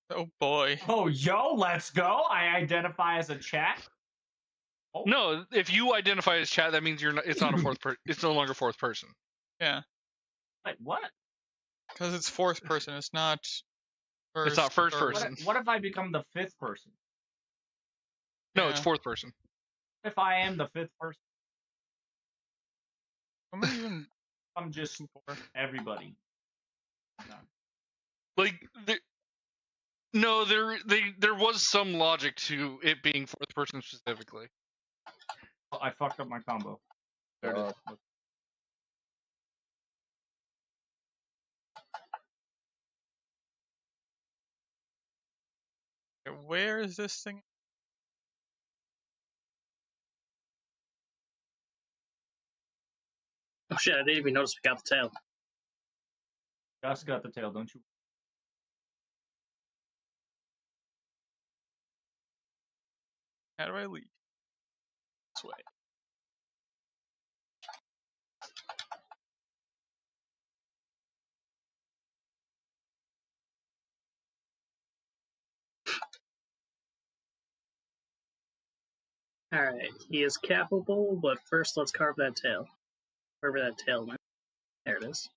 Oh boy. Oh, yo, let's go. I identify as a chat. Oh. No, if you identify as chat, that means you're not. It's not a fourth person. It's no longer fourth person. Yeah. Wait, what? Because it's fourth person. It's not first. It's not first third. person. What if I become the fifth person? No, Yeah. it's fourth person. If I am the fifth person, I'm just everybody. No. Like, there was some logic to it being fourth person specifically. Oh, I fucked up my combo. There it is. Okay, where is this thing? Oh shit, I didn't even notice we got the tail. Just got the tail, don't you? How do I leave? This way. Alright, he is capable, but first let's carve that tail. Wherever that tail went. There it is.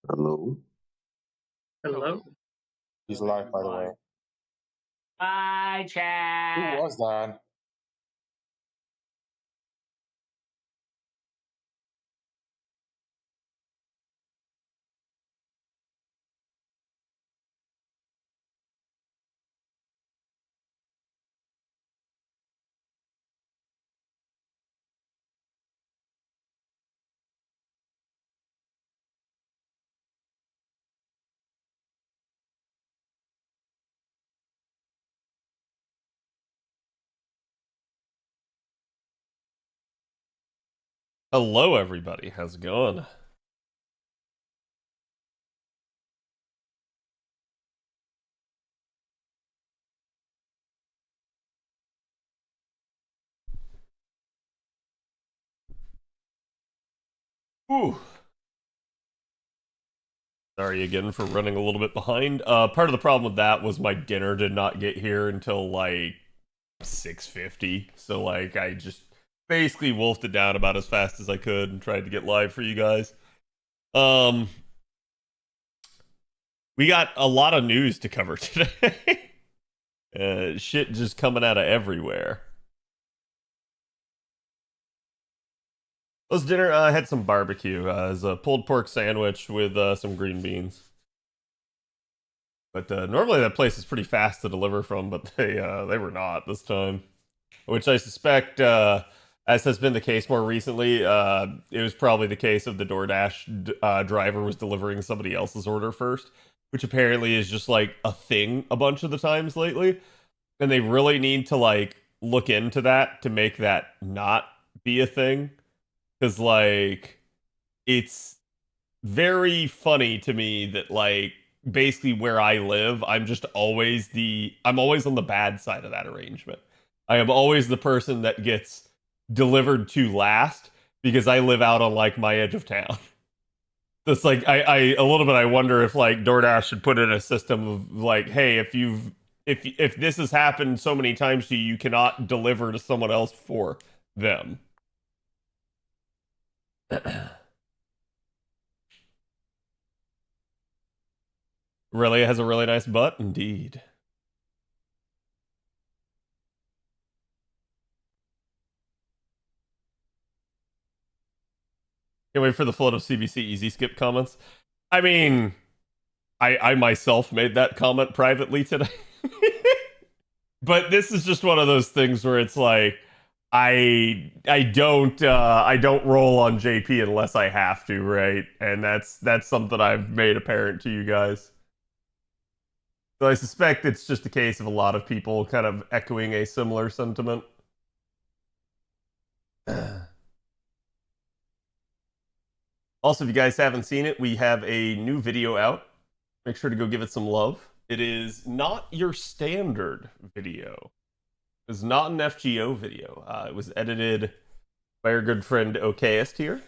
Hello. Hello? He's live, by the way. Bye, chat. Who was that? Hello, everybody. How's it going? Whew. Sorry again for running a little bit behind. Part of the problem with that was my dinner did not get here until like 6:50. So like I just basically wolfed it down about as fast as I could and tried to get live for you guys. We got a lot of news to cover today. Shit just coming out of everywhere. This dinner, I had some barbecue. It was a pulled pork sandwich with some green beans. But normally that place is pretty fast to deliver from, but they were not this time. Which I suspect, as has been the case more recently, it was probably the case of the DoorDash driver was delivering somebody else's order first, which apparently is just like a thing a bunch of the times lately. And they really need to like look into that to make that not be a thing. Because, like, it's very funny to me that, like, basically where I live, I'm always on the bad side of that arrangement. I am always the person that gets delivered to last because I live out on, like, my edge of town. That's like, I wonder if, like, DoorDash should put in a system of, like, hey, if this has happened so many times to you, you cannot deliver to someone else for them. Really has a really nice butt, indeed. Can't wait for the flood of CBC easy skip comments. I mean, I myself made that comment privately today. But this is just one of those things where it's like I don't roll on JP unless I have to, right? And that's something I've made apparent to you guys. So I suspect it's just a case of a lot of people kind of echoing a similar sentiment. Also, if you guys haven't seen it, we have a new video out. Make sure to go give it some love. It is not your standard video. It's not an FGO video. It was edited by our good friend Okayist here.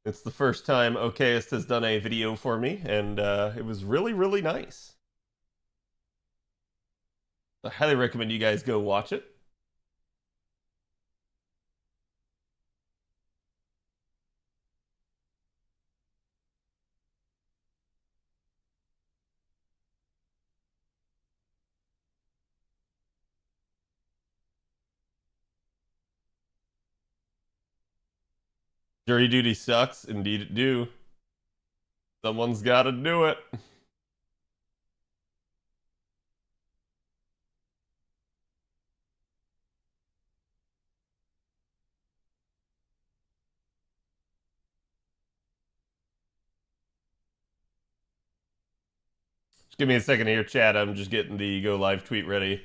It's the first time Okayist has done a video for me, and it was really, really nice. I highly recommend you guys go watch it. Jury duty sucks. Indeed it do. Someone's gotta do it. Just give me a second here, chat. I'm just getting the go live tweet ready.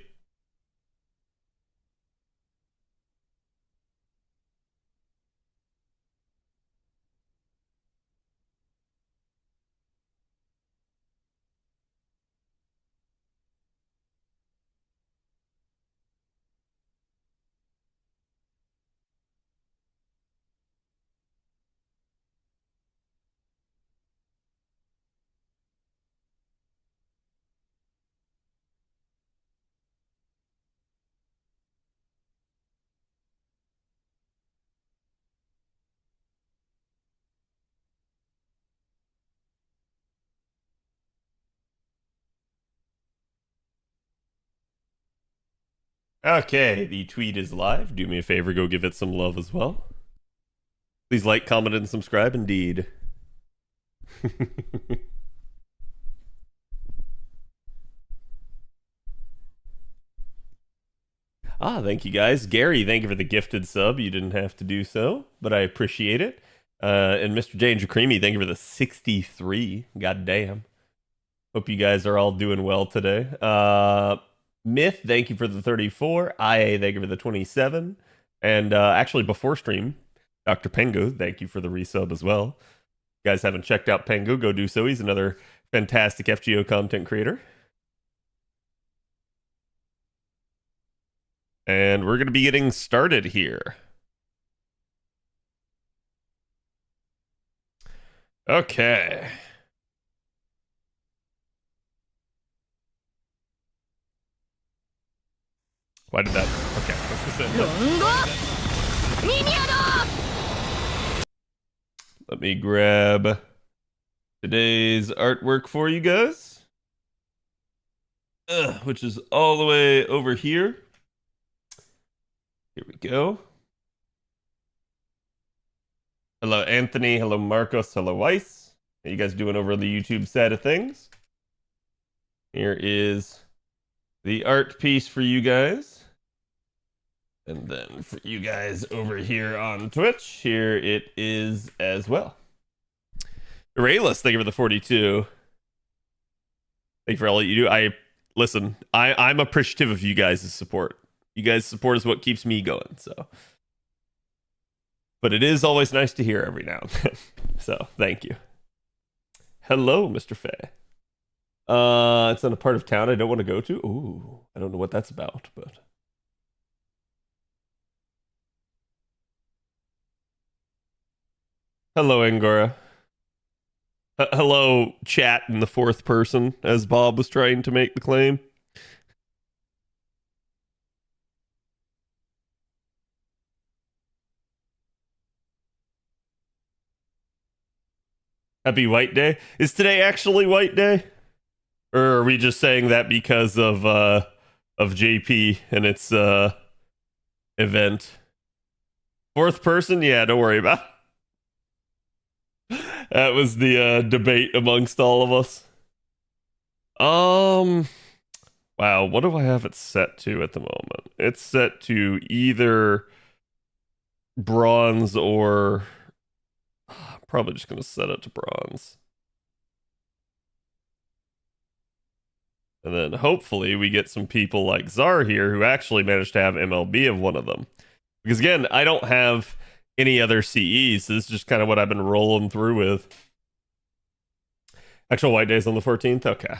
Okay, the tweet is live. Do me a favor, go give it some love as well. Please like, comment, and subscribe indeed. Thank you guys. Gary, thank you for the gifted sub. You didn't have to do so, but I appreciate it. And Mr. Danger Creamy, thank you for the 63. God damn. Hope you guys are all doing well today. Myth, thank you for the 34. IA, thank you for the 27. And actually, before stream, Dr. Pengu, thank you for the resub as well. If you guys haven't checked out Pengu, go do so. He's another fantastic FGO content creator. And we're going to be getting started here. Okay. Why did that? Okay. Let me grab today's artwork for you guys, which is all the way over here. Here we go. Hello, Anthony. Hello, Marcos. Hello, Weiss. How you guys doing over the YouTube side of things? Here is the art piece for you guys. And then for you guys over here on Twitch, here it is as well. Rayless, thank you for the 42. Thank you for all that you do. Listen, I'm appreciative of you guys' support. You guys' support is what keeps me going, so. But it is always nice to hear every now and then. So, thank you. Hello, Mr. Fay. It's in a part of town I don't want to go to. Ooh, I don't know what that's about, but. Hello, Angora. Hello, chat in the fourth person, as Bob was trying to make the claim. Happy White Day. Is today actually White Day? Or are we just saying that because of JP and its event? Fourth person? Yeah, don't worry about it. That was the debate amongst all of us. Wow, what do I have it set to at the moment? It's set to either bronze or probably just going to set it to bronze. And then hopefully we get some people like Czar here who actually managed to have MLB of one of them. Because again, I don't have any other CEs. So this is just kind of what I've been rolling through with. Actual white days on the 14th? Okay.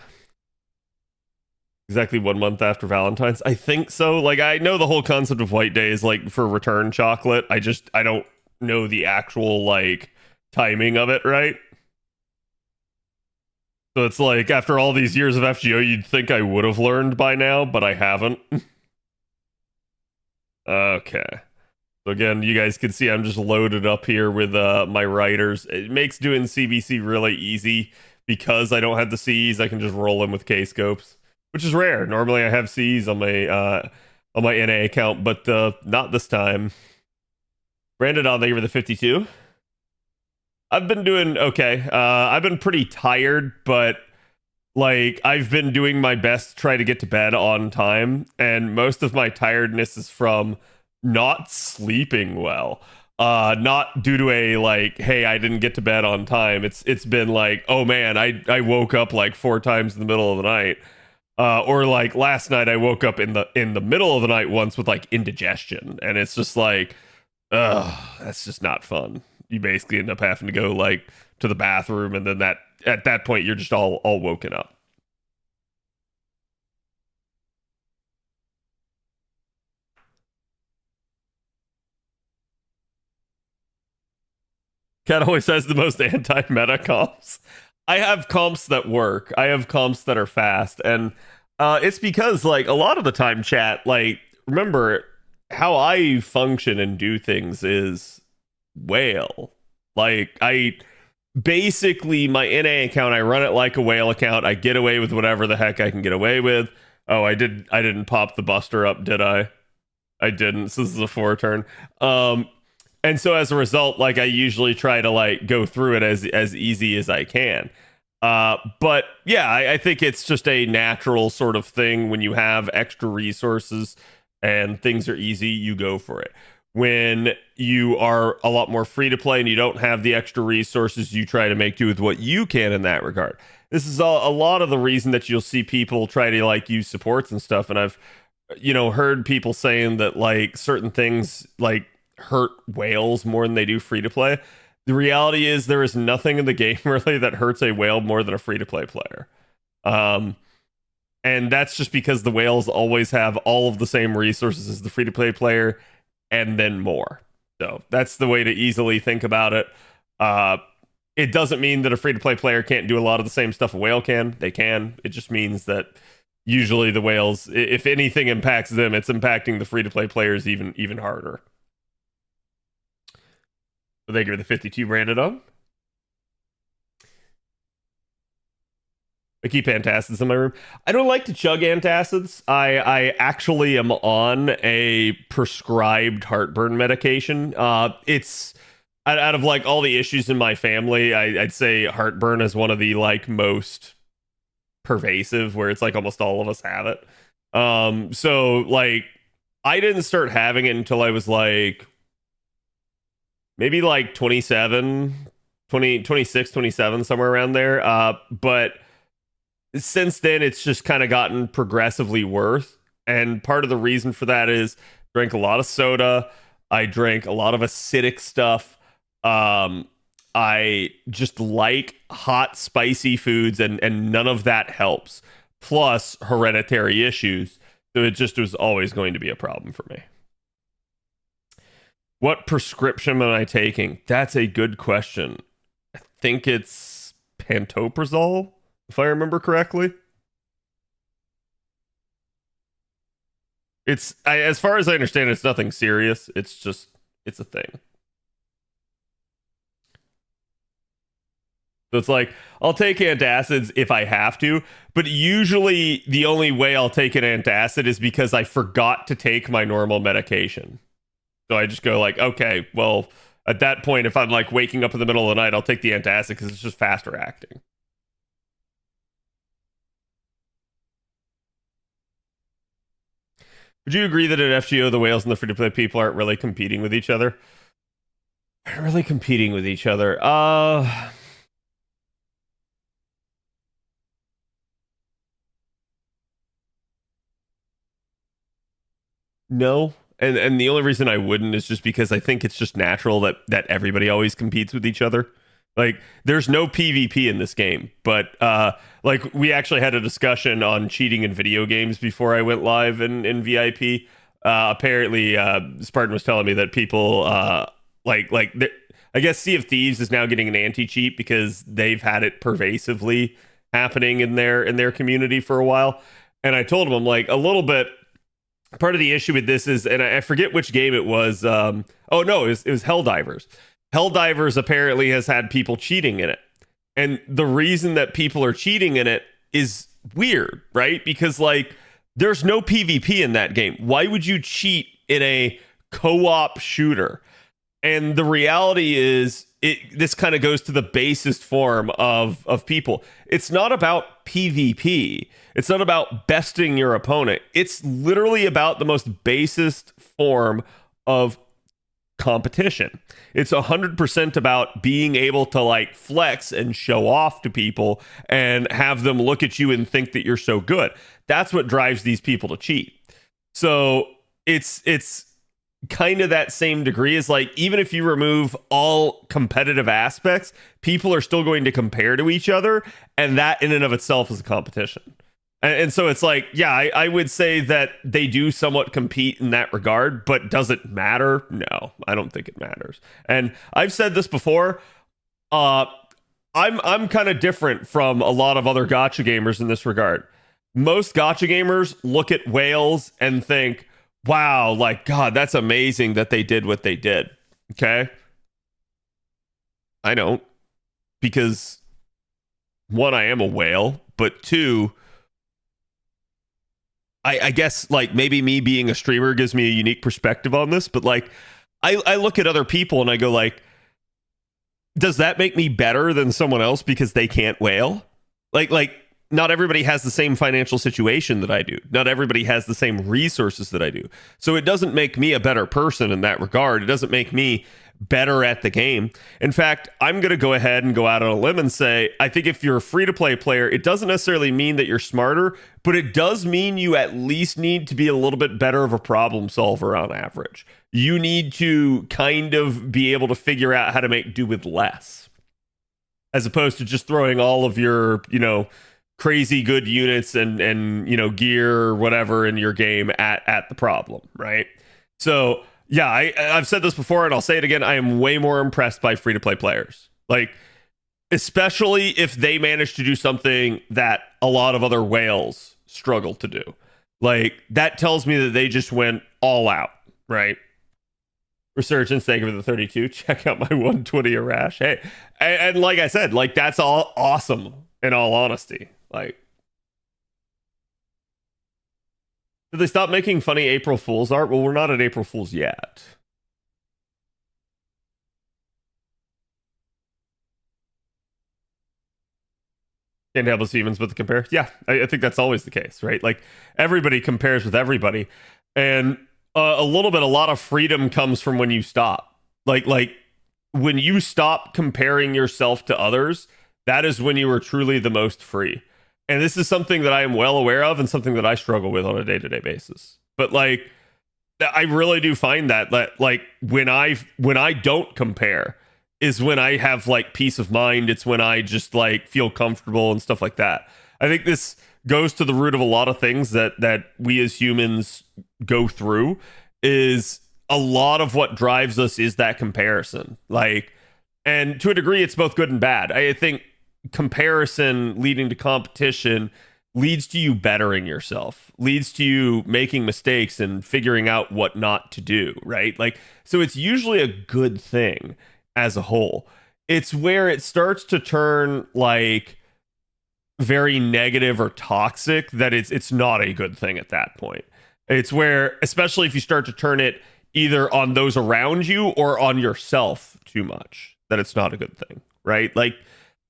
Exactly 1 month after Valentine's? I think so. Like, I know the whole concept of white days, like, for return chocolate. I don't know the actual, like, timing of it, right? So it's like, after all these years of FGO, you'd think I would have learned by now, but I haven't. Okay. So again, you guys can see I'm just loaded up here with my writers. It makes doing CBC really easy because I don't have the Cs. I can just roll in with K-scopes, which is rare. Normally I have Cs on my NA account, but not this time. Brandon, thank you for the 52. I've been doing okay. I've been pretty tired, but like I've been doing my best to try to get to bed on time, and most of my tiredness is from not sleeping well. Not due to a like, hey, I didn't get to bed on time. It's been like, oh man, I woke up like 4 times in the middle of the night. Or like last night I woke up in the middle of the night once with like indigestion, and it's just like, that's just not fun. You basically end up having to go like to the bathroom, and then at that point you're just all woken up. Cat always has the most anti-meta comps. I have comps that work. I have comps that are fast, and it's because like a lot of the time, chat, like remember how I function and do things is whale. Like I basically my NA account, I run it like a whale account. I get away with whatever the heck I can get away with. Oh, I didn't pop the buster up, did I? I didn't. So this is a 4 turn. And so as a result, like I usually try to like go through it as easy as I can. But yeah, I think it's just a natural sort of thing when you have extra resources and things are easy, you go for it. When you are a lot more free to play and you don't have the extra resources, you try to make do with what you can in that regard. This is a lot of the reason that you'll see people try to like use supports and stuff. And I've, heard people saying that like certain things like hurt whales more than they do free to play. The reality is there is nothing in the game really that hurts a whale more than a free to play player. And that's just because the whales always have all of the same resources as the free to play player and then more. So that's the way to easily think about it. It doesn't mean that a free to play player can't do a lot of the same stuff a whale can. They can. It just means that usually the whales, if anything impacts them, it's impacting the free to play players even harder. So thank you for the 52, Brandon. I keep antacids in my room. I don't like to chug antacids. I actually am on a prescribed heartburn medication. It's out of like all the issues in my family, I'd say heartburn is one of the like most pervasive, where it's like almost all of us have it. So like I didn't start having it until I was like maybe like 27, 20, 26, 27, somewhere around there. But since then it's just kind of gotten progressively worse, and part of the reason for that is drank a lot of soda, I drank a lot of acidic stuff, I just like hot spicy foods, and none of that helps, plus hereditary issues, so it just was always going to be a problem for me. What prescription am I taking? That's a good question. I think it's pantoprazole, if I remember correctly. It's as far as I understand, it's nothing serious. It's a thing. So it's like, I'll take antacids if I have to, but usually the only way I'll take an antacid is because I forgot to take my normal medication. So I just go like, okay, well, at that point, if I'm like waking up in the middle of the night, I'll take the antacid because it's just faster acting. Would you agree that at FGO, the whales and the free-to-play people aren't really competing with each other? Aren't really competing with each other. No, And the only reason I wouldn't is just because I think it's just natural that everybody always competes with each other. Like there's no PvP in this game, but like we actually had a discussion on cheating in video games before I went live in VIP. Apparently, Spartan was telling me that people I guess Sea of Thieves is now getting an anti-cheat because they've had it pervasively happening in their community for a while. And I told him, I'm like, a little bit. Part of the issue with this is, and I forget which game it was. Oh no, it was Helldivers. Helldivers apparently has had people cheating in it, and the reason that people are cheating in it is weird, right? Because like, there's no PvP in that game. Why would you cheat in a co-op shooter? And the reality is, this kind of goes to the basest form of people. It's not about PvP. It's not about besting your opponent. It's literally about the most basest form of competition. It's 100% about being able to like flex and show off to people and have them look at you and think that you're so good. That's what drives these people to cheat. So it's kind of that same degree as like, even if you remove all competitive aspects, people are still going to compare to each other, and that in and of itself is a competition. And so it's like, yeah, I would say that they do somewhat compete in that regard, but does it matter? No, I don't think it matters. And I've said this before. I'm kind of different from a lot of other gacha gamers in this regard. Most gacha gamers look at whales and think, wow, like, God, that's amazing that they did what they did. Okay? I don't. Because, one, I am a whale, but two, I guess, like, maybe me being a streamer gives me a unique perspective on this, but, like, I look at other people and I go, like, does that make me better than someone else because they can't whale? Like, not everybody has the same financial situation that I do. Not everybody has the same resources that I do. So it doesn't make me a better person in that regard. It doesn't make me better at the game. In fact, I'm going to go ahead and go out on a limb and say, I think if you're a free-to-play player, it doesn't necessarily mean that you're smarter, but it does mean you at least need to be a little bit better of a problem solver on average. You need to kind of be able to figure out how to make do with less, as opposed to just throwing all of your, crazy good units and gear or whatever in your game at the problem, right? So yeah, I've said this before and I'll say it again. I am way more impressed by free-to-play players. Like, especially if they manage to do something that a lot of other whales struggle to do. Like, that tells me that they just went all out, right? Resurgence, thank you for the 32. Check out my 120 Arash. Hey, and like I said, like, that's all awesome in all honesty. Like, did they stop making funny April Fool's art? Well, we're not at April Fool's yet. Can't help us humans but to compare. Yeah, I think that's always the case, right? Like, everybody compares with everybody. And a lot of freedom comes from when you stop. Like when you stop comparing yourself to others, that is when you are truly the most free. And this is something that I am well aware of and something that I struggle with on a day-to-day basis. But like, I really do find that like when I don't compare is when I have like peace of mind. It's when I just like feel comfortable and stuff like that. I think this goes to the root of a lot of things that we as humans go through. Is a lot of what drives us is that comparison. Like, and to a degree, it's both good and bad. I think comparison leading to competition leads to you bettering yourself, leads to you making mistakes and figuring out what not to do, right? Like, so it's usually a good thing as a whole. It's where it starts to turn like very negative or toxic that it's not a good thing at that point. It's where, especially if you start to turn it either on those around you or on yourself too much, that it's not a good thing, right? Like,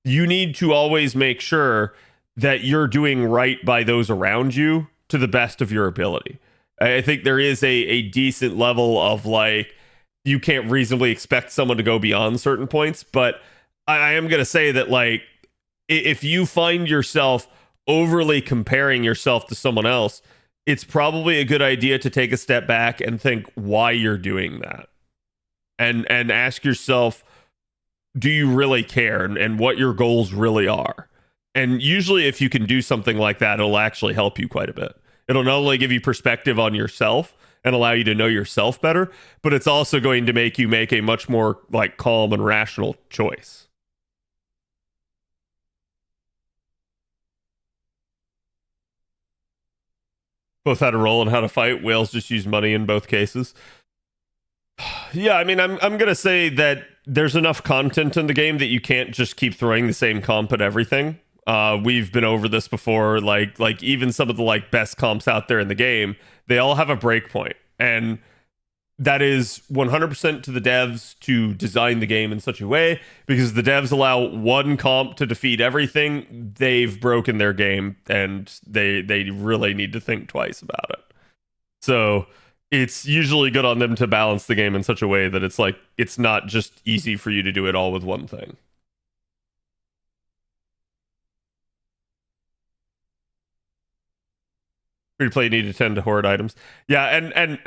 you need to always make sure that you're doing right by those around you to the best of your ability. I think there is a decent level of like, you can't reasonably expect someone to go beyond certain points, but I am going to say that like, if you find yourself overly comparing yourself to someone else, it's probably a good idea to take a step back and think why you're doing that, and ask yourself, do you really care, and what your goals really are. And usually if you can do something like that, it'll actually help you quite a bit. It'll not only give you perspective on yourself and allow you to know yourself better, but it's also going to make you make a much more like calm and rational choice. Both how to roll and how to fight. Whales just use money in both cases. Yeah, I mean, I'm gonna say that there's enough content in the game that you can't just keep throwing the same comp at everything. We've been over this before. Like even some of the like best comps out there in the game, they all have a breakpoint, and that is 100% to the devs to design the game in such a way, because the devs allow one comp to defeat everything. They've broken their game, and they really need to think twice about it. So it's usually good on them to balance the game in such a way that it's like it's not just easy for you to do it all with one thing. Free to play need to tend to hoard items. Yeah, and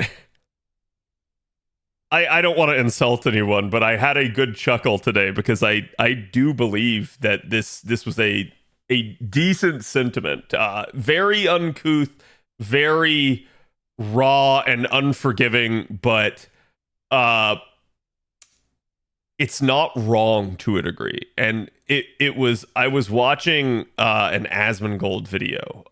I don't want to insult anyone, but I had a good chuckle today because I do believe that this was a decent sentiment. Very uncouth, very raw and unforgiving, but it's not wrong to a degree. And I was watching an Asmongold video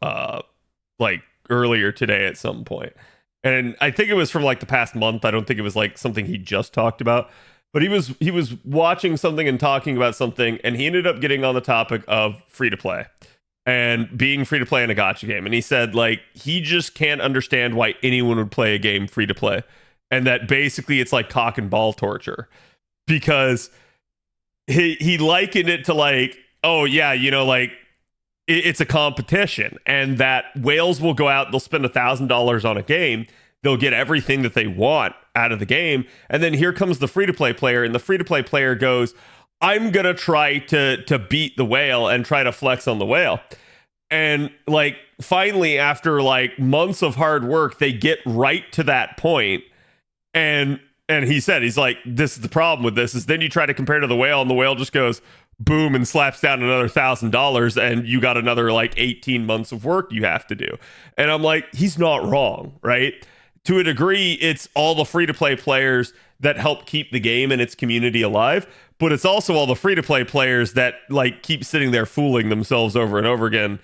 like earlier today at some point. And I think it was from like the past month. I don't think it was like something he just talked about. But he was watching something and talking about something, and he ended up getting on the topic of free to play and being free to play in a gacha game. And he said like he just can't understand why anyone would play a game free to play, and that basically it's like cock and ball torture, because he likened it to like, oh yeah, you know, like it's a competition, and that whales will go out, they'll spend $1,000 on a game, they'll get everything that they want out of the game, and then here comes the free-to-play player, and the free-to-play player goes, I'm gonna try to beat the whale and try to flex on the whale. And like finally, after like months of hard work, they get right to that point, and he said, he's like, this is the problem with this, is then you try to compare to the whale, and the whale just goes boom and slaps down another $1,000, and you got another like 18 months of work you have to do. And I'm like, he's not wrong, right? To a degree, it's all the free-to-play players that help keep the game and its community alive, but it's also all the free-to-play players that like keep sitting there fooling themselves over and over again,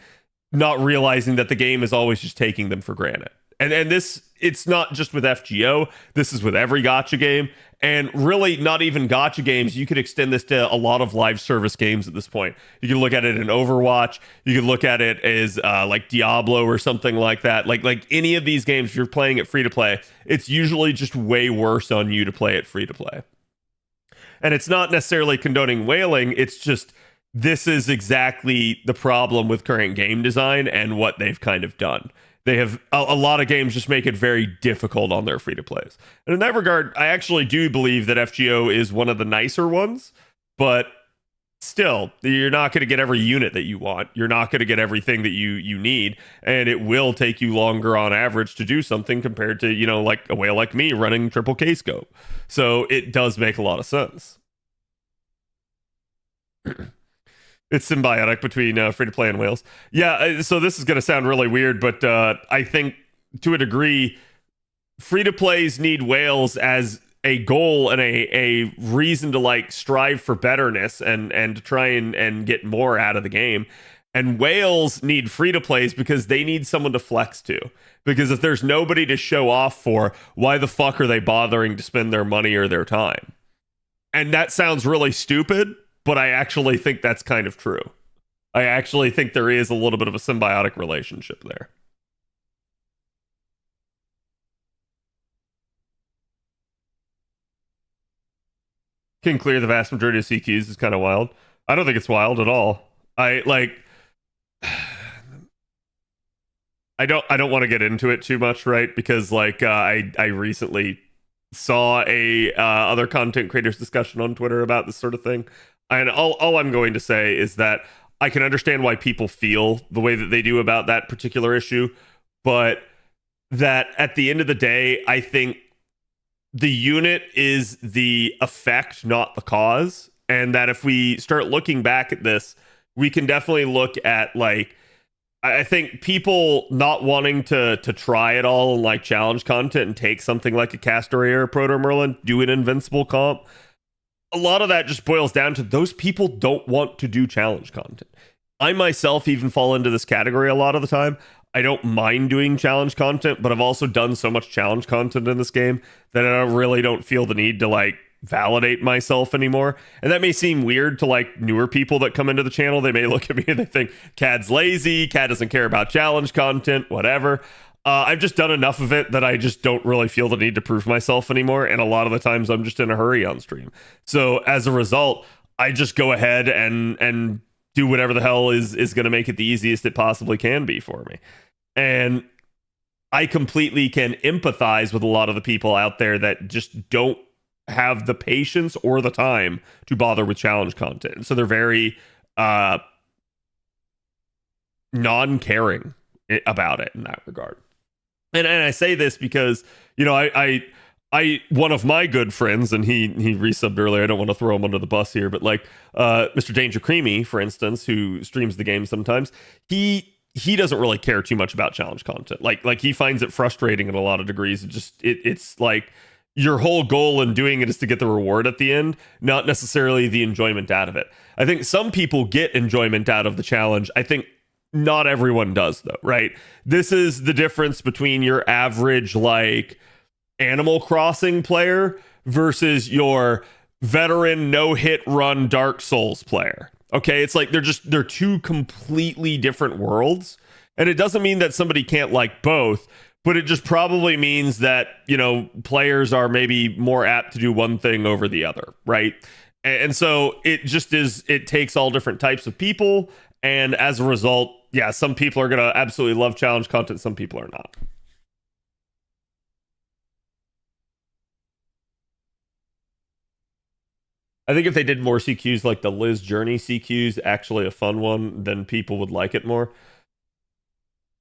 not realizing that the game is always just taking them for granted. And this, it's not just with FGO, this is with every gacha game, and really not even gacha games. You could extend this to a lot of live service games at this point. You can look at it in Overwatch, you can look at it as like Diablo or something like that. Like any of these games, if you're playing it free to play, it's usually just way worse on you to play it free to play. And it's not necessarily condoning whaling, it's just this is exactly the problem with current game design and what they've kind of done. They have a lot of games just make it very difficult on their free to plays. And in that regard, I actually do believe that FGO is one of the nicer ones, but still, you're not going to get every unit that you want. You're not going to get everything that you need, and it will take you longer on average to do something compared to, you know, like a whale like me running triple K scope. So it does make a lot of sense. It's symbiotic between free-to-play and whales. Yeah, so this is going to sound really weird, but I think to a degree, free-to-plays need whales as a goal and a reason to like strive for betterness and to try and get more out of the game. And whales need free-to-plays because they need someone to flex to. Because if there's nobody to show off for, why the fuck are they bothering to spend their money or their time? And that sounds really stupid, but I actually think that's kind of true. I actually think there is a little bit of a symbiotic relationship there. Can clear the vast majority of CQs is kind of wild. I don't think it's wild at all. I don't want to get into it too much, right? Because like I recently saw a other content creators discussion on Twitter about this sort of thing. And all I'm going to say is that I can understand why people feel the way that they do about that particular issue, but that at the end of the day, I think the unit is the effect, not the cause. And that if we start looking back at this, we can definitely look at like, I think people not wanting to try it all and like challenge content and take something like a Castoria or Proto Merlin, do an invincible comp. A lot of that just boils down to those people don't want to do challenge content. I myself even fall into this category a lot of the time. I don't mind doing challenge content, but I've also done so much challenge content in this game that I really don't feel the need to like validate myself anymore. And that may seem weird to like newer people that come into the channel. They may look at me and they think Cad's lazy, Cad doesn't care about challenge content, whatever. I've just done enough of it that I just don't really feel the need to prove myself anymore. And a lot of the times I'm just in a hurry on stream. So as a result, I just go ahead and do whatever the hell is going to make it the easiest it possibly can be for me. And I completely can empathize with a lot of the people out there that just don't have the patience or the time to bother with challenge content. So they're very non-caring about it in that regard. And I say this because, you know, I one of my good friends, and he resubbed earlier, I don't want to throw him under the bus here, but like Mr. Danger Creamy, for instance, who streams the game sometimes, he doesn't really care too much about challenge content. Like he finds it frustrating in a lot of degrees. It's like your whole goal in doing it is to get the reward at the end, not necessarily the enjoyment out of it. I think some people get enjoyment out of the challenge. I think not everyone does though, right? This is the difference between your average like Animal Crossing player versus your veteran no-hit run Dark Souls player. Okay, it's like they're two completely different worlds. And it doesn't mean that somebody can't like both, but it just probably means that, you know, players are maybe more apt to do one thing over the other, right? And so it just is, it takes all different types of people. And as a result, yeah, some people are going to absolutely love challenge content, some people are not. I think if they did more CQs like the Liz Journey CQs, actually a fun one, then people would like it more.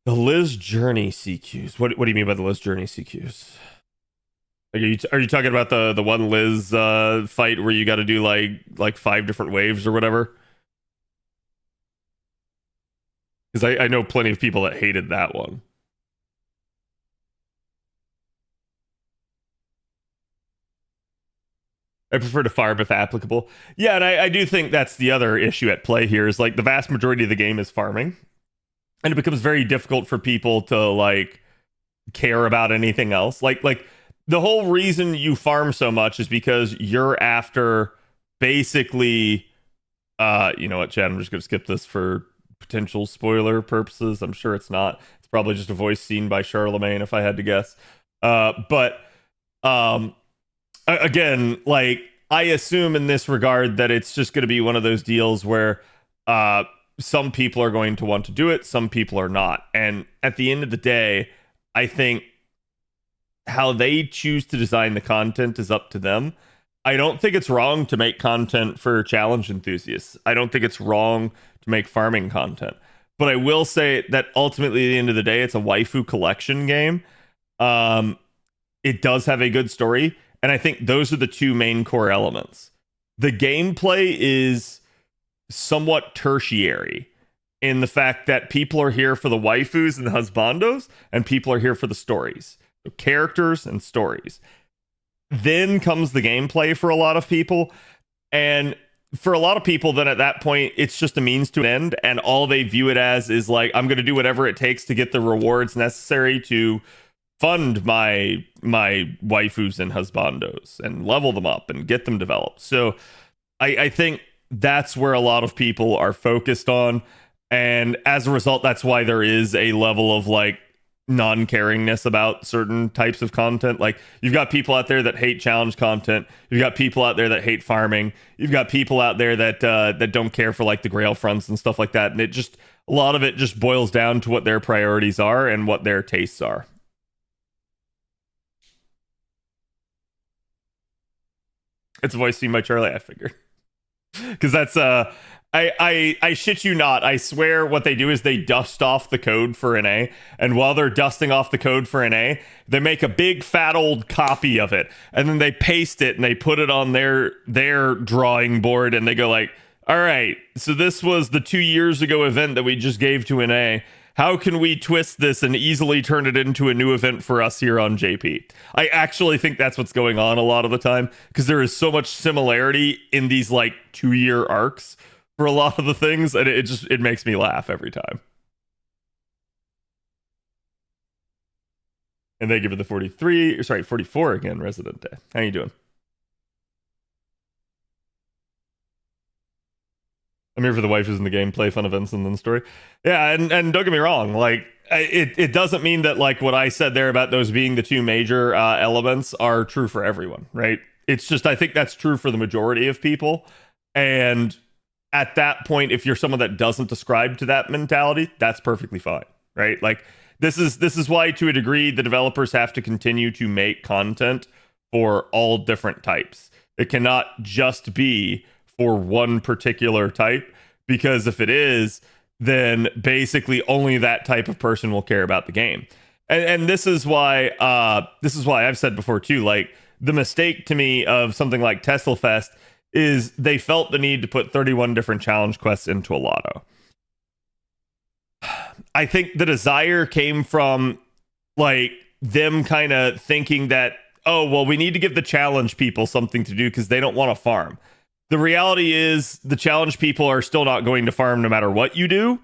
The Liz Journey CQs. What do you mean by the Liz Journey CQs? Like, are you talking about the one Liz fight where you got to do like 5 different waves or whatever? Because I know plenty of people that hated that one. I prefer to farm if applicable. Yeah, and I do think that's the other issue at play here is like the vast majority of the game is farming. And it becomes very difficult for people to like care about anything else. Like the whole reason you farm so much is because you're after basically you know what, Chad, I'm just gonna skip this for potential spoiler purposes. I'm sure it's not. It's probably just a voice seen by Charlemagne if I had to guess. But again, like I assume in this regard that it's just going to be one of those deals where some people are going to want to do it, some people are not. And at the end of the day, I think how they choose to design the content is up to them. I don't think it's wrong to make content for challenge enthusiasts. I don't think it's wrong to make farming content. But I will say that ultimately, at the end of the day, it's a waifu collection game. It does have a good story. And I think those are the two main core elements. The gameplay is somewhat tertiary in the fact that people are here for the waifus and the husbandos, and people are here for the stories. So characters and stories. Then comes the gameplay for a lot of people. And for a lot of people, then at that point, it's just a means to an end. And all they view it as is like, I'm going to do whatever it takes to get the rewards necessary to fund my waifus and husbandos and level them up and get them developed. So I think that's where a lot of people are focused on. And as a result, that's why there is a level of like non-caringness about certain types of content. Like you've got people out there that hate challenge content. You've got people out there that hate farming. You've got people out there that that don't care for like the grail fronts and stuff like that. And it just, a lot of it just boils down to what their priorities are and what their tastes are. It's a voice seen by Charlie, I figured. because that's I shit you not. I swear what they do is they dust off the code for an A, and while they're dusting off the code for an A, they make a big fat old copy of it, and then they paste it and they put it on their drawing board, and they go like, all right, so this was the 2 years ago event that we just gave to an A. How can we twist this and easily turn it into a new event for us here on JP? I actually think that's what's going on a lot of the time, because there is so much similarity in these like 2-year arcs for a lot of the things, and it makes me laugh every time. And they give it the 44 again, Resident Day. How you doing? I'm here for the waifus in the gameplay, fun events, and then story. Yeah, and don't get me wrong, like it doesn't mean that like what I said there about those being the two major elements are true for everyone, right? It's just I think that's true for the majority of people, and at that point, if you're someone that doesn't ascribe to that mentality, that's perfectly fine, right? Like this is why, to a degree, the developers have to continue to make content for all different types. It cannot just be for one particular type, because if it is, then basically only that type of person will care about the game. And this is why I've said before too, like the mistake to me of something like Tesla Fest is they felt the need to put 31 different challenge quests into a Lotto. I think the desire came from like them kind of thinking that, oh, well, we need to give the challenge people something to do because they don't want to farm. The reality is the challenge people are still not going to farm no matter what you do.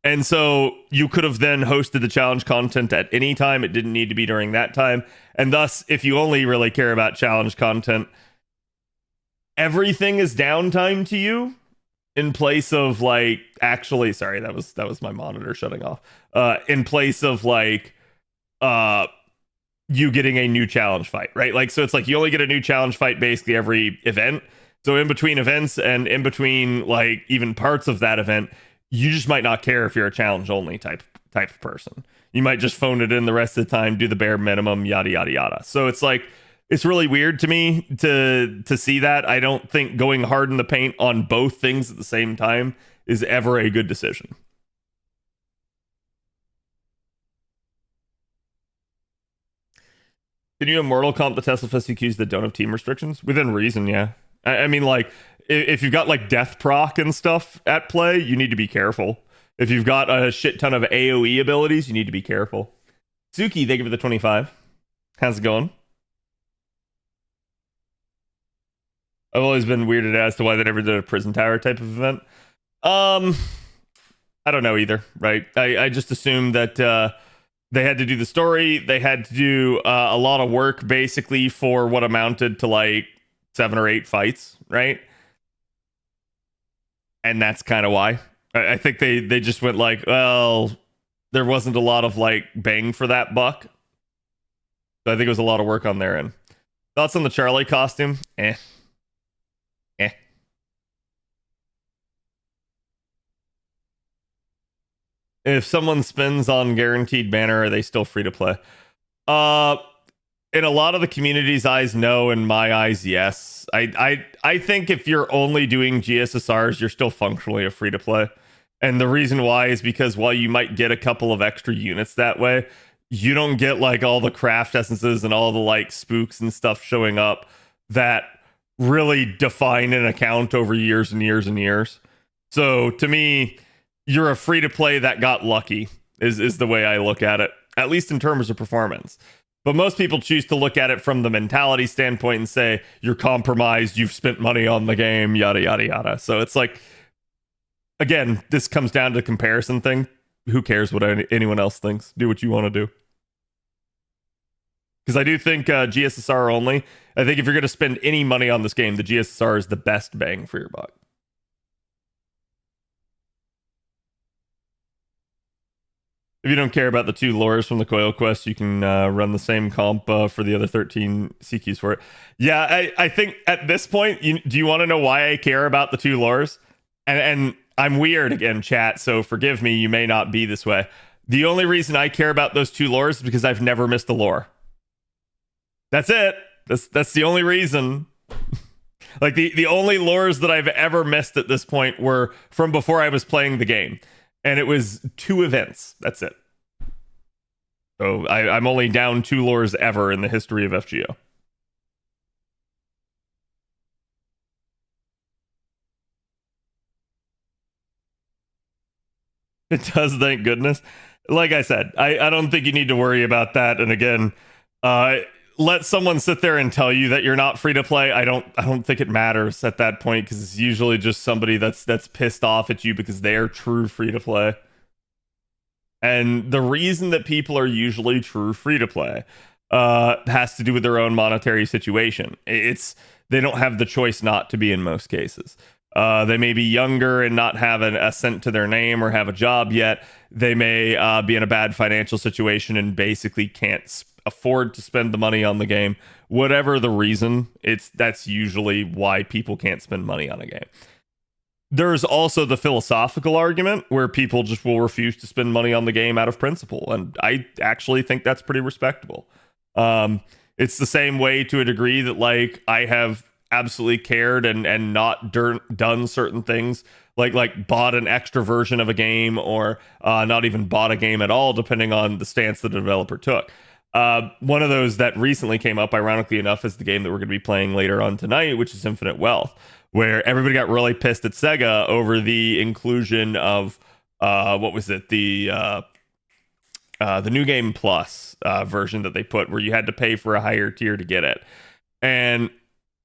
And so you could have then hosted the challenge content at any time. It didn't need to be during that time. And thus, if you only really care about challenge content, everything is downtime to you in place of like actually, sorry, that was my monitor shutting off. In place of like you getting a new challenge fight, right? Like, so it's like you only get a new challenge fight basically every event. So in between events and in between like even parts of that event, you just might not care if you're a challenge only type of person. You might just phone it in the rest of the time, do the bare minimum, yada yada yada. So it's like it's really weird to me to see that. I don't think going hard in the paint on both things at the same time is ever a good decision. Can you immortal comp the Tesla Fest CQs that don't have team restrictions? Within reason, yeah. I mean, like, if you've got, like, death proc and stuff at play, you need to be careful. If you've got a shit ton of AoE abilities, you need to be careful. Suki, thank you for the 25. How's it going? I've always been weirded as to why they never did a prison tower type of event. I don't know either, right? I just assumed that they had to do the story. They had to do a lot of work, basically, for what amounted to, like, 7 or 8 fights, right? And that's kind of why. I think they just went like, well, there wasn't a lot of like bang for that buck. So I think it was a lot of work on their end. Thoughts on the Charlie costume? Eh. If someone spins on guaranteed banner, are they still free to play? In a lot of the community's eyes, no. In my eyes, yes. I think if you're only doing GSSRs, you're still functionally a free to play. And the reason why is because while you might get a couple of extra units that way, you don't get like all the craft essences and all the like spooks and stuff showing up that really define an account over years and years and years. So to me, you're a free to play that got lucky is the way I look at it, at least in terms of performance. But most people choose to look at it from the mentality standpoint and say, you're compromised, you've spent money on the game, yada, yada, yada. So it's like, again, this comes down to the comparison thing. Who cares what anyone else thinks? Do what you want to do. Because I do think GSSR only, I think if you're going to spend any money on this game, the GSSR is the best bang for your buck. If you don't care about the 2 lures from the Coil Quest, you can run the same comp for the other 13 CQs for it. Yeah, I think at this point, do you want to know why I care about the 2 lures? And I'm weird again, chat, so forgive me, you may not be this way. The only reason I care about those 2 lures is because I've never missed a lure. That's it. That's the only reason. Like the only lures that I've ever missed at this point were from before I was playing the game, and it was 2 events. That's it. So I'm only down 2 lures ever in the history of FGO. It does, thank goodness. Like I said, I don't think you need to worry about that. And again, let someone sit there and tell you that you're not free to play. I don't think it matters at that point, because it's usually just somebody that's pissed off at you because they're true free to play. And the reason that people are usually true free to play has to do with their own monetary situation. They don't have the choice not to be in most cases. They may be younger and not have a cent to their name or have a job yet. They may be in a bad financial situation and basically can't afford to spend the money on the game. Whatever the reason, that's usually why people can't spend money on a game. There's also the philosophical argument where people just will refuse to spend money on the game out of principle, and I actually think that's pretty respectable. It's the same way to a degree that, like, I have absolutely cared and not done certain things, like bought an extra version of a game, or not even bought a game at all, depending on the stance that the developer took. One of those that recently came up, ironically enough, is the game that we're going to be playing later on tonight, which is Infinite Wealth, where everybody got really pissed at Sega over the inclusion of what was it, the New Game Plus version that they put, where you had to pay for a higher tier to get it. And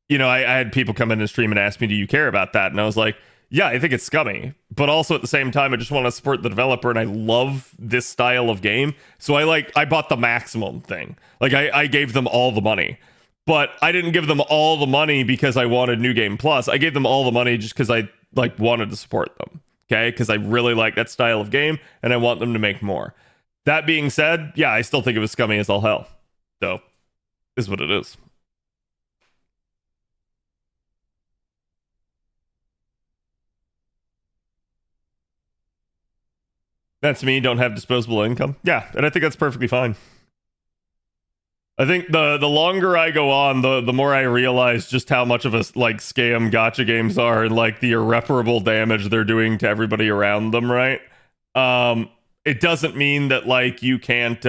you know, I had people come in and stream and ask me, do you care about that? And I was like, yeah, I think it's scummy, but also at the same time, I just want to support the developer, and I love this style of game. So I bought the maximum thing. Like I gave them all the money, but I didn't give them all the money because I wanted New Game Plus. I gave them all the money just because I wanted to support them. Okay. Cause I really like that style of game and I want them to make more. That being said, yeah, I still think it was scummy as all hell. So is what it is. That's me, don't have disposable income. Yeah, and I think that's perfectly fine. I think the longer I go on, the more I realize just how much of a scam gacha games are, and like the irreparable damage they're doing to everybody around them, right? It doesn't mean that like you can't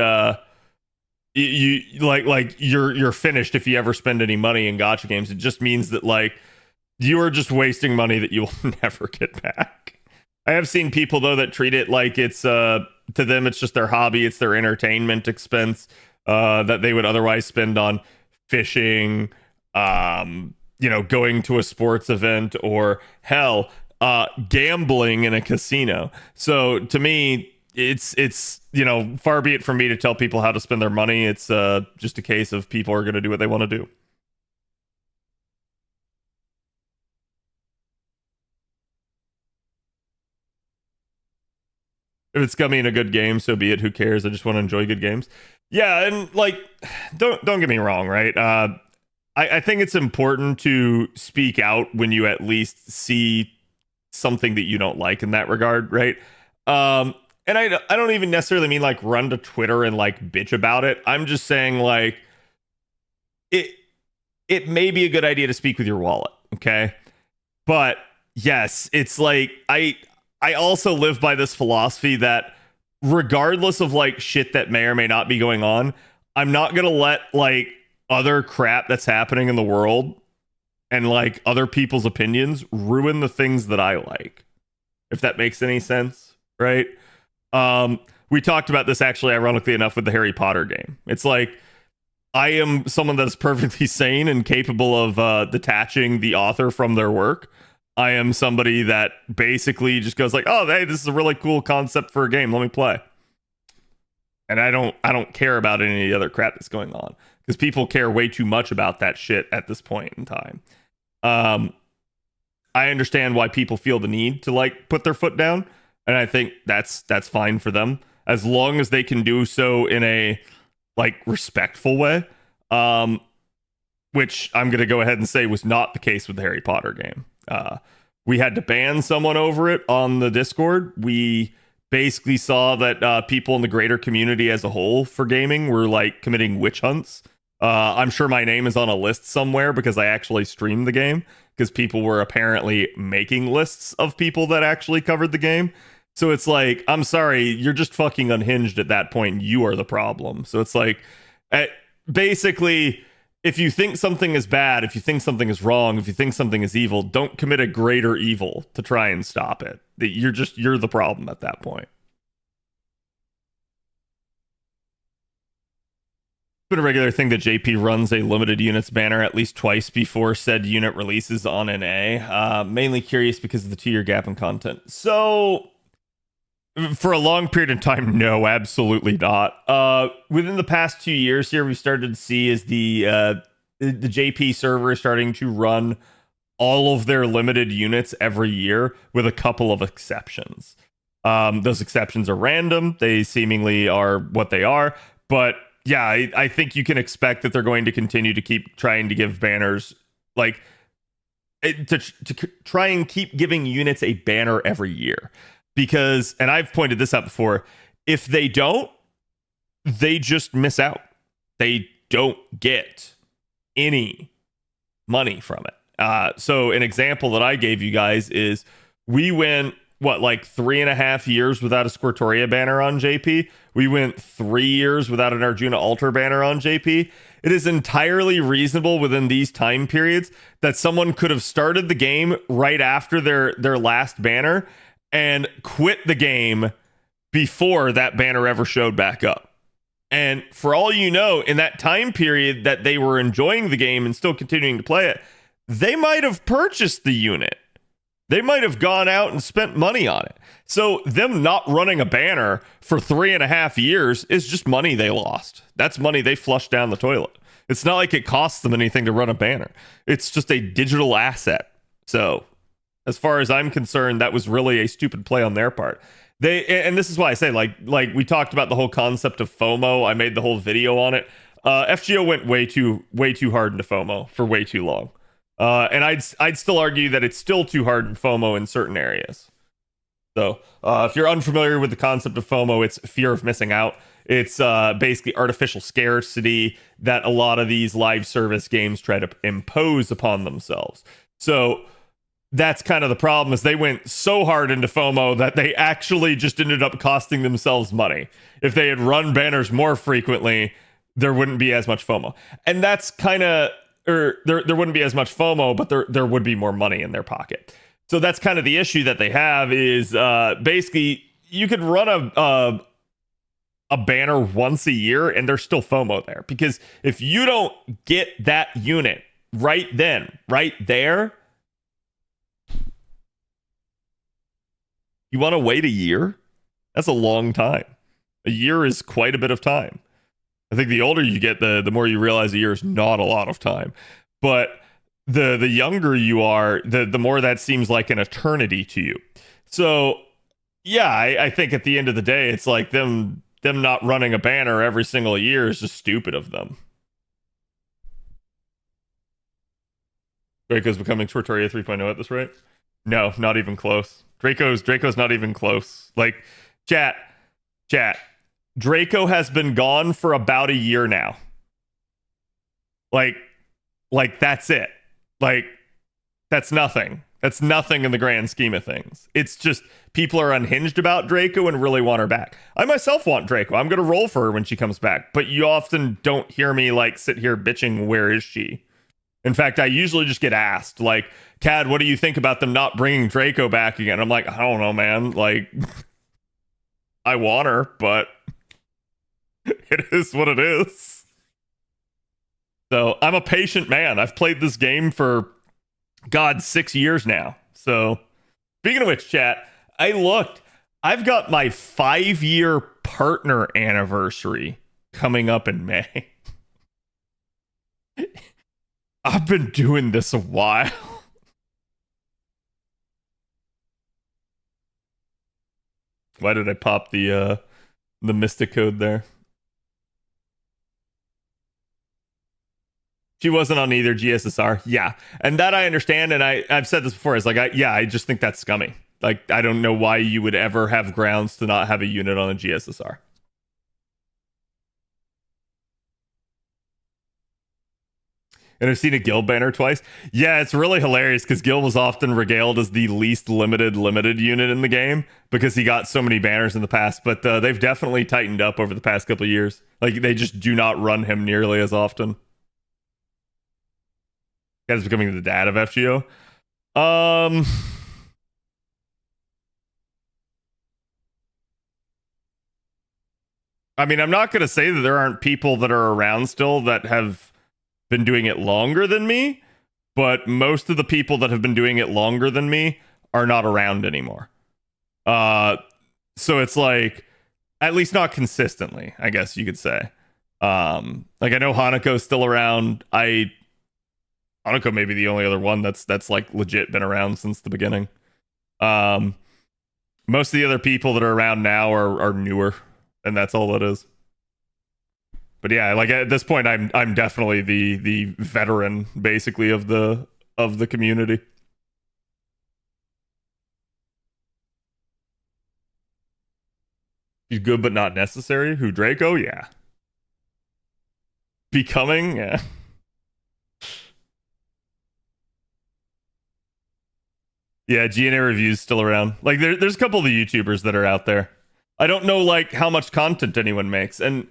you're finished if you ever spend any money in gacha games. It just means that like you are just wasting money that you will never get back. I have seen people though that treat it like it's to them it's just their hobby, it's their entertainment expense that they would otherwise spend on fishing, going to a sports event, or hell, gambling in a casino. So to me, it's far be it from me to tell people how to spend their money. It's just a case of people are going to do what they want to do. If it's scummy in a good game, so be it. Who cares? I just want to enjoy good games. Yeah, and like, don't get me wrong, right? I think it's important to speak out when you at least see something that you don't like in that regard, right? And I don't even necessarily mean like run to Twitter and like bitch about it. I'm just saying like it may be a good idea to speak with your wallet, okay? But yes, it's like I also live by this philosophy that regardless of like shit that may or may not be going on, I'm not going to let like other crap that's happening in the world and like other people's opinions ruin the things that I like. If that makes any sense, right? We talked about this actually, ironically enough, with the Harry Potter game. It's like I am someone that's perfectly sane and capable of detaching the author from their work. I am somebody that basically just goes like, oh, hey, this is a really cool concept for a game. Let me play. And I don't care about any of the other crap that's going on, because people care way too much about that shit at this point in time. I understand why people feel the need to like put their foot down, and I think that's fine for them as long as they can do so in a like respectful way. Which I'm going to go ahead and say was not the case with the Harry Potter game. We had to ban someone over it on the Discord. We basically saw that people in the greater community as a whole for gaming were like committing witch hunts I'm sure my name is on a list somewhere because I actually streamed the game, because people were apparently making lists of people that actually covered the game. So it's like, I'm sorry, you're just fucking unhinged at that point. You are the problem. So it's like, basically, if you think something is bad, if you think something is wrong, if you think something is evil, don't commit a greater evil to try and stop it. You're the problem at that point. Been a regular thing that JP runs a limited units banner at least twice before said unit releases on NA. Mainly curious because of the 2-year gap in content. So, for a long period of time, no, absolutely not. Within the past 2 years here, we started to see is the JP server is starting to run all of their limited units every year, with a couple of exceptions. Those exceptions are random. They seemingly are what they are, but yeah, I think you can expect that they're going to continue to keep trying to give banners, like, to try and keep giving units a banner every year. Because, and I've pointed this out before, if they don't, they just miss out. They don't get any money from it. So an example that I gave you guys is, we went, like 3.5 years without a Squirtoria banner on JP. We went 3 years without an Arjuna Altar banner on JP. It is entirely reasonable within these time periods that someone could have started the game right after their last banner and quit the game before that banner ever showed back up. And for all you know, in that time period that they were enjoying the game and still continuing to play it, they might have purchased the unit. They might have gone out and spent money on it. So them not running a banner for 3.5 years is just money they lost. That's money they flushed down the toilet. It's not like it costs them anything to run a banner. It's just a digital asset. So as far as I'm concerned, that was really a stupid play on their part. And this is why I say, like we talked about the whole concept of FOMO. I made the whole video on it. FGO went way too hard into FOMO for way too long. And I'd still argue that it's still too hard in FOMO in certain areas. So if you're unfamiliar with the concept of FOMO, it's fear of missing out. It's basically artificial scarcity that a lot of these live service games try to impose upon themselves. So that's kind of the problem, is they went so hard into FOMO that they actually just ended up costing themselves money. If they had run banners more frequently, there wouldn't be as much FOMO. And that's kind of, or there wouldn't be as much FOMO, but there would be more money in their pocket. So that's kind of the issue that they have, is basically you could run a banner once a year and there's still FOMO there. Because if you don't get that unit right then, right there, you want to wait a year? That's a long time. A year is quite a bit of time. I think the older you get, the more you realize a year is not a lot of time. But the younger you are, the more that seems like an eternity to you. So yeah, I think at the end of the day, it's like them not running a banner every single year is just stupid of them. Draco's becoming Tortoria 3.0 at this rate? No, not even close. Draco's not even close. Like, chat. Draco has been gone for about a year now. Like that's it. Like, that's nothing. That's nothing in the grand scheme of things. It's just people are unhinged about Draco and really want her back. I myself want Draco. I'm going to roll for her when she comes back. But you often don't hear me, like, sit here bitching, where is she? In fact, I usually just get asked, like, Cad, what do you think about them not bringing Draco back again? I'm like, I don't know, man. Like, I want her, but it is what it is. So I'm a patient man. I've played this game for, God, 6 years now. So speaking of which, chat, I looked. I've got my 5-year partner anniversary coming up in May. I've been doing this a while. Why did I pop the Mystic code there? She wasn't on either GSSR. Yeah. And that I understand. And I've said this before. It's like, I just think that's scummy. Like, I don't know why you would ever have grounds to not have a unit on a GSSR. And I've seen a Gil banner twice. Yeah, it's really hilarious because Gil was often regaled as the least limited unit in the game because he got so many banners in the past. But they've definitely tightened up over the past couple of years. Like, they just do not run him nearly as often. Guy's becoming the dad of FGO. I mean, I'm not going to say that there aren't people that are around still that have been doing it longer than me, but most of the people that have been doing it longer than me are not around anymore. So it's like, at least not consistently, I guess you could say. Like, I know Hanako's still around. Hanako may be the only other one that's like legit been around since the beginning. Most of the other people that are around now are newer, and that's all it is. But yeah, like at this point, I'm definitely the veteran, basically, of the community. He's good but not necessary. Who, Draco? Yeah. Becoming? Yeah. Yeah, GNA Review's still around. Like, there's a couple of the YouTubers that are out there. I don't know, like, how much content anyone makes. And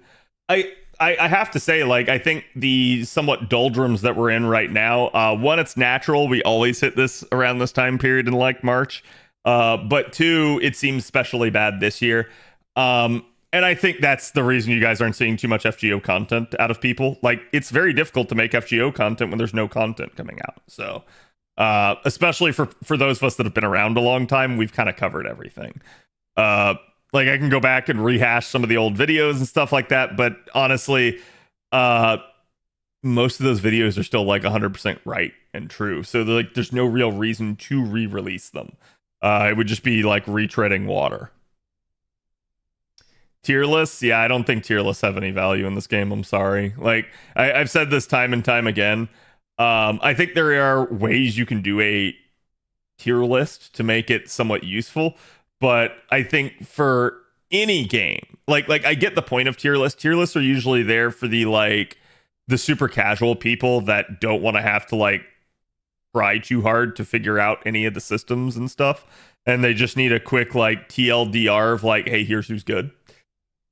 I have to say, like, I think the somewhat doldrums that we're in right now, one, it's natural. We always hit this around this time period in, like, March. But two, it seems especially bad this year. And I think that's the reason you guys aren't seeing too much FGO content out of people. Like, it's very difficult to make FGO content when there's no content coming out. So, especially for those of us that have been around a long time, we've kind of covered everything. Like, I can go back and rehash some of the old videos and stuff like that, but honestly, most of those videos are still like 100% right and true. So like, there's no real reason to re-release them. It would just be like retreading water. Tier lists? Yeah, I don't think tier lists have any value in this game. I'm sorry. Like, I've said this time and time again. I think there are ways you can do a tier list to make it somewhat useful, but I think for any game, like I get the point of tier lists. Tier lists are usually there for the super casual people that don't want to have to like try too hard to figure out any of the systems and stuff, and they just need a quick like TLDR of like, hey, here's who's good.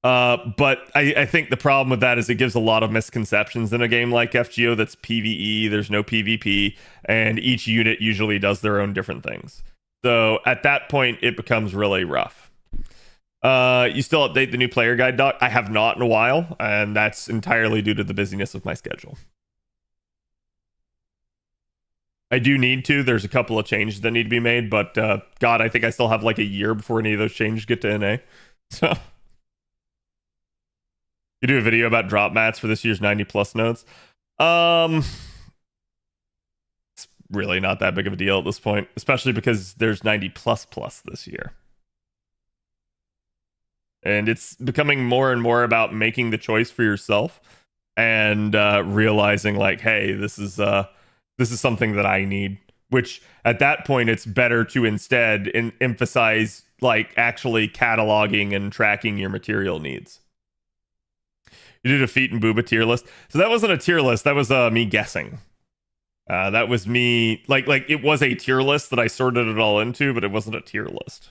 But I think the problem with that is it gives a lot of misconceptions in a game like FGO that's PvE, there's no PvP, and each unit usually does their own different things. So at that point, it becomes really rough. You still update the new player guide, Doc? I have not in a while, and that's entirely due to the busyness of my schedule. I do need to. There's a couple of changes that need to be made, but God, I think I still have like a year before any of those changes get to NA. So... You do a video about drop mats for this year's 90 plus nodes. It's really not that big of a deal at this point, especially because there's 90 plus this year. And it's becoming more and more about making the choice for yourself and realizing like, hey, this is something that I need. Which at that point, it's better to instead emphasize like actually cataloging and tracking your material needs. You did a Feet and Booba tier list. So that wasn't a tier list. That was me guessing. That was me... Like it was a tier list that I sorted it all into, but it wasn't a tier list.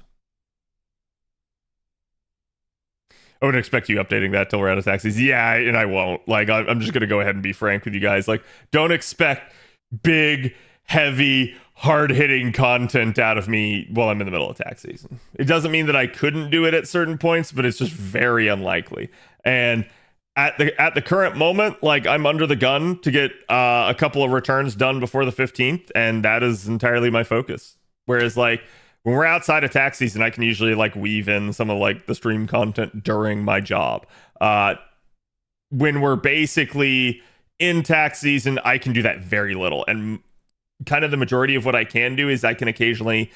I wouldn't expect you updating that till we're out of taxis. Yeah, and I won't. Like, I'm just going to go ahead and be frank with you guys. Like, don't expect big, heavy, hard-hitting content out of me while I'm in the middle of tax season. It doesn't mean that I couldn't do it at certain points, but it's just very unlikely. And... At the current moment, like I'm under the gun to get a couple of returns done before the 15th, and that is entirely my focus. Whereas like when we're outside of tax season, I can usually like weave in some of like the stream content during my job. When we're basically in tax season, I can do that very little, and kind of the majority of what I can do is I can occasionally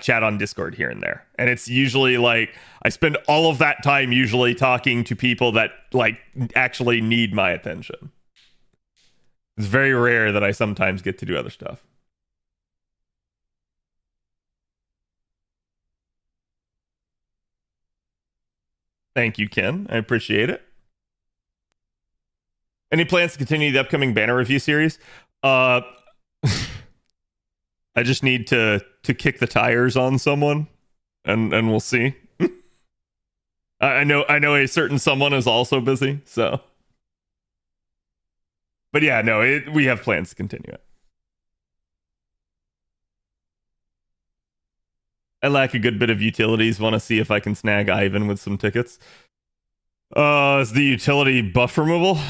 chat on Discord here and there. And it's usually like I spend all of that time usually talking to people that like actually need my attention. It's very rare that I sometimes get to do other stuff. Thank you, Ken. I appreciate it. Any plans to continue the upcoming banner review series? Uh, I just need to kick the tires on someone, and we'll see. I know a certain someone is also busy, so. But yeah, no, we have plans to continue it. I lack a good bit of utilities. Want to see if I can snag Ivan with some tickets. Is the utility buff removal?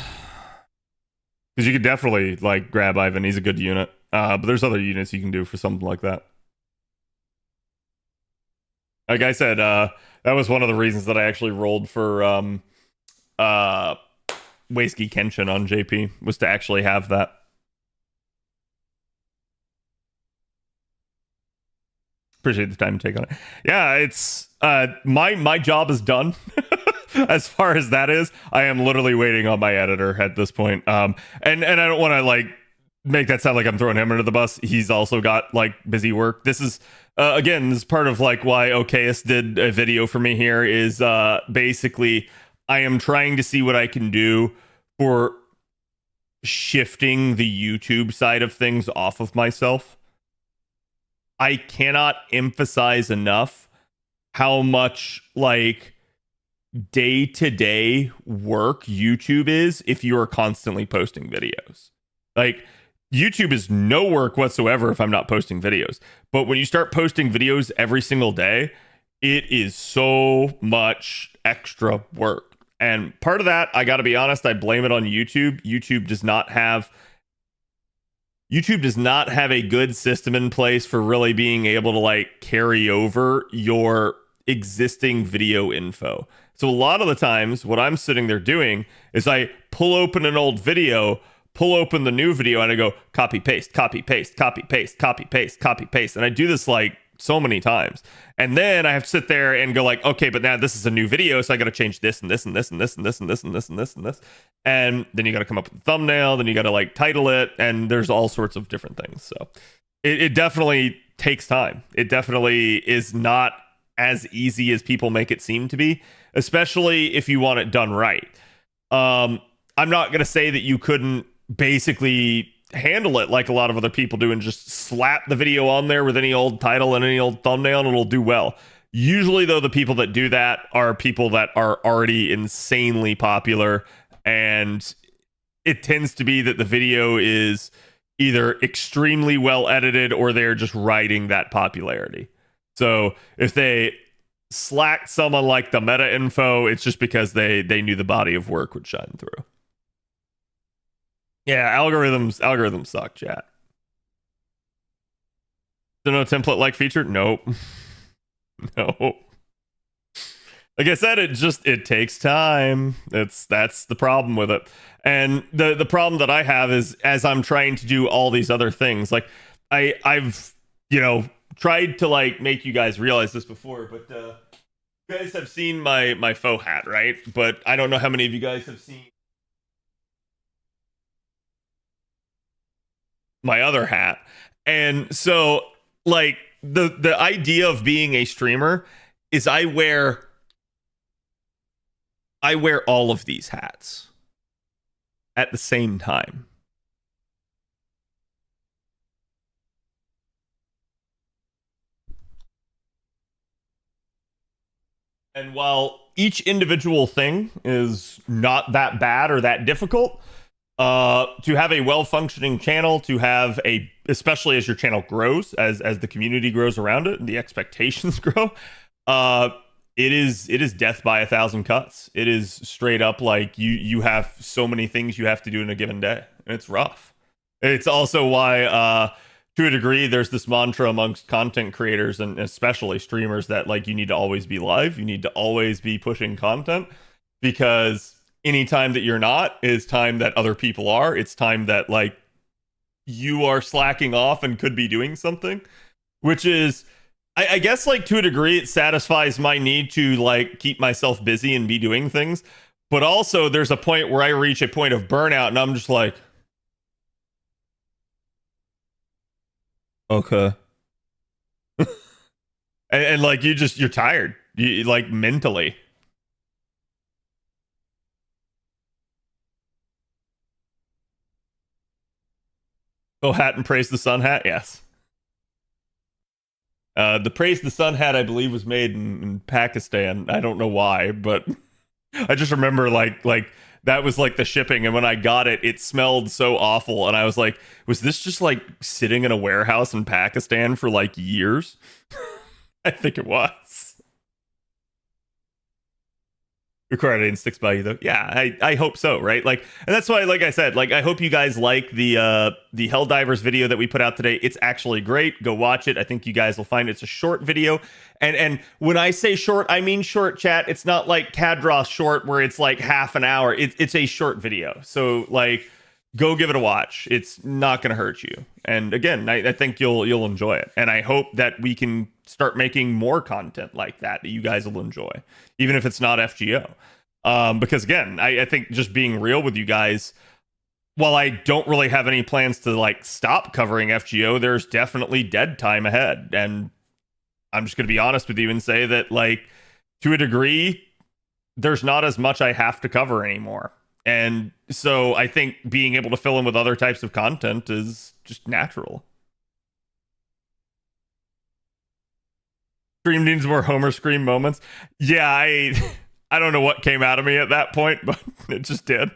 Because you could definitely like grab Ivan. He's a good unit. But there's other units you can do for something like that. Like I said, that was one of the reasons that I actually rolled for Waisky Kenshin on JP, was to actually have that. Appreciate the time to take on it. Yeah, it's my job is done. As far as that is, I am literally waiting on my editor at this point. And I don't want to like make that sound like I'm throwing him under the bus. He's also got like busy work. This is again, this is part of like why Okeus did a video for me here, is basically I am trying to see what I can do for shifting the YouTube side of things off of myself. I cannot emphasize enough how much like day-to-day work YouTube is if you are constantly posting videos. Like YouTube is no work whatsoever if I'm not posting videos. But when you start posting videos every single day, it is so much extra work. And part of that, I got to be honest, I blame it on YouTube. YouTube does not have a good system in place for really being able to like carry over your existing video info. So a lot of the times what I'm sitting there doing is I pull open an old video, pull open the new video, and I go copy paste, copy paste, copy paste, copy paste, copy paste. And I do this like so many times. And then I have to sit there and go like, okay, but now this is a new video, so I got to change this and this and this and this and this and this and this and this and this. And then you got to come up with a thumbnail, then you got to like title it, and there's all sorts of different things. So it definitely takes time. It definitely is not as easy as people make it seem to be, especially if you want it done right. I'm not going to say that you couldn't basically handle it like a lot of other people do and just slap the video on there with any old title and any old thumbnail and it'll do well. Usually, though, the people that do that are people that are already insanely popular, and it tends to be that the video is either extremely well edited or they're just riding that popularity. So if they slacked someone like the meta info, it's just because they knew the body of work would shine through. Yeah, algorithms suck, chat. So no template like feature? Nope. No. Like I said, it takes time. That's the problem with it. And the problem that I have is as I'm trying to do all these other things, like I've tried to like make you guys realize this before, but you guys have seen my faux hat, right? But I don't know how many of you guys have seen my other hat. And so like the idea of being a streamer is I wear all of these hats at the same time. And while each individual thing is not that bad or that difficult, to have a well-functioning channel, to have especially as your channel grows, as the community grows around it and the expectations grow, it is death by 1,000 cuts. It is straight up like you have so many things you have to do in a given day, and it's rough. It's also why, to a degree, there's this mantra amongst content creators and especially streamers that like you need to always be live, you need to always be pushing content, because any time that you're not is time that other people are. It's time that like you are slacking off and could be doing something, which is, I guess, like to a degree, it satisfies my need to like keep myself busy and be doing things. But also there's a point where I reach a point of burnout and I'm just like, okay. and like you're tired. You like mentally. Oh, hat and praise the sun hat. Yes. The praise the sun hat, I believe, was made in Pakistan. I don't know why, but I just remember like that was like the shipping, and when I got it, it smelled so awful, and I was like, was this just like sitting in a warehouse in Pakistan for like years? I think it was. Required in sticks by you though. Yeah, I hope so, right? Like, and that's why, like I said, like I hope you guys like the Helldivers video that we put out today. It's actually great. Go watch it. I think you guys will find it's a short video. And when I say short, I mean short, chat. It's not like Khadroth short where it's like half an hour. It's a short video. So like go give it a watch. It's not gonna hurt you. And again, I think you'll enjoy it. And I hope that we can start making more content like that you guys will enjoy, even if it's not FGO. Because again, I think just being real with you guys, while I don't really have any plans to like stop covering FGO, there's definitely dead time ahead. And I'm just going to be honest with you and say that, like, to a degree, there's not as much I have to cover anymore. And so I think being able to fill in with other types of content is just natural. Scream needs more Homer Scream moments. Yeah, I don't know what came out of me at that point, but it just did.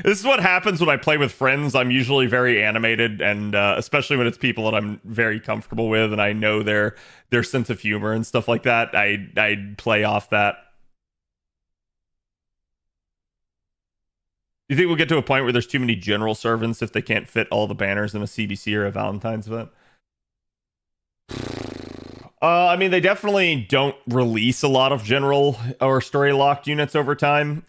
This is what happens when I play with friends. I'm usually very animated, and especially when it's people that I'm very comfortable with and I know their sense of humor and stuff like that. I play off that. Do you think we'll get to a point where there's too many general servants if they can't fit all the banners in a CBC or a Valentine's event? I mean, they definitely don't release a lot of general or story locked units over time.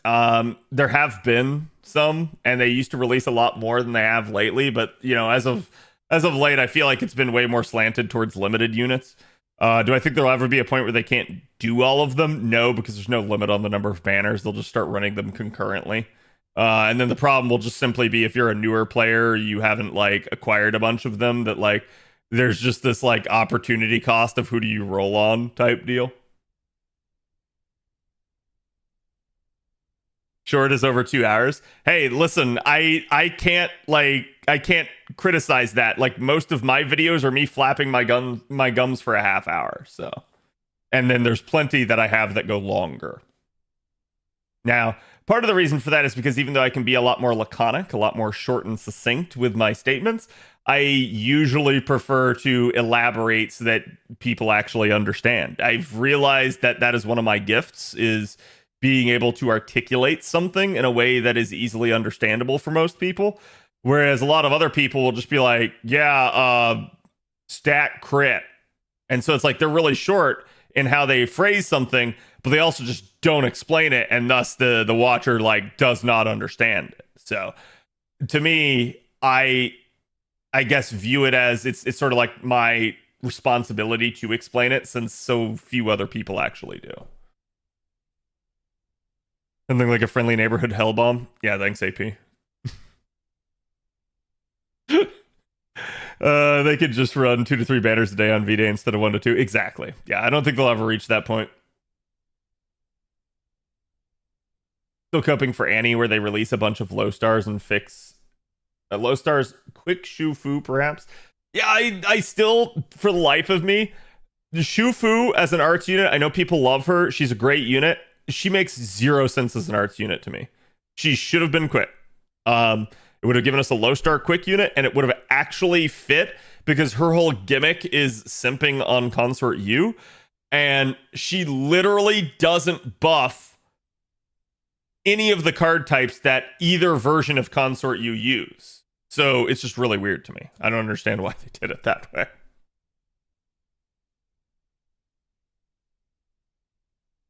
There have been some, and they used to release a lot more than they have lately. But you know, as of late, I feel like it's been way more slanted towards limited units. Do I think there'll ever be a point where they can't do all of them? No, because there's no limit on the number of banners. They'll just start running them concurrently. And then the problem will just simply be if you're a newer player, you haven't like acquired a bunch of them, that like there's just this like opportunity cost of who do you roll on type deal. Short is over 2 hours. Hey, listen, I can't criticize that. Like most of my videos are me flapping my gums for a half hour. So, and then there's plenty that I have that go longer. Now, part of the reason for that is because even though I can be a lot more laconic, a lot more short and succinct with my statements, I usually prefer to elaborate so that people actually understand. I've realized that that is one of my gifts, is being able to articulate something in a way that is easily understandable for most people. Whereas a lot of other people will just be like, yeah, stat crit. And so it's like they're really short in how they phrase something, but they also just don't explain it, and thus the watcher like does not understand it. So to me, I guess view it as it's sort of like my responsibility to explain it, since so few other people actually do. Something like a friendly neighborhood hell bomb. Yeah, thanks, AP. They could just run 2 to 3 banners a day on V-Day instead of 1 to 2. Exactly. Yeah, I don't think they'll ever reach that point. Still coping for Annie, where they release a bunch of low stars and fix low stars quick Shufu, perhaps. Yeah, I still, for the life of me, the Shufu as an arts unit, I know people love her. She's a great unit. She makes 0 sense as an arts unit to me. She should have been quit. It would have given us a low star quick unit, and it would have actually fit, because her whole gimmick is simping on Consort U, and she literally doesn't buff any of the card types that either version of Consort U use. So it's just really weird to me. I don't understand why they did it that way.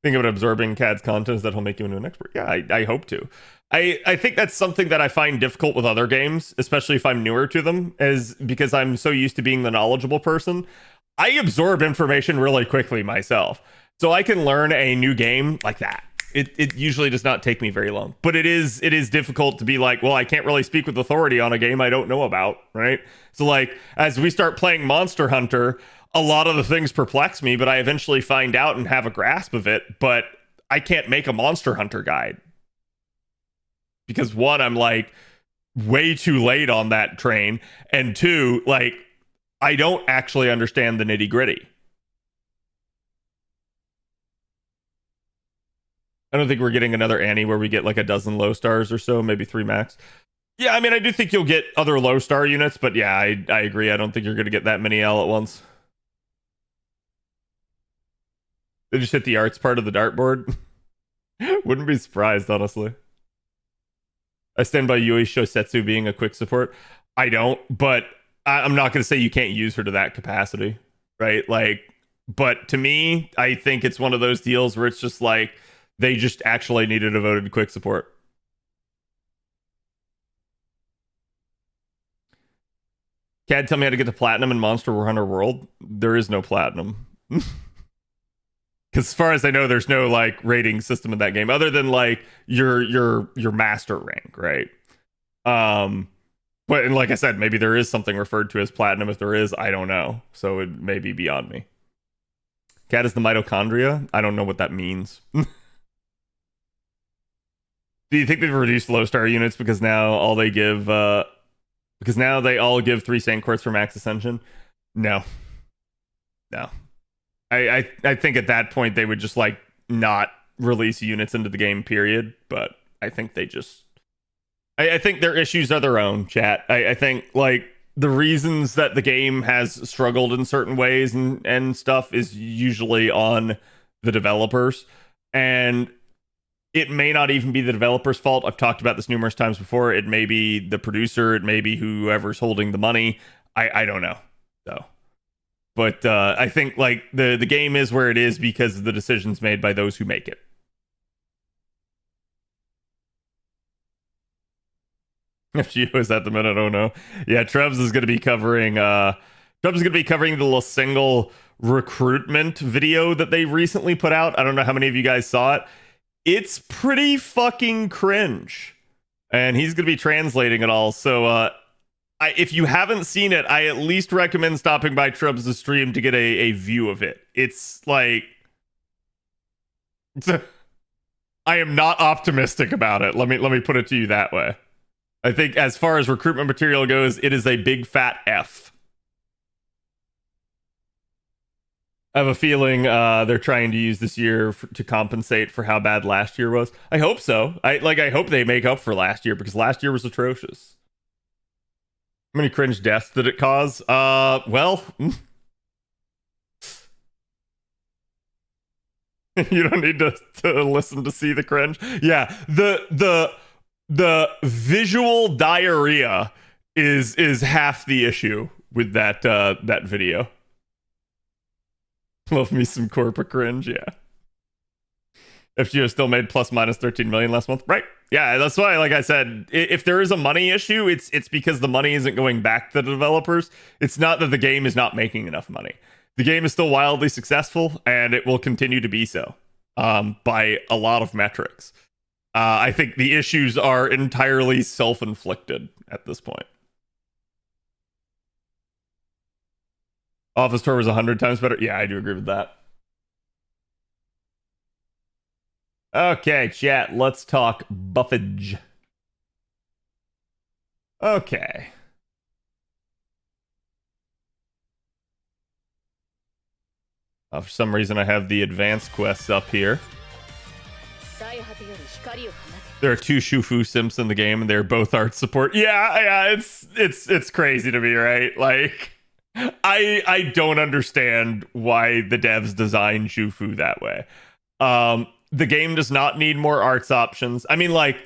Think about absorbing CAD's content, is that he'll make you into an expert. Yeah, I hope to. I think that's something that I find difficult with other games, especially if I'm newer to them, is because I'm so used to being the knowledgeable person. I absorb information really quickly myself. So I can learn a new game like that. It usually does not take me very long. But it is difficult to be like, well, I can't really speak with authority on a game I don't know about, right? So like, as we start playing Monster Hunter, a lot of the things perplex me, but I eventually find out and have a grasp of it. But I can't make a Monster Hunter guide. Because one, I'm like, way too late on that train, and two, like, I don't actually understand the nitty gritty. I don't think we're getting another Annie where we get like a dozen low stars or so, maybe 3 max. Yeah, I mean, I do think you'll get other low star units, but yeah, I agree. I don't think you're going to get that many L at once. They just hit the arts part of the dartboard. Wouldn't be surprised, honestly. I stand by Yui Shosetsu being a quick support. I don't, but I'm not going to say you can't use her to that capacity, right? Like, but to me, I think it's one of those deals where it's just like they just actually need a devoted quick support. Cad, tell me how to get to platinum in Monster Hunter World. There is no platinum. Because as far as I know, there's no like rating system in that game other than like your master rank, right? But and like I said, maybe there is something referred to as platinum. If there is, I don't know. So it may be beyond me. Cat is the mitochondria. I don't know what that means. Do you think they've reduced low star units because now all they give because now they all give 3 sand quartz for max ascension? No. I think at that point they would just like not release units into the game, period. But I think they just I think their issues are their own, chat. I think like the reasons that the game has struggled in certain ways and stuff is usually on the developers. And it may not even be the developer's fault. I've talked about this numerous times before. It may be the producer. It may be whoever's holding the money. I don't know. So, but I think like the game is where it is because of the decisions made by those who make it. If Gio is at the minute, oh no. Yeah, Trebs is going to be covering the little single recruitment video that they recently put out. I don't know how many of you guys saw it. It's pretty fucking cringe. And he's going to be translating it all. So if you haven't seen it, I at least recommend stopping by Trebs' stream to get a view of it. It's like I am not optimistic about it. Let me put it to you that way. I think as far as recruitment material goes, it is a big fat F. I have a feeling they're trying to use this year to compensate for how bad last year was. I hope so. I hope they make up for last year because last year was atrocious. How many cringe deaths did it cause? Well, you don't need to listen to see the cringe. Yeah, the visual diarrhea is half the issue with that video. Love me some corporate cringe, yeah. FGO still made plus minus 13 million last month, right? Yeah, that's why, like I said, if there is a money issue, it's because the money isn't going back to the developers. It's not that the game is not making enough money. The game is still wildly successful, and it will continue to be so by a lot of metrics. I think the issues are entirely self-inflicted at this point. Office Tour was 100 times better. Yeah, I do agree with that. Okay, chat, let's talk buffage. Okay. For some reason, I have the advanced quests up here. There are 2 Shufu simps in the game, and they're both art support. Yeah, it's crazy to me, right? Like, I don't understand why the devs designed Shufu that way. The game does not need more arts options. I mean, like,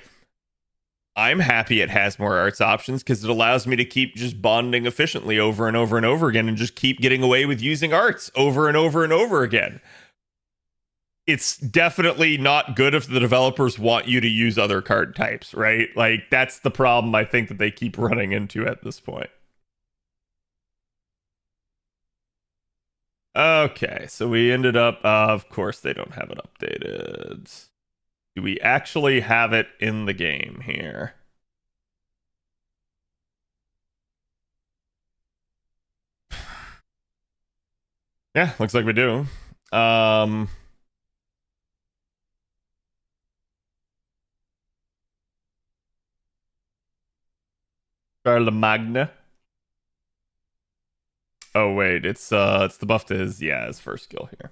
I'm happy it has more arts options because it allows me to keep just bonding efficiently over and over and over again and just keep getting away with using arts over and over and over again. It's definitely not good if the developers want you to use other card types, right? Like, that's the problem I think that they keep running into at this point. Okay, so we ended up, of course they don't have it updated. Do we actually have it in the game here? Yeah, looks like we do. Charlemagne. Oh wait, it's the buff to his first skill here.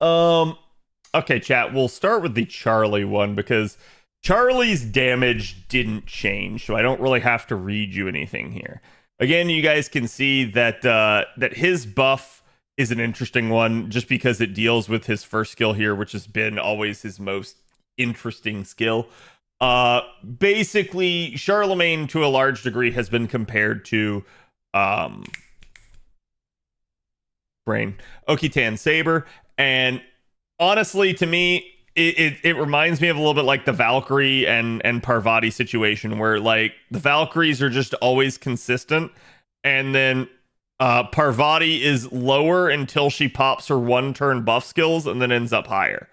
Okay, chat, we'll start with the Charlie one because Charlie's damage didn't change, so I don't really have to read you anything here. Again, you guys can see that that his buff is an interesting one just because it deals with his first skill here, which has been always his most interesting skill. Basically, Charlemagne to a large degree has been compared to Okitan Saber, and honestly, to me, it reminds me of a little bit like the Valkyrie and Parvati situation, where like the Valkyries are just always consistent, and then Parvati is lower until she pops her one turn buff skills and then ends up higher.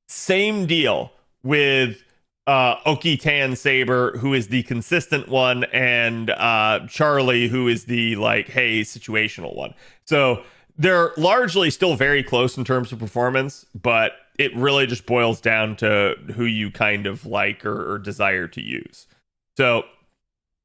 Same deal with Okitan Saber, who is the consistent one, and Charlie, who is the like, hey, situational one. So they're largely still very close in terms of performance, but it really just boils down to who you kind of like or desire to use. So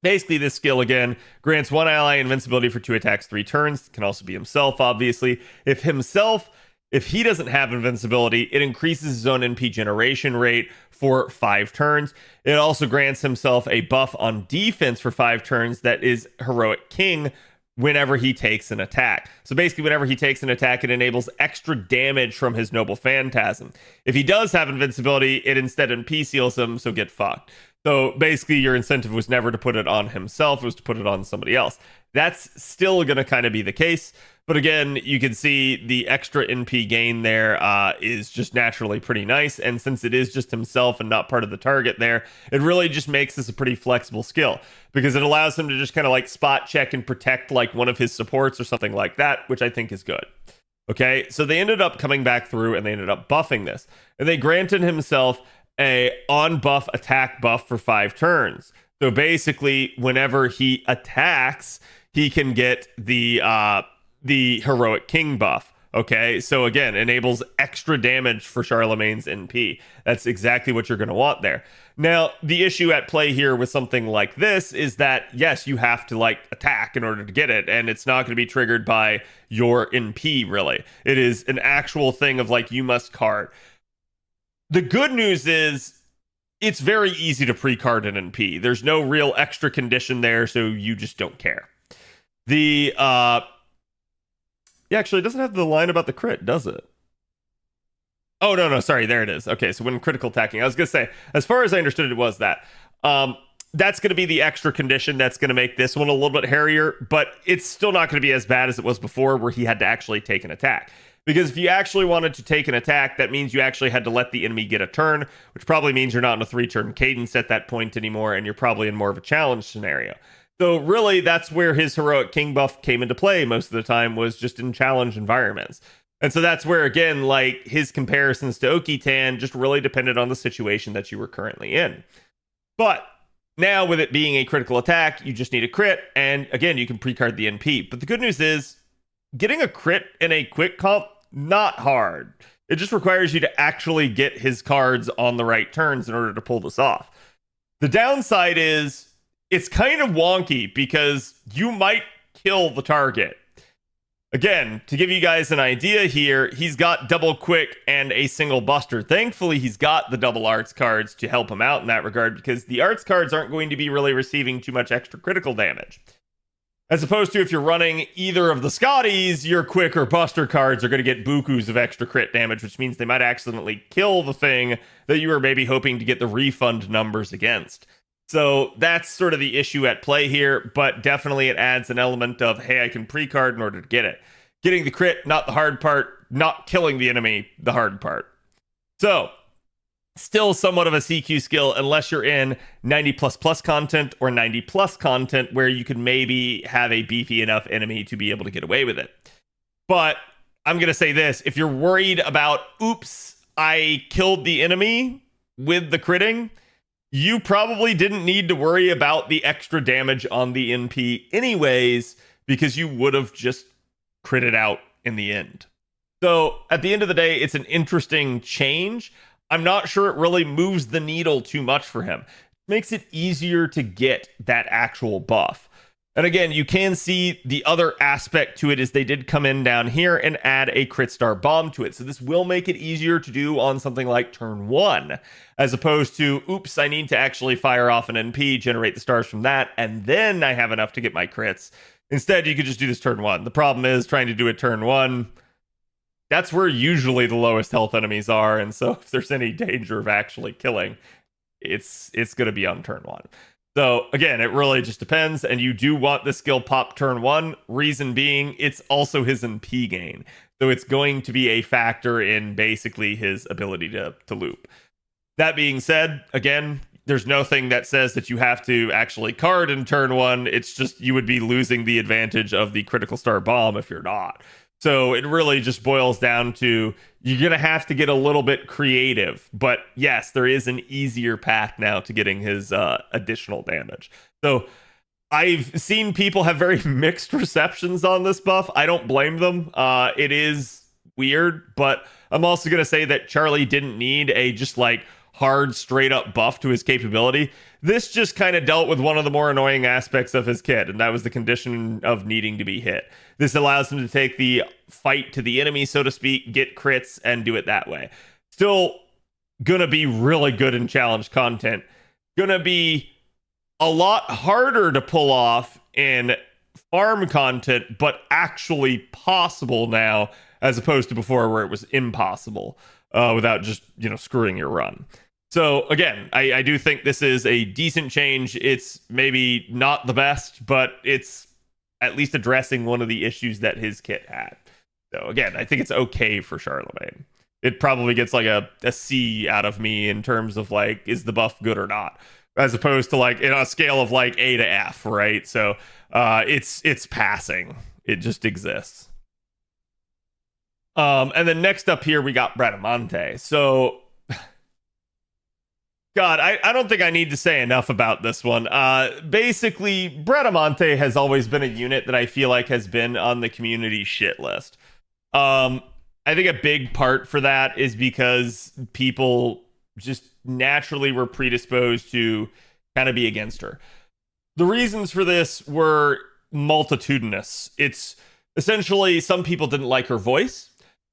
basically, this skill again grants one ally invincibility for 2 attacks, 3 turns. It can also be himself, obviously. If he doesn't have invincibility, it increases his own NP generation rate for 5 turns. It also grants himself a buff on defense for 5 turns that is Heroic King whenever he takes an attack. So basically, whenever he takes an attack, it enables extra damage from his Noble Phantasm. If he does have invincibility, it instead NP seals him, so get fucked. So basically, your incentive was never to put it on himself, it was to put it on somebody else. That's still going to kind of be the case. But again, you can see the extra NP gain there is just naturally pretty nice. And since it is just himself and not part of the target there, it really just makes this a pretty flexible skill because it allows him to just kind of like spot check and protect like one of his supports or something like that, which I think is good. Okay, so they ended up coming back through and they ended up buffing this. And they granted himself a on buff attack buff for 5 turns. So basically, whenever he attacks, he can get the Heroic King buff. Okay, so again, enables extra damage for Charlemagne's NP. That's exactly what you're going to want there. Now, the issue at play here with something like this is that, yes, you have to like attack in order to get it, and it's not going to be triggered by your NP, really. It is an actual thing of like, you must card. The good news is it's very easy to pre-card an NP. There's no real extra condition there, so you just don't care. Yeah, actually, it doesn't have the line about the crit, does it? Oh, no, sorry, there it is. Okay, so when critical attacking, I was going to say, as far as I understood it was that. That's going to be the extra condition that's going to make this one a little bit hairier, but it's still not going to be as bad as it was before where he had to actually take an attack. Because if you actually wanted to take an attack, that means you actually had to let the enemy get a turn, which probably means you're not in a 3-turn cadence at that point anymore, and you're probably in more of a challenge scenario. So really, that's where his Heroic King buff came into play most of the time, was just in challenge environments. And so that's where, again, like his comparisons to Okitan just really depended on the situation that you were currently in. But now with it being a critical attack, you just need a crit, and again, you can pre-card the NP. But the good news is, getting a crit in a quick comp, not hard. It just requires you to actually get his cards on the right turns in order to pull this off. The downside is, it's kind of wonky because you might kill the target. Again, to give you guys an idea here, he's got double quick and a single buster. Thankfully, he's got the double arts cards to help him out in that regard, because the arts cards aren't going to be really receiving too much extra critical damage. As opposed to if you're running either of the Scotties, your quick or buster cards are going to get bukus of extra crit damage, which means they might accidentally kill the thing that you were maybe hoping to get the refund numbers against. So that's sort of the issue at play here, but definitely it adds an element of, hey, I can pre-card in order to get it. Getting the crit, not the hard part. Not killing the enemy, the hard part. So, still somewhat of a CQ skill unless you're in 90++ content or 90+ content where you could maybe have a beefy enough enemy to be able to get away with it. But I'm going to say this. If you're worried about, oops, I killed the enemy with the critting, you probably didn't need to worry about the extra damage on the NP anyways, because you would have just critted out in the end. So at the end of the day, it's an interesting change. I'm not sure it really moves the needle too much for him. makes it easier to get that actual buff. And again, you can see the other aspect to it is they did come in down here and add a crit star bomb to it. So this will make it easier to do on something like turn 1, as opposed to, oops, I need to actually fire off an NP, generate the stars from that, and then I have enough to get my crits. Instead, you could just do this turn 1. The problem is trying to do it turn 1, that's where usually the lowest health enemies are. And so if there's any danger of actually killing, it's going to be on turn 1. So again, it really just depends, and you do want the skill pop turn 1, reason being it's also his NP gain. So it's going to be a factor in basically his ability to loop. That being said, again, there's nothing that says that you have to actually card in turn 1. It's just you would be losing the advantage of the critical star bomb if you're not. So it really just boils down to you're going to have to get a little bit creative. But yes, there is an easier path now to getting his additional damage. So I've seen people have very mixed receptions on this buff. I don't blame them. It is weird, but I'm also going to say that Charlie didn't need a just like hard, straight up buff to his capability. This just kind of dealt with one of the more annoying aspects of his kit, and that was the condition of needing to be hit. This allows him to take the fight to the enemy, so to speak, get crits, and do it that way. Still gonna be really good in challenge content. Gonna be a lot harder to pull off in farm content, but actually possible now, as opposed to before where it was impossible without just, screwing your run. So again, I do think this is a decent change. It's maybe not the best, but it's at least addressing one of the issues that his kit had. So again, I think it's okay for Charlemagne. It probably gets like a C out of me in terms of like, is the buff good or not? As opposed to like in a scale of like A to F, right? So it's passing. It just exists. And then next up here, we got Bradamante. So God, I don't think I need to say enough about this one. Basically, Bradamante has always been a unit that I feel like has been on the community shit list. I think a big part for that is because people just naturally were predisposed to kind of be against her. The reasons for this were multitudinous. It's essentially some people didn't like her voice.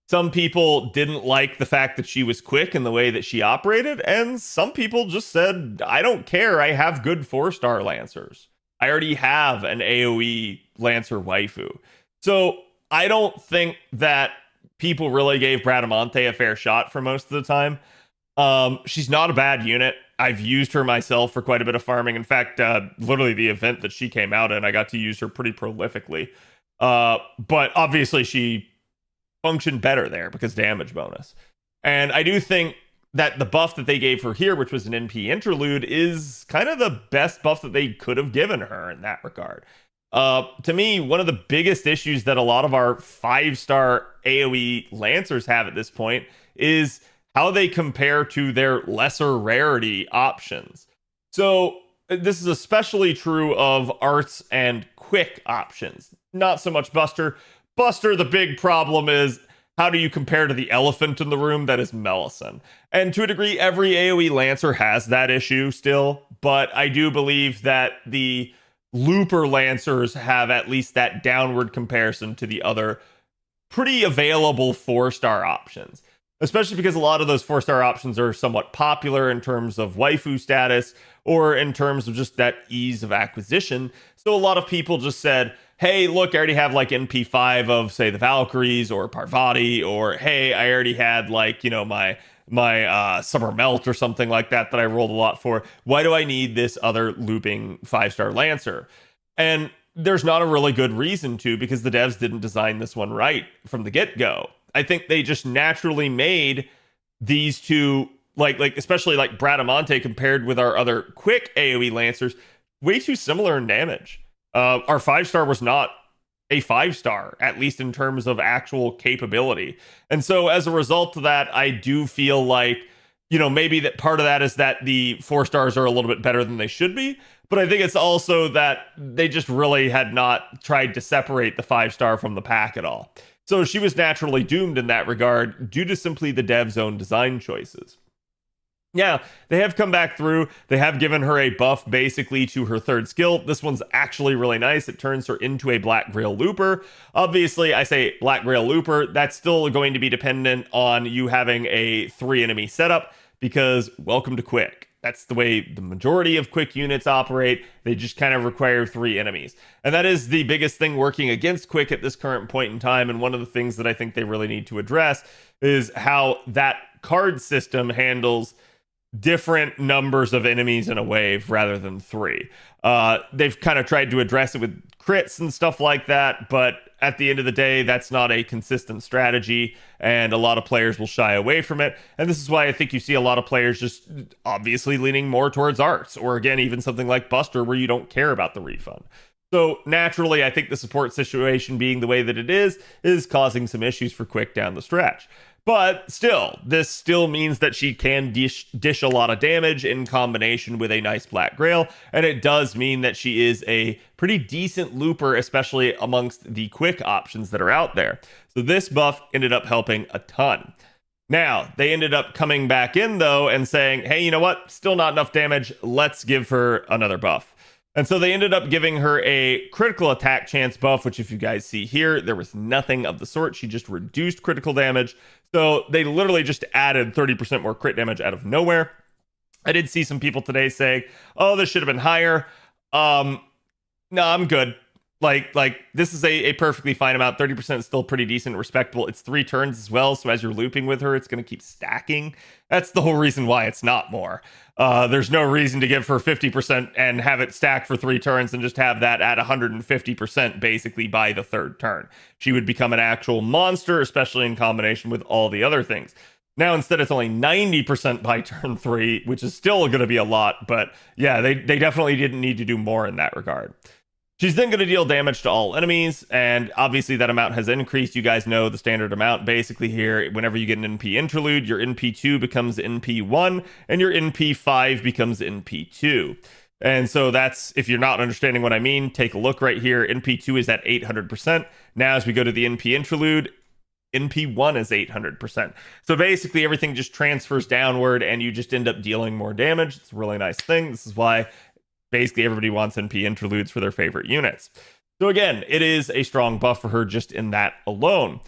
Some people didn't like the fact that she was quick in the way that she operated, and some people just said, I don't care, I have good 4-star Lancers. I already have an AoE Lancer waifu. So I don't think that people really gave Bradamante a fair shot for most of the time. She's not a bad unit. I've used her myself for quite a bit of farming. In fact, literally the event that she came out in, I got to use her pretty prolifically. But obviously she functioned better there because damage bonus. And I do think that the buff that they gave her here, which was an NP interlude, is kind of the best buff that they could have given her in that regard. To me, one of the biggest issues that a lot of our 5-star AoE Lancers have at this point is how they compare to their lesser rarity options. So this is especially true of arts and quick options. Not so much Buster. Buster, the big problem is, how do you compare to the elephant in the room that is Melisson? And to a degree, every AoE Lancer has that issue still, but I do believe that the Looper Lancers have at least that downward comparison to the other pretty available 4-star options, especially because a lot of those 4-star options are somewhat popular in terms of waifu status or in terms of just that ease of acquisition. So a lot of people just said, hey, look, I already have like NP5 of, say, the Valkyries or Parvati, or hey, I already had like, my Summer Melt or something like that I rolled a lot for. Why do I need this other looping 5-star Lancer? And there's not a really good reason to, because the devs didn't design this one right from the get-go. I think they just naturally made these two, like especially like Bradamante compared with our other quick AoE Lancers, way too similar in damage. Our 5-star was not a 5-star, at least in terms of actual capability. And so as a result of that, I do feel like, maybe that part of that is that the 4-stars are a little bit better than they should be. But I think it's also that they just really had not tried to separate the 5-star from the pack at all. So she was naturally doomed in that regard due to simply the dev's own design choices. Yeah, they have come back through. They have given her a buff basically to her third skill. This one's actually really nice. It turns her into a Black Grail Looper. Obviously, I say Black Grail Looper. That's still going to be dependent on you having a 3-enemy setup, because welcome to Quick. That's the way the majority of Quick units operate. They just kind of require 3 enemies. And that is the biggest thing working against Quick at this current point in time. And one of the things that I think they really need to address is how that card system handles different numbers of enemies in a wave rather than 3. They've kind of tried to address it with crits and stuff like that, but at the end of the day, that's not a consistent strategy, and a lot of players will shy away from it. And this is why I think you see a lot of players just obviously leaning more towards arts, or again, even something like Buster, where you don't care about the refund. So naturally, I think the support situation being the way that it is causing some issues for Quick down the stretch. But still, this still means that she can dish a lot of damage in combination with a nice Black Grail, and it does mean that she is a pretty decent looper, especially amongst the Quick options that are out there. So this buff ended up helping a ton. Now, they ended up coming back in, though, and saying, hey, you know what? Still not enough damage. Let's give her another buff. And so they ended up giving her a critical attack chance buff, which if you guys see here, there was nothing of the sort. She just reduced critical damage. So they literally just added 30% more crit damage out of nowhere. I did see some people today say, oh, this should have been higher. No, I'm good. Like this is a perfectly fine amount. 30% is still pretty decent, respectable. It's 3 turns as well, so as you're looping with her, it's going to keep stacking. That's the whole reason why it's not more. There's no reason to give her 50% and have it stack for 3 turns and just have that at 150% basically by the 3rd turn. She would become an actual monster, especially in combination with all the other things. Now, instead, it's only 90% by turn 3, which is still going to be a lot. But yeah, they definitely didn't need to do more in that regard. She's then going to deal damage to all enemies, and obviously that amount has increased. You guys know the standard amount basically here. Whenever you get an NP interlude, your NP2 becomes NP1, and your NP5 becomes NP2. And so that's, if you're not understanding what I mean, take a look right here. NP2 is at 800%. Now as we go to the NP interlude, NP1 is 800%. So basically everything just transfers downward, and you just end up dealing more damage. It's a really nice thing. This is why basically everybody wants NP interludes for their favorite units. So again, it is a strong buff for her just in that alone.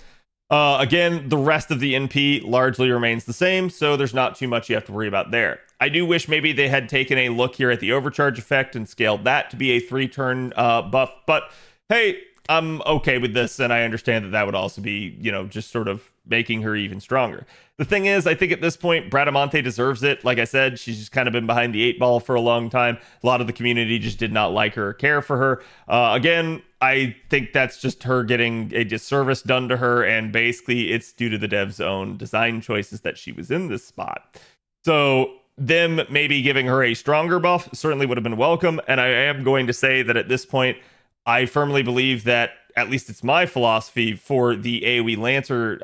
Again, the rest of the NP largely remains the same, so there's not too much you have to worry about there. I do wish maybe they had taken a look here at the overcharge effect and scaled that to be a 3-turn buff, but hey, I'm okay with this, and I understand that that would also be, you know, just sort of making her even stronger. The thing is, I think at this point, Bradamante deserves it. Like I said, she's just kind of been behind the 8 ball for a long time. A lot of the community just did not like her or care for her. Again, I think that's just her getting a disservice done to her, and basically it's due to the dev's own design choices that she was in this spot. So them maybe giving her a stronger buff certainly would have been welcome, and I am going to say that at this point, I firmly believe that, at least it's my philosophy, for the AoE Lancer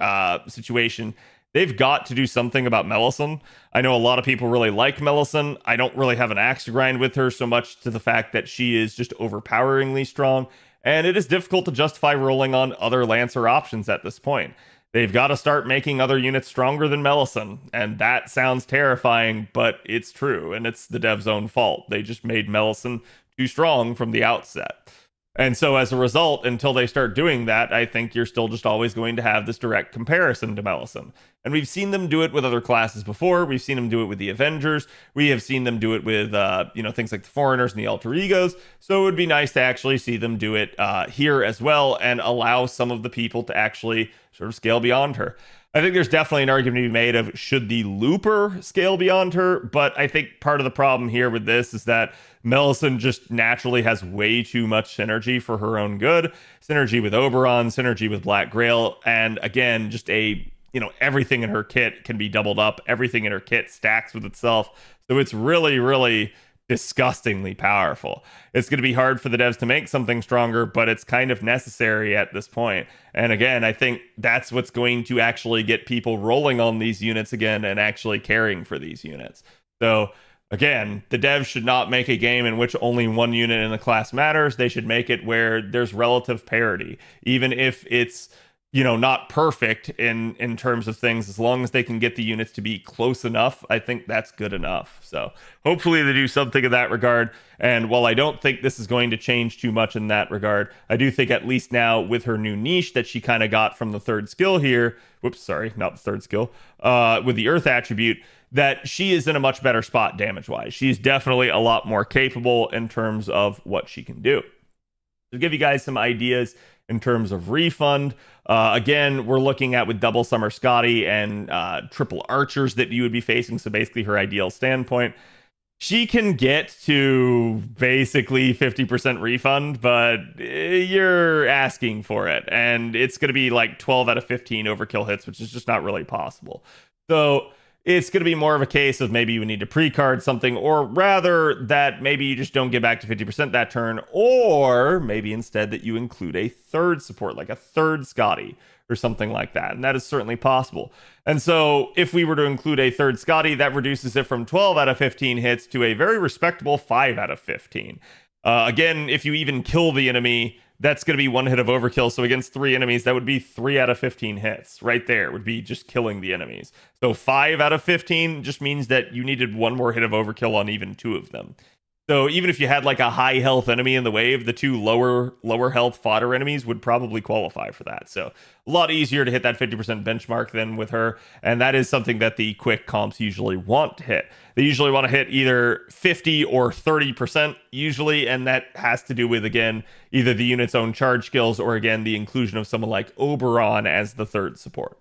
situation, they've got to do something about Melisson. I know a lot of people really like Melisson. I don't really have an axe to grind with her so much to the fact that she is just overpoweringly strong, and it is difficult to justify rolling on other Lancer options at this point. They've got to start making other units stronger than Melisson, and that sounds terrifying, but it's true, and it's the dev's own fault. They just made Melisson too strong from the outset. And so as a result, until they start doing that, I think you're still just always going to have this direct comparison to Melisson. And we've seen them do it with other classes before. We've seen them do it with the Avengers. We have seen them do it with, things like the Foreigners and the Alter Egos. So it would be nice to actually see them do it here as well, and allow some of the people to actually sort of scale beyond her. I think there's definitely an argument to be made of should the Looper scale beyond her, but I think part of the problem here with this is that Melisson just naturally has way too much synergy for her own good. Synergy with Oberon, synergy with Black Grail, and again, just everything in her kit can be doubled up. Everything in her kit stacks with itself. So it's really, really disgustingly powerful. It's going to be hard for the devs to make something stronger, but it's kind of necessary at this point. And again, I think that's what's going to actually get people rolling on these units again and actually caring for these units. So again, the devs should not make a game in which only one unit in the class matters. They should make it where there's relative parity. Even if it's not perfect in terms of things. As long as they can get the units to be close enough, I think that's good enough. So hopefully they do something in that regard. And while I don't think this is going to change too much in that regard, I do think at least now with her new niche that she kind of got from the third skill here, whoops, sorry, not the third skill, with the earth attribute, that she is in a much better spot damage wise. She's definitely a lot more capable in terms of what she can do. To give you guys some ideas in terms of refund, again, we're looking at with double Summer Scotty and triple archers that you would be facing. So basically her ideal standpoint, she can get to basically 50% refund, but you're asking for it. And it's going to be like 12 out of 15 overkill hits, which is just not really possible. So it's going to be more of a case of maybe you would need to pre-card something, or rather that maybe you just don't get back to 50% that turn, or maybe instead that you include a third support, like a third Scotty or something like that. And that is certainly possible. And so if we were to include a third Scotty, that reduces it from 12 out of 15 hits to a very respectable 5 out of 15. Again, if you even kill the enemy, that's going to be 1 hit of overkill. So against 3 enemies, that would be 3 out of 15 hits. Right there would be just killing the enemies. So 5 out of 15 just means that you needed 1 more hit of overkill on even 2 of them. So even if you had like a high health enemy in the wave, the 2 lower health fodder enemies would probably qualify for that. So a lot easier to hit that 50% benchmark than with her. And that is something that the quick comps usually want to hit. They usually want to hit either 50 or 30% usually. And that has to do with, again, either the unit's own charge skills or, again, the inclusion of someone like Oberon as the third support.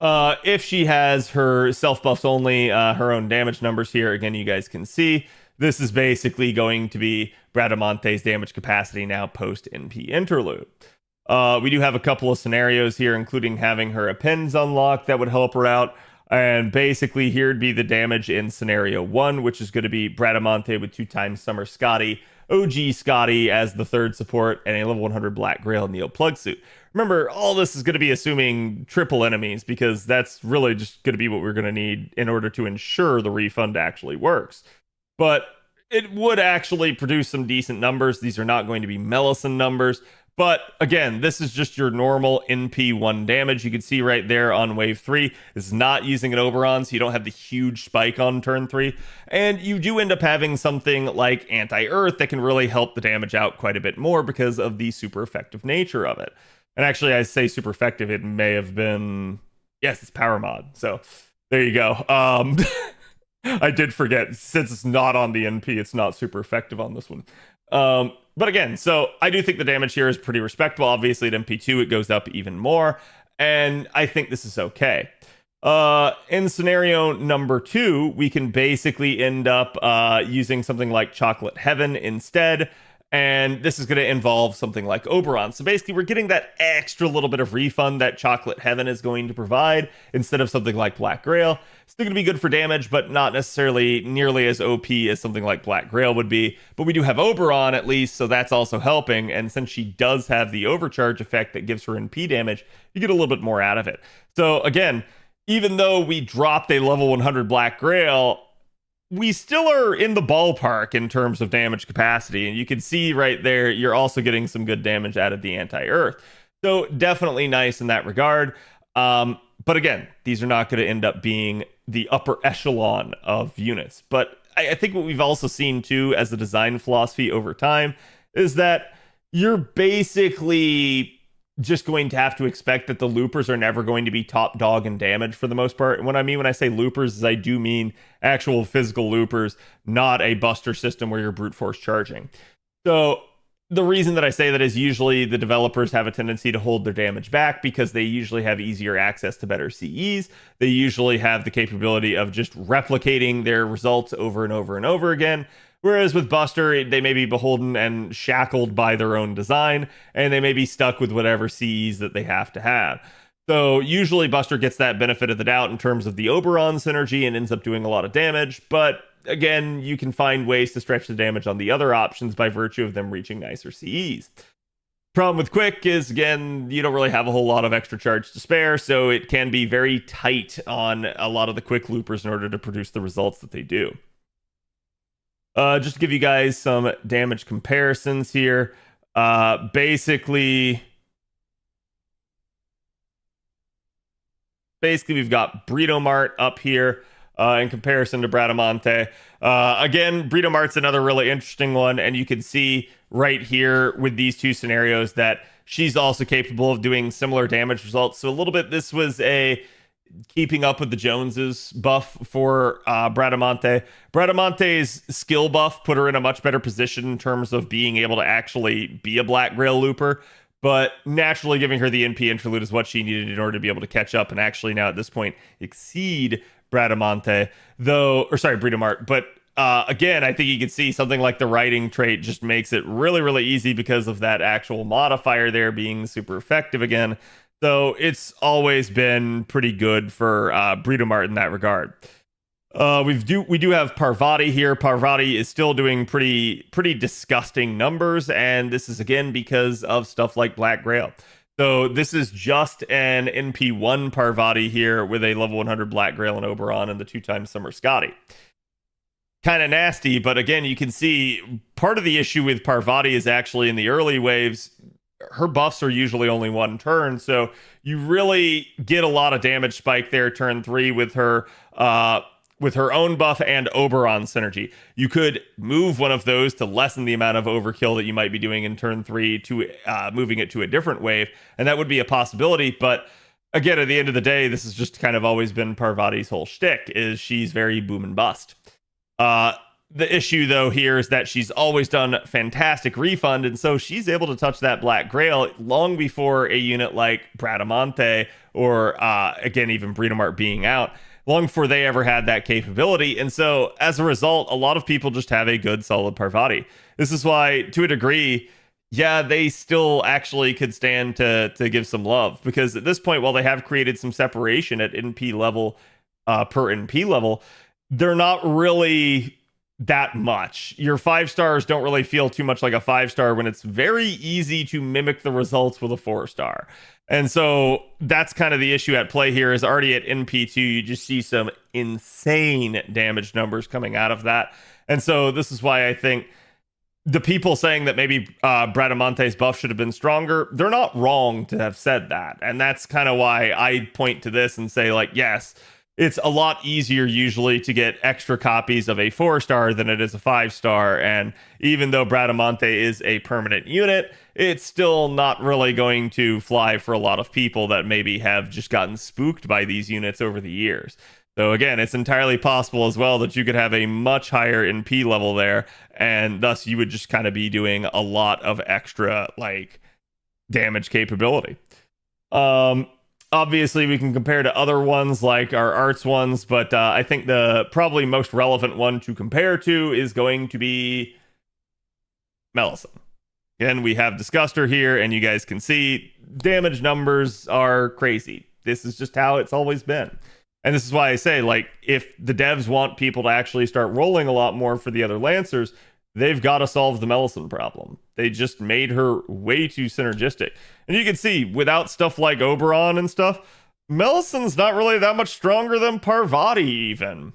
If she has her self buffs only, her own damage numbers here, again, you guys can see. This is basically going to be Bradamante's damage capacity now post NP interlude. We do have a couple of scenarios here, including having her appends unlocked that would help her out. And basically here would be the damage in scenario 1, which is going to be Bradamante with 2 times Summer Scotty, OG Scotty as the third support, and a level 100 Black Grail Neo plug suit. Remember, all this is going to be assuming triple enemies, because that's really just going to be what we're going to need in order to ensure the refund actually works. But it would actually produce some decent numbers. These are not going to be Melisande numbers. But again, this is just your normal NP1 damage. You can see right there on wave 3 is not using an Oberon, so you don't have the huge spike on turn 3. And you do end up having something like Anti-Earth that can really help the damage out quite a bit more because of the super effective nature of it. And actually, I say super effective, it may have been... Yes, it's power mod. So there you go. I did forget, since it's not on the NP, it's not super effective on this one. But again, so I do think the damage here is pretty respectable. Obviously, at MP2, it goes up even more. And I think this is okay. In scenario number 2, we can basically end up using something like Chocolate Heaven instead. And this is going to involve something like Oberon. So basically, we're getting that extra little bit of refund that Chocolate Heaven is going to provide instead of something like Black Grail. Still going to be good for damage, but not necessarily nearly as OP as something like Black Grail would be. But we do have Oberon at least, so that's also helping. And since she does have the overcharge effect that gives her NP damage, you get a little bit more out of it. So again, even though we dropped a level 100 Black Grail, we still are in the ballpark in terms of damage capacity. And you can see right there, you're also getting some good damage out of the Anti-Earth. So definitely nice in that regard. But again, these are not going to end up being the upper echelon of units. But I think what we've also seen too as a design philosophy over time is that you're basically just going to have to expect that the loopers are never going to be top dog in damage for the most part. And what I mean when I say loopers is I do mean actual physical loopers, not a buster system where you're brute force charging. So the reason that I say that is usually the developers have a tendency to hold their damage back because they usually have easier access to better CEs. They usually have the capability of just replicating their results over and over and over again. Whereas with Buster, they may be beholden and shackled by their own design, and they may be stuck with whatever CEs that they have to have. So usually Buster gets that benefit of the doubt in terms of the Oberon synergy and ends up doing a lot of damage. But again, you can find ways to stretch the damage on the other options by virtue of them reaching nicer CEs. Problem with Quick is, again, you don't really have a whole lot of extra charge to spare, so it can be very tight on a lot of the Quick loopers in order to produce the results that they do. Just to give you guys some damage comparisons here. Basically, basically we've got Britomart up here in comparison to Bradamante. Again, Britomart's another really interesting one, and you can see right here with these two scenarios that she's also capable of doing similar damage results. So a little bit, this was a keeping up with the Joneses buff for Bradamante. Bradamante's skill buff put her in a much better position in terms of being able to actually be a Black Grail looper, but naturally giving her the NP interlude is what she needed in order to be able to catch up and actually now at this point exceed Bradamante, Britomart. But again, I think you can see something like the riding trait just makes it really, really easy because of that actual modifier there being super effective again. So it's always been pretty good for Britomart in that regard. We do have Parvati here. Parvati is still doing pretty disgusting numbers, and this is again because of stuff like Black Grail. So this is just an NP1 Parvati here with a level 100 Black Grail and Oberon and the 2x Summer Scotty. Kind of nasty, but again, you can see part of the issue with Parvati is actually in the early waves, her buffs are usually only one turn, so you really get a lot of damage spike there turn 3 with her own buff and Oberon synergy. You could move one of those to lessen the amount of overkill that you might be doing in turn 3 to moving it to a different wave, and that would be a possibility. But again, at the end of the day, this has just kind of always been Parvati's whole shtick, is she's very boom and bust. The issue, though, here is that she's always done fantastic refund, and so she's able to touch that Black Grail long before a unit like Bradamante or, again, even Britomart being out, long before they ever had that capability. And so, as a result, a lot of people just have a good, solid Parvati. This is why, to a degree, yeah, they still actually could stand to give some love, because at this point, while they have created some separation at NP level, per NP level, they're not really that much. Your 5-stars don't really feel too much like a 5-star when it's very easy to mimic the results with a 4-star. And so that's kind of the issue at play here, is already at NP2, you just see some insane damage numbers coming out of that. And so this is why I think the people saying that maybe Bradamante's buff should have been stronger, they're not wrong to have said that. And that's kind of why I point to this and say, like, yes, it's a lot easier usually to get extra copies of a 4-star than it is a 5-star. And even though Bradamante is a permanent unit, it's still not really going to fly for a lot of people that maybe have just gotten spooked by these units over the years. So again, it's entirely possible as well that you could have a much higher NP level there, and thus you would just kind of be doing a lot of extra like damage capability. Obviously, we can compare to other ones like our arts ones, but I think the probably most relevant one to compare to is going to be Melisande. Again, we have discussed her here, and you guys can see damage numbers are crazy. This is just how it's always been. And this is why I say, like, if the devs want people to actually start rolling a lot more for the other Lancers, they've got to solve the Melisande problem. They just made her way too synergistic. And you can see, without stuff like Oberon and stuff, Melisande's not really that much stronger than Parvati even.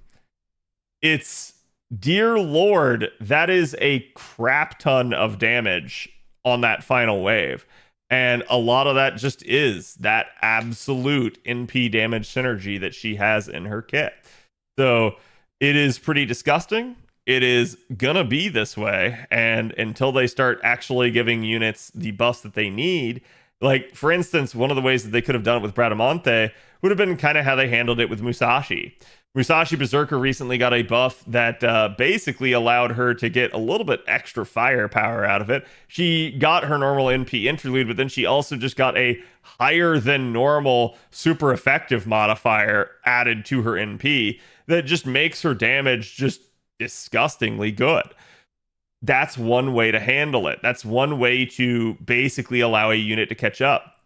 It's, dear lord, that is a crap ton of damage on that final wave. And a lot of that just is that absolute NP damage synergy that she has in her kit. So it is pretty disgusting. It is gonna be this way, and until they start actually giving units the buffs that they need, like for instance, one of the ways that they could have done it with Bradamante would have been kind of how they handled it with Musashi. Musashi Berserker recently got a buff that basically allowed her to get a little bit extra firepower out of it. She got her normal NP interlude, but then she also just got a higher than normal super effective modifier added to her NP that just makes her damage just disgustingly good. That's one way to handle it. That's one way to basically allow a unit to catch up.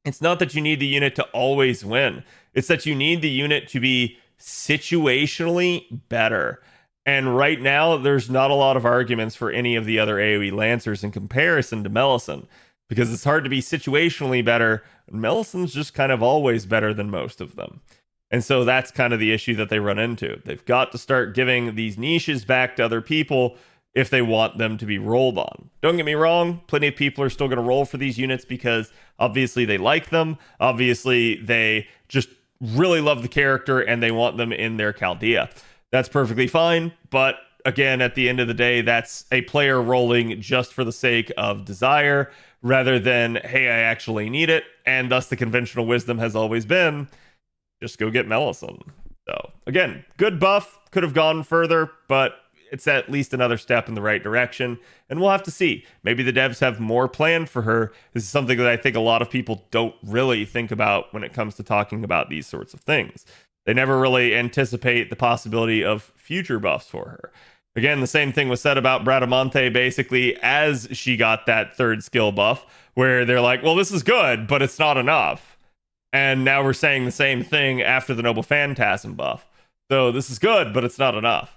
It's not that you need the unit to always win. It's that you need the unit to be situationally better. And right now, there's not a lot of arguments for any of the other AoE Lancers in comparison to Melisande, because it's hard to be situationally better. Melisande's just kind of always better than most of them. And so that's kind of the issue that they run into. They've got to start giving these niches back to other people if they want them to be rolled on. Don't get me wrong, plenty of people are still going to roll for these units because obviously they like them. Obviously, they just really love the character and they want them in their Chaldea. That's perfectly fine, but again, at the end of the day, that's a player rolling just for the sake of desire rather than, hey, I actually need it. And thus the conventional wisdom has always been, just go get Melisande. So again, good buff, could have gone further, but it's at least another step in the right direction. And we'll have to see. Maybe the devs have more planned for her. This is something that I think a lot of people don't really think about when it comes to talking about these sorts of things. They never really anticipate the possibility of future buffs for her. Again, the same thing was said about Bradamante basically as she got that third skill buff, where they're like, well, this is good, but it's not enough. And now we're saying the same thing after the Noble Phantasm buff. So this is good, but it's not enough.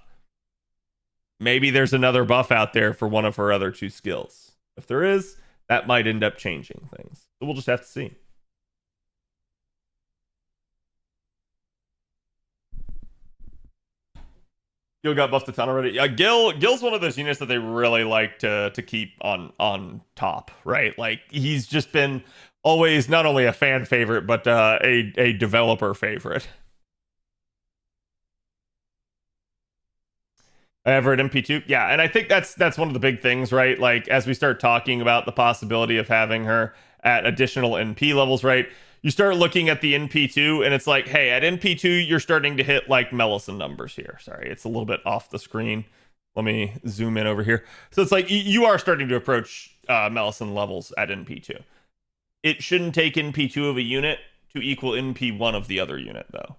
Maybe there's another buff out there for one of her other 2 skills. If there is, that might end up changing things. So we'll just have to see. Gil got buffed a ton already. Yeah, Gil's one of those units that they really like to keep on top, right? Like he's just been always not only a fan favorite, but a developer favorite. Everett MP2, yeah, and I think that's one of the big things, right? Like as we start talking about the possibility of having her at additional NP levels, right? You start looking at the NP2 and it's like, hey, at NP2 you're starting to hit like Melisande numbers here. Sorry, it's a little bit off the screen. Let me zoom in over here. So it's like you are starting to approach Melisande levels at NP2. It shouldn't take NP2 of a unit to equal NP1 of the other unit though.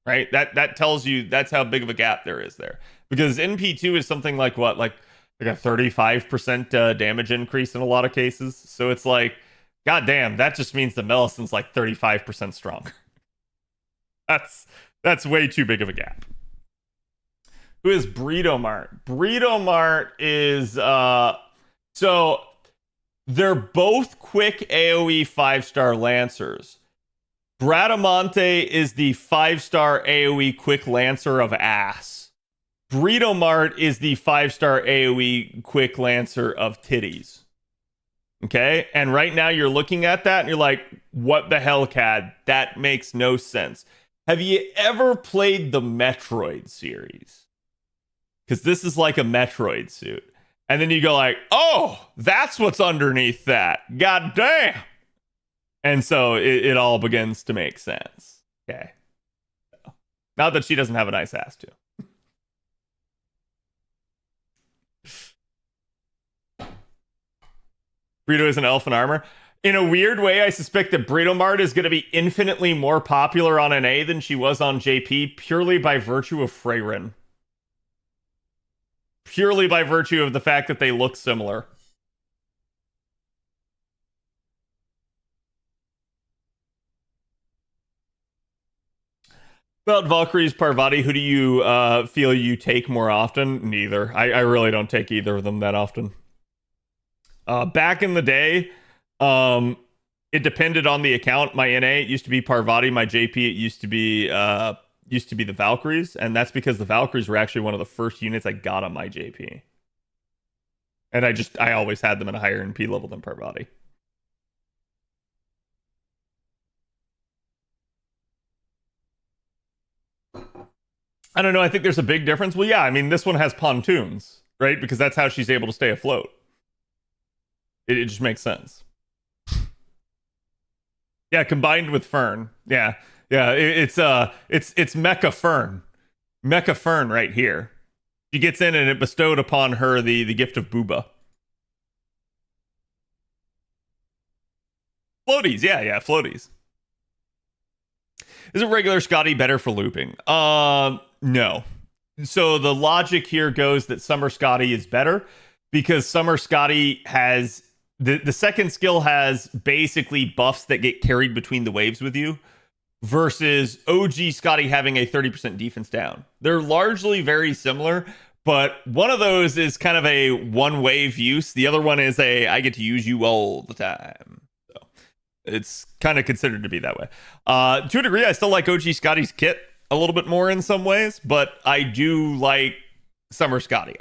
Right? That tells you that's how big of a gap there is there. Because NP2 is something like what? Like a 35% damage increase in a lot of cases. So it's like, god damn, that just means the Melisande's like 35% stronger. That's way too big of a gap. Who is Breedomart? Breedomart is so they're both quick AoE 5-star Lancers. Bradamante is the 5-star AoE quick Lancer of ass. Breedomart is the 5-star AoE quick Lancer of titties. Okay? And right now you're looking at that and you're like, what the hell, Cad? That makes no sense. Have you ever played the Metroid series? Because this is like a Metroid suit. And then you go like, oh, that's what's underneath that. God damn. And so it all begins to make sense. Okay. So, not that she doesn't have a nice ass too. Burrito is an elf in armor. In a weird way, I suspect that Breedomart is going to be infinitely more popular on NA than she was on JP, purely by virtue of Freyrin. Purely by virtue of the fact that they look similar. About Valkyrie's Parvati, who do you feel you take more often? Neither. I really don't take either of them that often. Back in the day, it depended on the account. My NA, it used to be Parvati. My JP, it used to be the Valkyries, and that's because the Valkyries were actually one of the first units I got on my JP. And I always had them at a higher NP level than Parvati. I don't know. I think there's a big difference. Well, yeah, I mean, this one has pontoons, right? Because that's how she's able to stay afloat. It just makes sense. Yeah, combined with Fern. Yeah. It's Mecha Fern. Mecha Fern right here. She gets in and it bestowed upon her the gift of Booba. Floaties, yeah, floaties. Is a regular Scotty better for looping? No. So the logic here goes that Summer Scotty is better because Summer Scotty has the second skill has basically buffs that get carried between the waves with you versus OG Scotty having a 30% defense down. They're largely very similar, but one of those is kind of a one wave use. The other one is I get to use you all the time. So it's kind of considered to be that way. To a degree, I still like OG Scotty's kit a little bit more in some ways, but I do like Summer Scotty.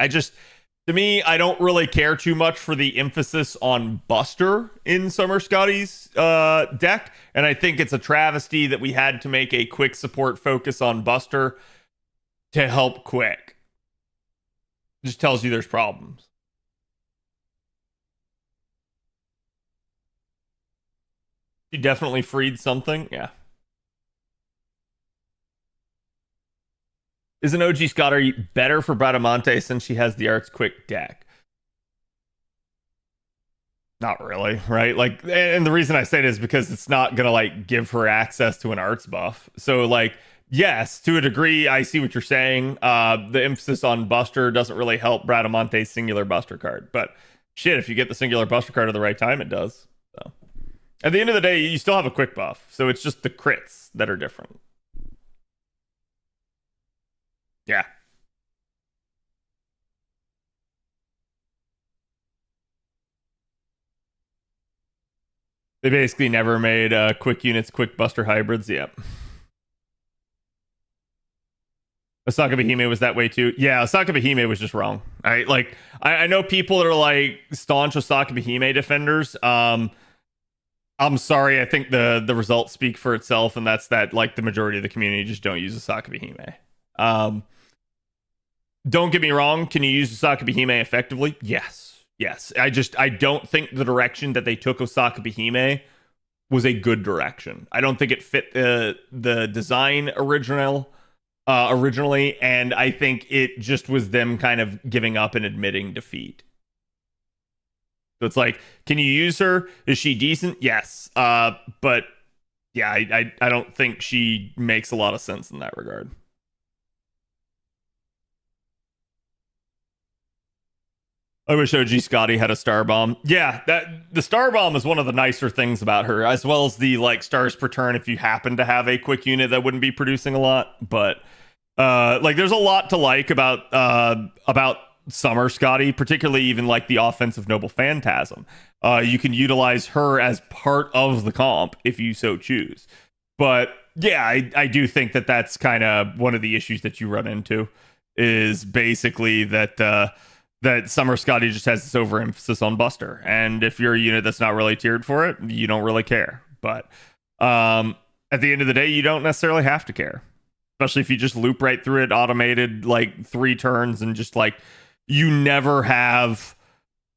To me, I don't really care too much for the emphasis on Buster in Summer Scotty's deck, and I think it's a travesty that we had to make a quick support focus on Buster to help quick. Just tells you there's problems. She definitely freed something, yeah. Is an OG Scotty better for Bradamante since she has the Arts Quick deck? Not really, right? Like, and the reason I say it is because it's not gonna like give her access to an Arts buff. So like, yes, to a degree, I see what you're saying. The emphasis on Buster doesn't really help Bradamante's singular Buster card, but shit, if you get the singular Buster card at the right time, it does. So at the end of the day, you still have a quick buff, so it's just the crits that are different. Yeah. They basically never made quick units, quick Buster hybrids. Yep. Osaka Bahime was that way too. Yeah, Osaka Bahime was just wrong. I know people that are like staunch Osaka Bahime defenders. I'm sorry. I think the results speak for itself, and that's that like the majority of the community just don't use Osaka Bahime. Don't get me wrong. Can you use Osaka Bahime effectively? Yes. I don't think the direction that they took Osaka Bahime was a good direction. I don't think it fit the design originally, and I think it just was them kind of giving up and admitting defeat. So it's like, can you use her? Is she decent? Yes. But yeah, I don't think she makes a lot of sense in that regard. I wish OG Scotty had a star bomb. Yeah, that the star bomb is one of the nicer things about her, as well as the like stars per turn if you happen to have a quick unit that wouldn't be producing a lot. But like there's a lot to like about Summer Scotty, particularly even like the offensive Noble Phantasm. You can utilize her as part of the comp if you so choose. But yeah, I do think that that's kind of one of the issues that you run into is basically that that Summer Scotty just has this overemphasis on Buster. And if you're a unit that's not really tiered for it, you don't really care. But at the end of the day, you don't necessarily have to care. Especially if you just loop right through it, automated like 3 turns, and just like you never have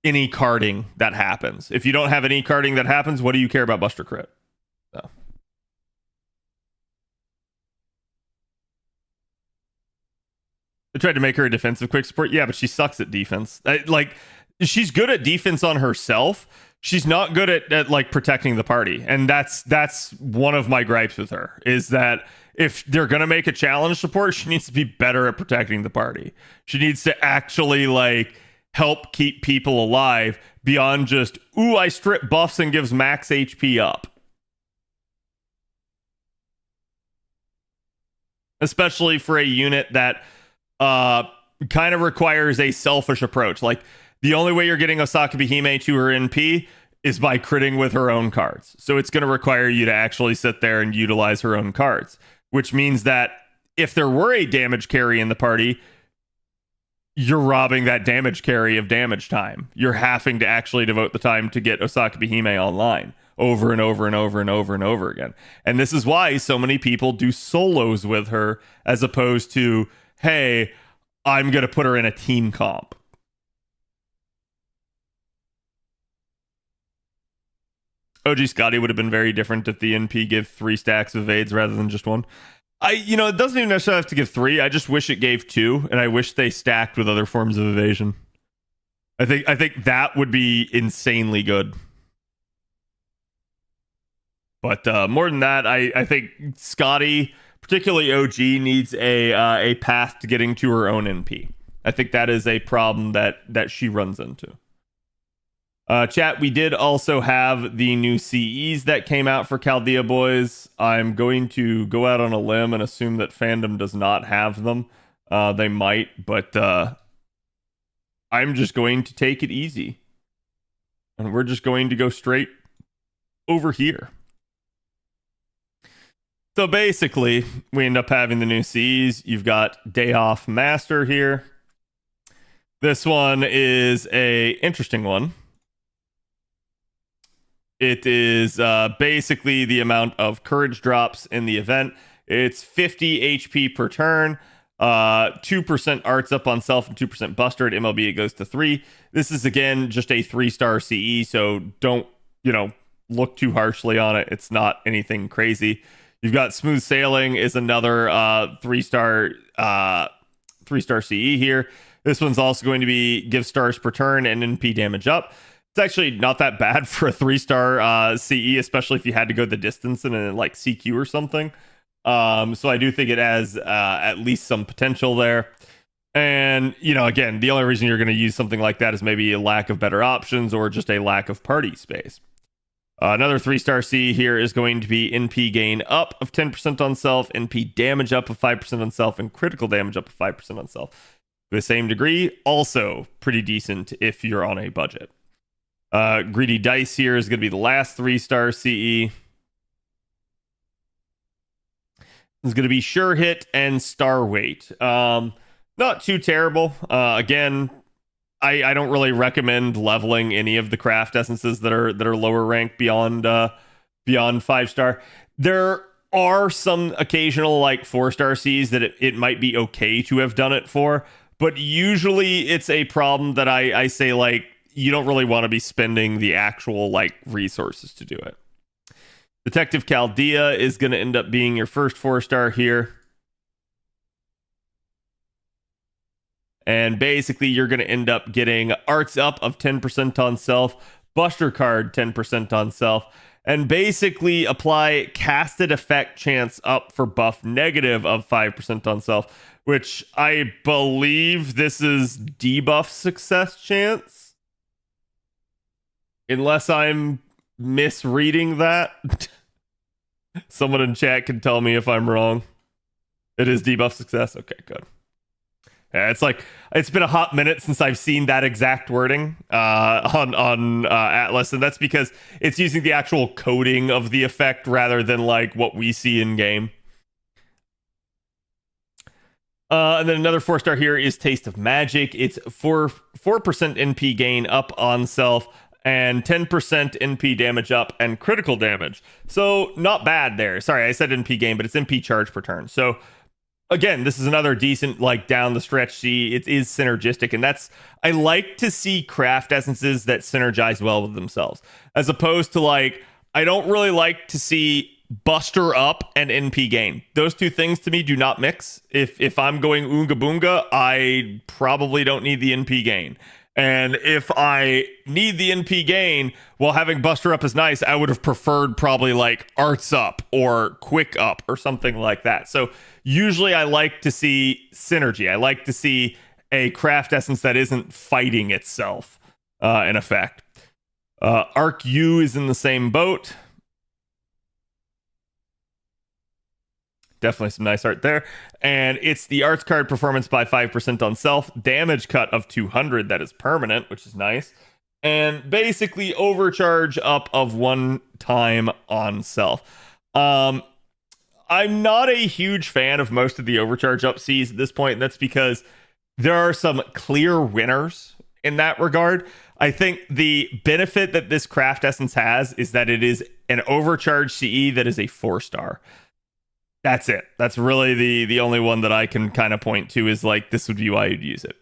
any carding that happens. If you don't have any carding that happens, what do you care about Buster Crit? So. They tried to make her a defensive quick support. Yeah, but she sucks at defense. Like, she's good at defense on herself. She's not good at like protecting the party. And that's one of my gripes with her, is that if they're going to make a challenge support, she needs to be better at protecting the party. She needs to actually like help keep people alive beyond just, ooh, I strip buffs and gives max HP up. Especially for a unit that kind of requires a selfish approach. Like, the only way you're getting Osaka Bahime to her NP is by critting with her own cards. So it's going to require you to actually sit there and utilize her own cards, which means that if there were a damage carry in the party, you're robbing that damage carry of damage time. You're having to actually devote the time to get Osaka Bahime online over and over and over and over and over again. And this is why so many people do solos with her as opposed to, hey, I'm going to put her in a team comp. OG Scotty would have been very different if the NP gave 3 stacks of evades rather than just 1. It doesn't even necessarily have to give 3. I just wish it gave 2, and I wish they stacked with other forms of evasion. I think that would be insanely good. But more than that, I think Scotty, particularly OG, needs a path to getting to her own NP. I think that is a problem that she runs into. Chat, we did also have the new CEs that came out for Chaldea Boys. I'm going to go out on a limb and assume that fandom does not have them. They might, but I'm just going to take it easy. And we're just going to go straight over here. So basically, we end up having the new CEs. You've got Day Off Master here. This one is a interesting one. It is basically the amount of courage drops in the event. It's 50 HP per turn. 2% arts up on self and 2% buster. At MLB, it goes to 3. This is, again, just a 3-star CE, so don't, look too harshly on it. It's not anything crazy. You've got Smooth Sailing is another 3-star CE here. This one's also going to be give stars per turn and NP damage up. It's actually not that bad for a 3-star CE, especially if you had to go the distance in a like CQ or something. So I do think it has at least some potential there. And, again, the only reason you're going to use something like that is maybe a lack of better options or just a lack of party space. Another 3-star C here is going to be NP gain up of 10% on self, NP damage up of 5% on self, and critical damage up of 5% on self. To the same degree, also pretty decent if you're on a budget. Greedy Dice here is going to be the last 3-star CE. It's going to be Sure Hit and Star Weight. Not too terrible. Again, I don't really recommend leveling any of the craft essences that are lower ranked beyond 5-star. There are some occasional like 4-star Cs that it might be okay to have done it for, but usually it's a problem that I say like you don't really want to be spending the actual like resources to do it. Detective Chaldea is going to end up being your first 4-star here. And basically, you're going to end up getting arts up of 10% on self, Buster card 10% on self, and basically apply casted effect chance up for buff negative of 5% on self, which I believe this is debuff success chance. Unless I'm misreading that. Someone in chat can tell me if I'm wrong. It is debuff success. Okay, good. Yeah, it's been a hot minute since I've seen that exact wording on Atlas, and that's because it's using the actual coding of the effect rather than like what we see in game. And then another 4-star here is Taste of Magic. It's 4% NP gain up on self and 10% NP damage up and critical damage. So not bad there. Sorry, I said NP gain, but it's NP charge per turn. So again, this is another decent like down the stretch C. It is synergistic, and I like to see craft essences that synergize well with themselves, as opposed to like I don't really like to see Buster up and NP gain. Those two things to me do not mix. If I'm going Oonga Boonga, I probably don't need the NP gain. And if I need the NP gain while having Buster up is nice, I would have preferred probably like Arts up or Quick up or something like that. So usually I like to see synergy. I like to see a craft essence that isn't fighting itself in effect. Arc U is in the same boat. Definitely some nice art there. And it's the arts card performance by 5% on self, damage cut of 200 that is permanent, which is nice. And basically overcharge up of 1 time on self. I'm not a huge fan of most of the overcharge up Cs at this point, and that's because there are some clear winners in that regard. I think the benefit that this craft essence has is that it is an overcharge CE that is a 4-star. That's it. That's really the only one that I can kind of point to is like this would be why you'd use it.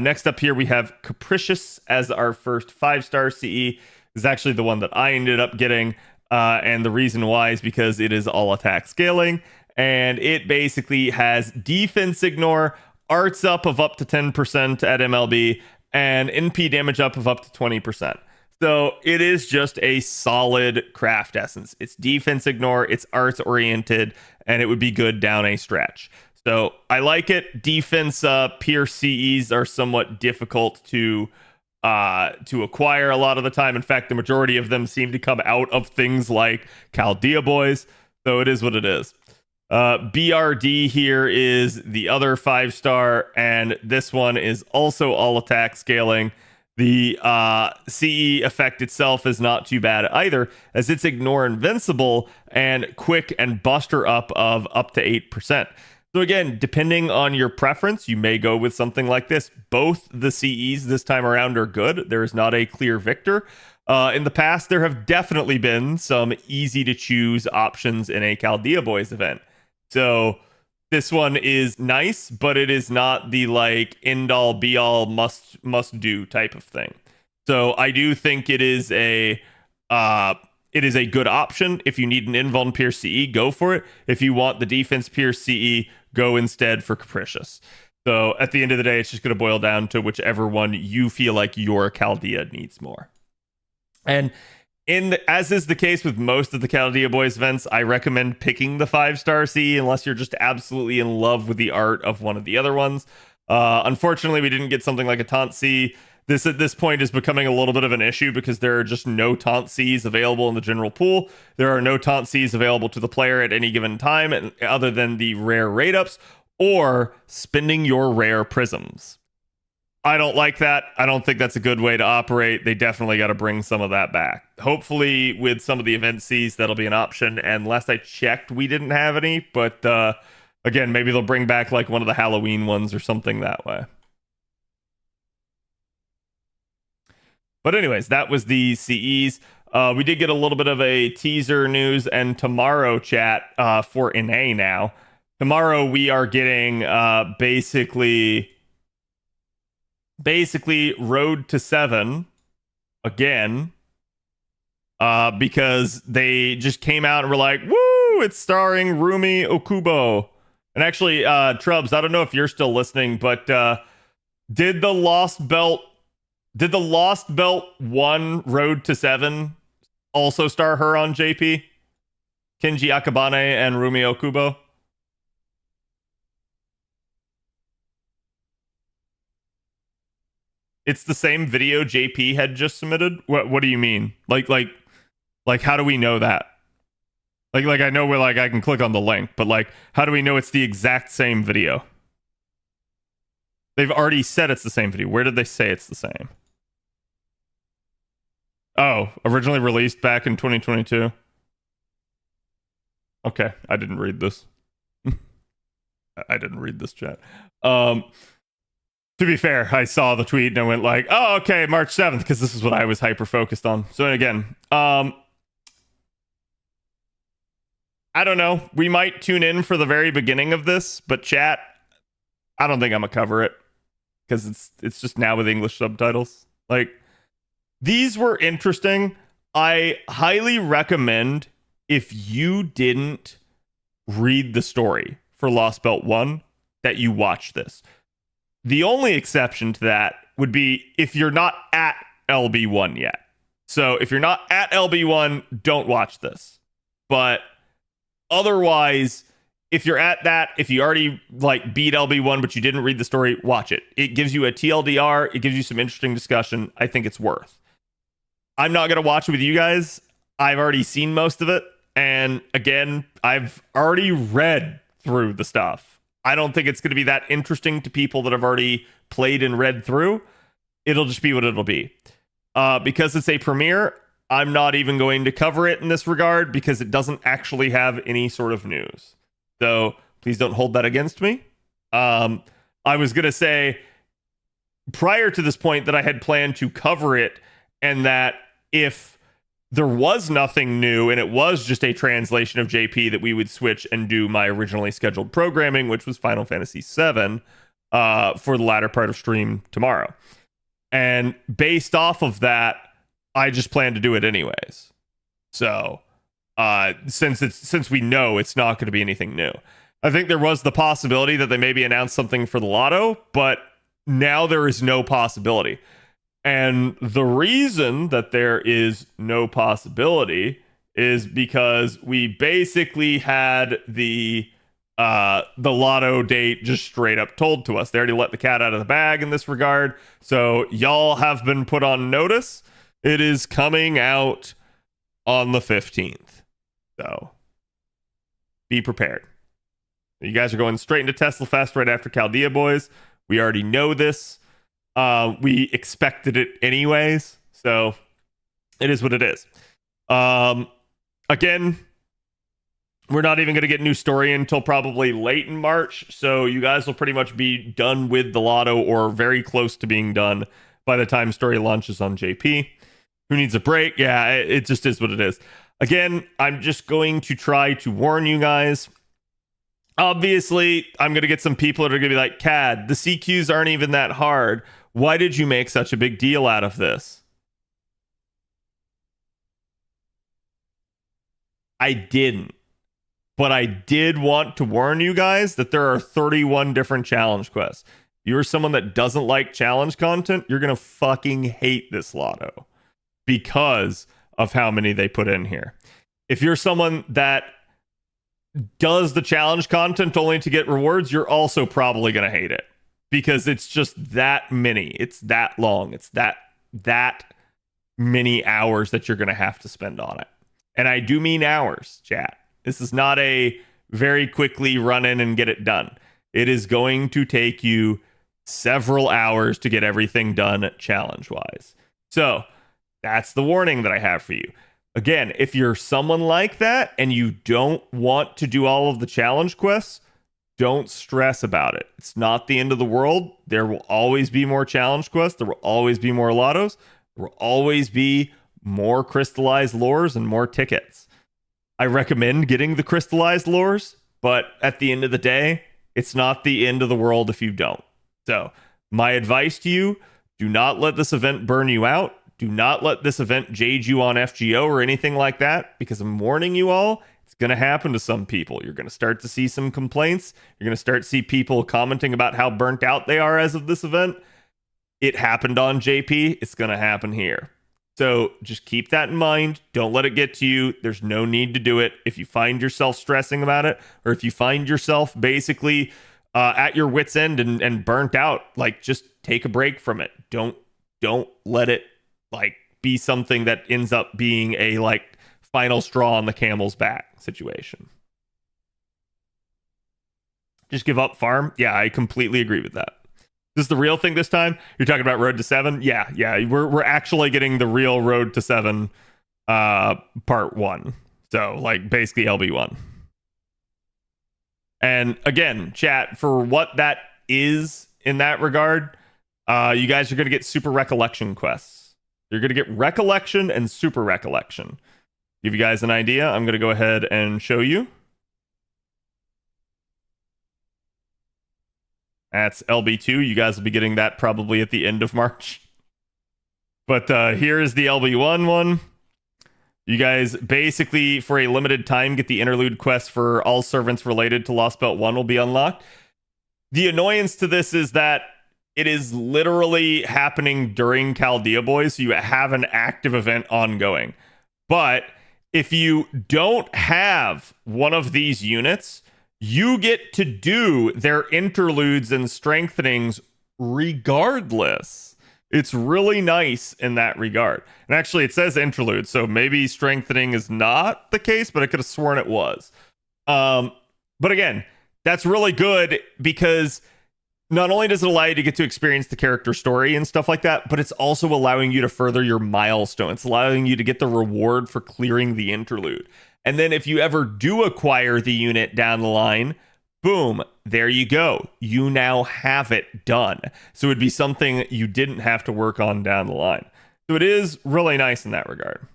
Next up here, we have Capricious as our first 5-star CE. This is actually the one that I ended up getting. And the reason why is because it is all attack scaling. And it basically has defense ignore, arts up of up to 10% at MLB, and NP damage up of up to 20%. So it is just a solid craft essence. It's defense ignore, it's arts oriented, and it would be good down a stretch. So I like it. Defense peer CEs are somewhat difficult to acquire a lot of the time. In fact, the majority of them seem to come out of things like Chaldea Boys. So it is what it is. BRD here is the other 5-star, and this one is also all attack scaling. The CE effect itself is not too bad either, as it's ignore invincible and quick and buster up of up to 8%. So again, depending on your preference, you may go with something like this. Both the CEs this time around are good. There is not a clear victor. In the past, there have definitely been some easy to choose options in a Chaldea Boys event. So this one is nice, but it is not the like end all be all must do type of thing. So I do think it is a good option. If you need an invuln Pierce CE, go for it. If you want the defense Pierce CE, go instead for Capricious. So at the end of the day, it's just going to boil down to whichever one you feel like your Chaldea needs more. And as is the case with most of the Chaldea Boys events, I recommend picking the 5-star CE unless you're just absolutely in love with the art of one of the other ones. Unfortunately, we didn't get something like a Taunt CE. This at this point is becoming a little bit of an issue because there are just no Taunt Cs available in the general pool. There are no Taunt Cs available to the player at any given time, other than the rare raid ups or spending your rare prisms. I don't like that. I don't think that's a good way to operate. They definitely got to bring some of that back. Hopefully, with some of the event Cs, that'll be an option. And last I checked, we didn't have any. But again, maybe they'll bring back like one of the Halloween ones or something that way. But anyways, that was the CEs. We did get a little bit of a teaser news and tomorrow chat for NA now. Tomorrow we are getting basically Roadto7 again because they just came out and were like, woo, it's starring Rumi Okubo. And actually, Trubs, I don't know if you're still listening, but did the Lost Belt 1 Roadto7 also star her on JP? Kenji Akabane and Rumi Okubo? It's the same video JP had just submitted. What do you mean? Like how do we know that? Like I know we're like I can click on the link, but like how do we know it's the exact same video? They've already said it's the same video. Where did they say it's the same? Oh, originally released back in 2022. Okay, I didn't read this. I didn't read this chat. To be fair, I saw the tweet and I went like, oh, okay, March 7th, because this is what I was hyper focused on. So again, I don't know. We might tune in for the very beginning of this, but chat, I don't think I'm gonna cover it because it's just now with English subtitles. Like, these were interesting. I highly recommend, if you didn't read the story for Lost Belt 1, that you watch this. The only exception to that would be if you're not at LB1 yet. So if you're not at LB1, don't watch this. But otherwise, if you're at that, if you already like beat LB1 but you didn't read the story, watch it. It gives you a TLDR. It gives you some interesting discussion. I think it's worth. I'm not going to watch it with you guys. I've already seen most of it. And again, I've already read through the stuff. I don't think it's going to be that interesting to people that have already played and read through. It'll just be what it'll be. Because it's a premiere, I'm not even going to cover it in this regard because it doesn't actually have any sort of news. So please don't hold that against me. I was going to say prior to this point that I had planned to cover it, and that if there was nothing new and it was just a translation of JP, that we would switch and do my originally scheduled programming, which was Final Fantasy VII, for the latter part of stream tomorrow. And based off of that, I just plan to do it anyways. So since we know it's not going to be anything new, I think there was the possibility that they maybe announced something for the Lotto, but now there is no possibility. And the reason that there is no possibility is because we basically had the Lotto date just straight up told to us. They already let the cat out of the bag in this regard. So y'all have been put on notice. It is coming out on the 15th. So be prepared. You guys are going straight into Tesla Fest right after Chaldea Boys. We already know this. We expected it anyways, so it is what it is. Again, We're not even going to get new story until probably late in March, so you guys will pretty much be done with the Lotto or very close to being done by the time story launches on JP. Who needs a break? Yeah, it just is what it is. Again, I'm just going to try to warn you guys. Obviously, I'm going to get some people that are going to be like, Cad, the CQs aren't even that hard. Why did you make such a big deal out of this? I didn't. But I did want to warn you guys that there are 31 different challenge quests. If you're someone that doesn't like challenge content, you're going to fucking hate this Lotto because of how many they put in here. If you're someone that does the challenge content only to get rewards, you're also probably going to hate it because it's just that many. It's that long. It's that many hours that you're going to have to spend on it. And I do mean hours, chat. This is not a very quickly run in and get it done. It is going to take you several hours to get everything done challenge-wise. So that's the warning that I have for you. Again, if you're someone like that and you don't want to do all of the challenge quests, don't stress about it. It's not the end of the world. There will always be more challenge quests. There will always be more lottos. There will always be more crystallized lures and more tickets. I recommend getting the crystallized lures, but at the end of the day, it's not the end of the world if you don't. So, my advice to you, do not let this event burn you out. Do not let this event jade you on FGO or anything like that, because I'm warning you all, it's going to happen to some people. You're going to start to see some complaints. You're going to start to see people commenting about how burnt out they are as of this event. It happened on JP. It's going to happen here. So just keep that in mind. Don't let it get to you. There's no need to do it. If you find yourself stressing about it, or if you find yourself basically at your wit's end and burnt out, like, just take a break from it. Don't let it like be something that ends up being a like final straw on the camel's back situation. Just give up farm. Yeah, I completely agree with that. This is the real thing this time? You're talking about Road to 7? Yeah. We're actually getting the real Road to 7 part 1. So, like, basically LB1. And again, chat, for what that is in that regard, you guys are going to get super recollection quests. You're going to get recollection and super recollection. Give you guys an idea. I'm going to go ahead and show you. That's LB2. You guys will be getting that probably at the end of March. But here is the LB1 one. You guys basically, for a limited time, get the interlude quest for all servants related to Lost Belt 1 will be unlocked. The annoyance to this is that it is literally happening during Chaldea Boys, so you have an active event ongoing. But if you don't have one of these units, you get to do their interludes and strengthenings regardless. It's really nice in that regard. And actually, it says interlude, so maybe strengthening is not the case, but I could have sworn it was. But again, that's really good because not only does it allow you to get to experience the character story and stuff like that, but it's also allowing you to further your milestone. It's allowing you to get the reward for clearing the interlude. And then if you ever do acquire the unit down the line, boom, there you go. You now have it done. So it'd be something you didn't have to work on down the line. So it is really nice in that regard.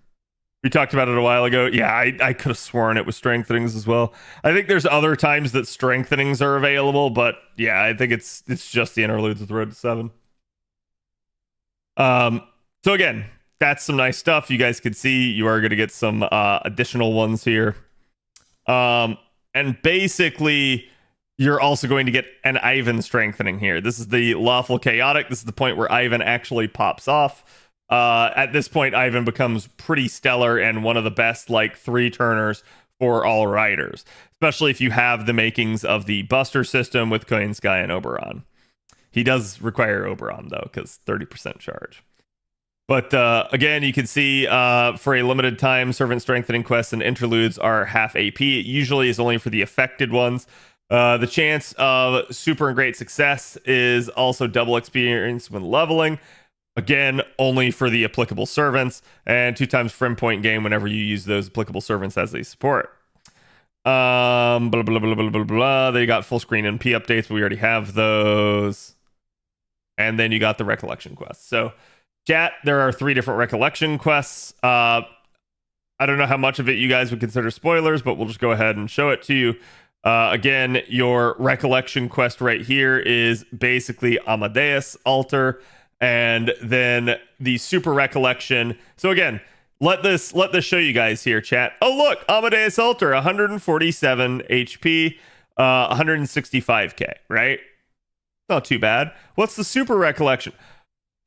We talked about it a while ago. Yeah, I could have sworn it was strengthenings as well. I think there's other times that strengthenings are available, but yeah, I think it's just the interludes with Road to 7. So again, that's some nice stuff. You guys can see you are going to get some additional ones here. And basically, you're also going to get an Ivan strengthening here. This is the Lawful Chaotic. This is the point where Ivan actually pops off. At this point, Ivan becomes pretty stellar and one of the best, like, 3-turners for all riders, especially if you have the makings of the Buster system with Coin Sky and Oberon. He does require Oberon, though, because 30% charge. But again, you can see for a limited time, Servant Strengthening quests and interludes are half AP. It usually is only for the affected ones. The chance of super and great success is also double experience when leveling. Again, only for the applicable servants, and 2 times friend point gain whenever you use those applicable servants as a support. Blah blah blah blah blah blah. They got full screen NP updates, but we already have those. And then you got the recollection quests. So, chat, there are 3 different recollection quests. I don't know how much of it you guys would consider spoilers, but we'll just go ahead and show it to you. Again, your recollection quest right here is basically Amadeus altar, and then the super recollection. So again, let this show you guys here, chat. Oh look, Amadeus altar, 147 HP, 165k, right? Not too bad. What's the super recollection?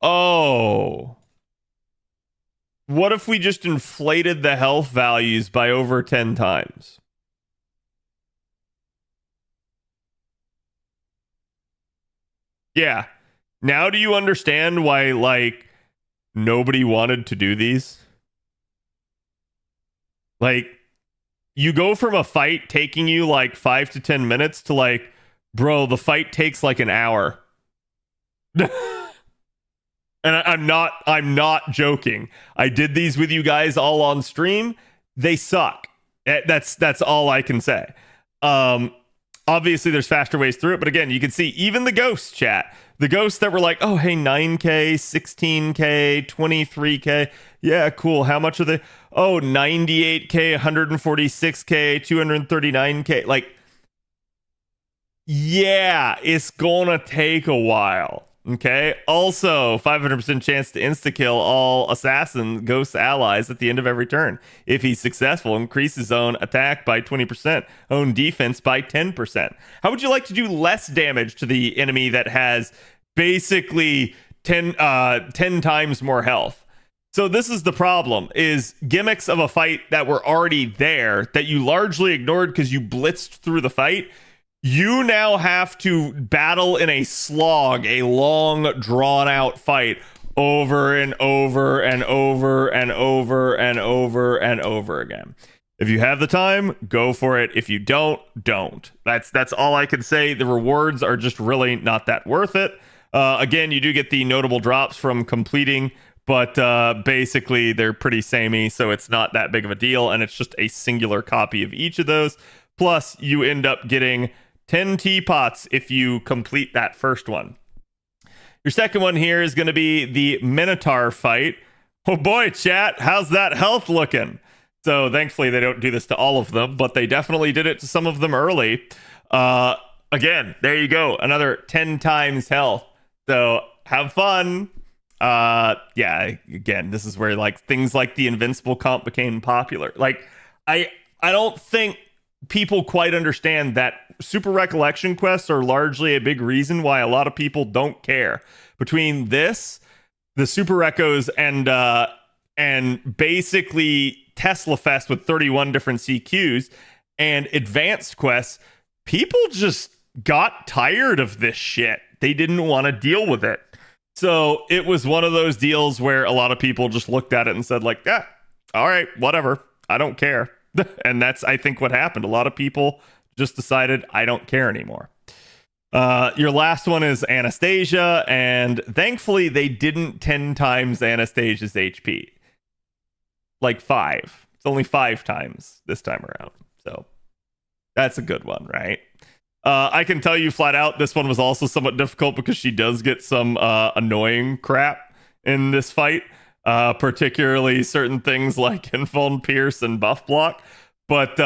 Oh. What if we just inflated the health values by over 10 times? Yeah. Now do you understand why, like, nobody wanted to do these? Like, you go from a fight taking you like 5 to 10 minutes to like, bro, the fight takes like an hour. And I'm not joking. I did these with you guys all on stream. They suck. That's all I can say. Obviously there's faster ways through it, but again, you can see even the ghosts, chat. The ghosts that were like, oh hey, 9k, 16k, 23k. Yeah, cool. How much are they? Oh, 98k, 146k, 239k. Like, yeah, it's gonna take a while. Okay. Also, 500% chance to insta-kill all assassin ghost allies at the end of every turn. If he's successful, increase his own attack by 20%, own defense by 10%. How would you like to do less damage to the enemy that has basically 10 times more health? So this is the problem, is gimmicks of a fight that were already there that you largely ignored because you blitzed through the fight. You now have to battle in a slog, a long, drawn-out fight over and over and over and over and over and over again. If you have the time, go for it. If you don't. That's all I can say. The rewards are just really not that worth it. Again, you do get the notable drops from completing, but basically they're pretty samey, so it's not that big of a deal, and it's just a singular copy of each of those. Plus, you end up getting 10 teapots if you complete that first one. Your second one here is going to be the Minotaur fight. Oh boy, chat, how's that health looking? So thankfully they don't do this to all of them, but they definitely did it to some of them early. Again, there you go, another 10 times health. So have fun. Yeah, again, this is where like things like the invincible comp became popular. Like I don't think people quite understand that super recollection quests are largely a big reason why a lot of people don't care. Between this, the super recos, and basically Tesla Fest with 31 different CQs and advanced quests, people just got tired of this shit. They didn't want to deal with it. So it was one of those deals where a lot of people just looked at it and said like, yeah, all right, whatever. I don't care. And that's, I think, what happened. A lot of people just decided, I don't care anymore. Your last one is Anastasia, and thankfully they didn't 10 times Anastasia's HP. Like 5. It's only 5 times this time around. So that's a good one, right? I can tell you flat out, this one was also somewhat difficult because she does get some annoying crap in this fight. Particularly certain things like Invuln Pierce and Buff Block. But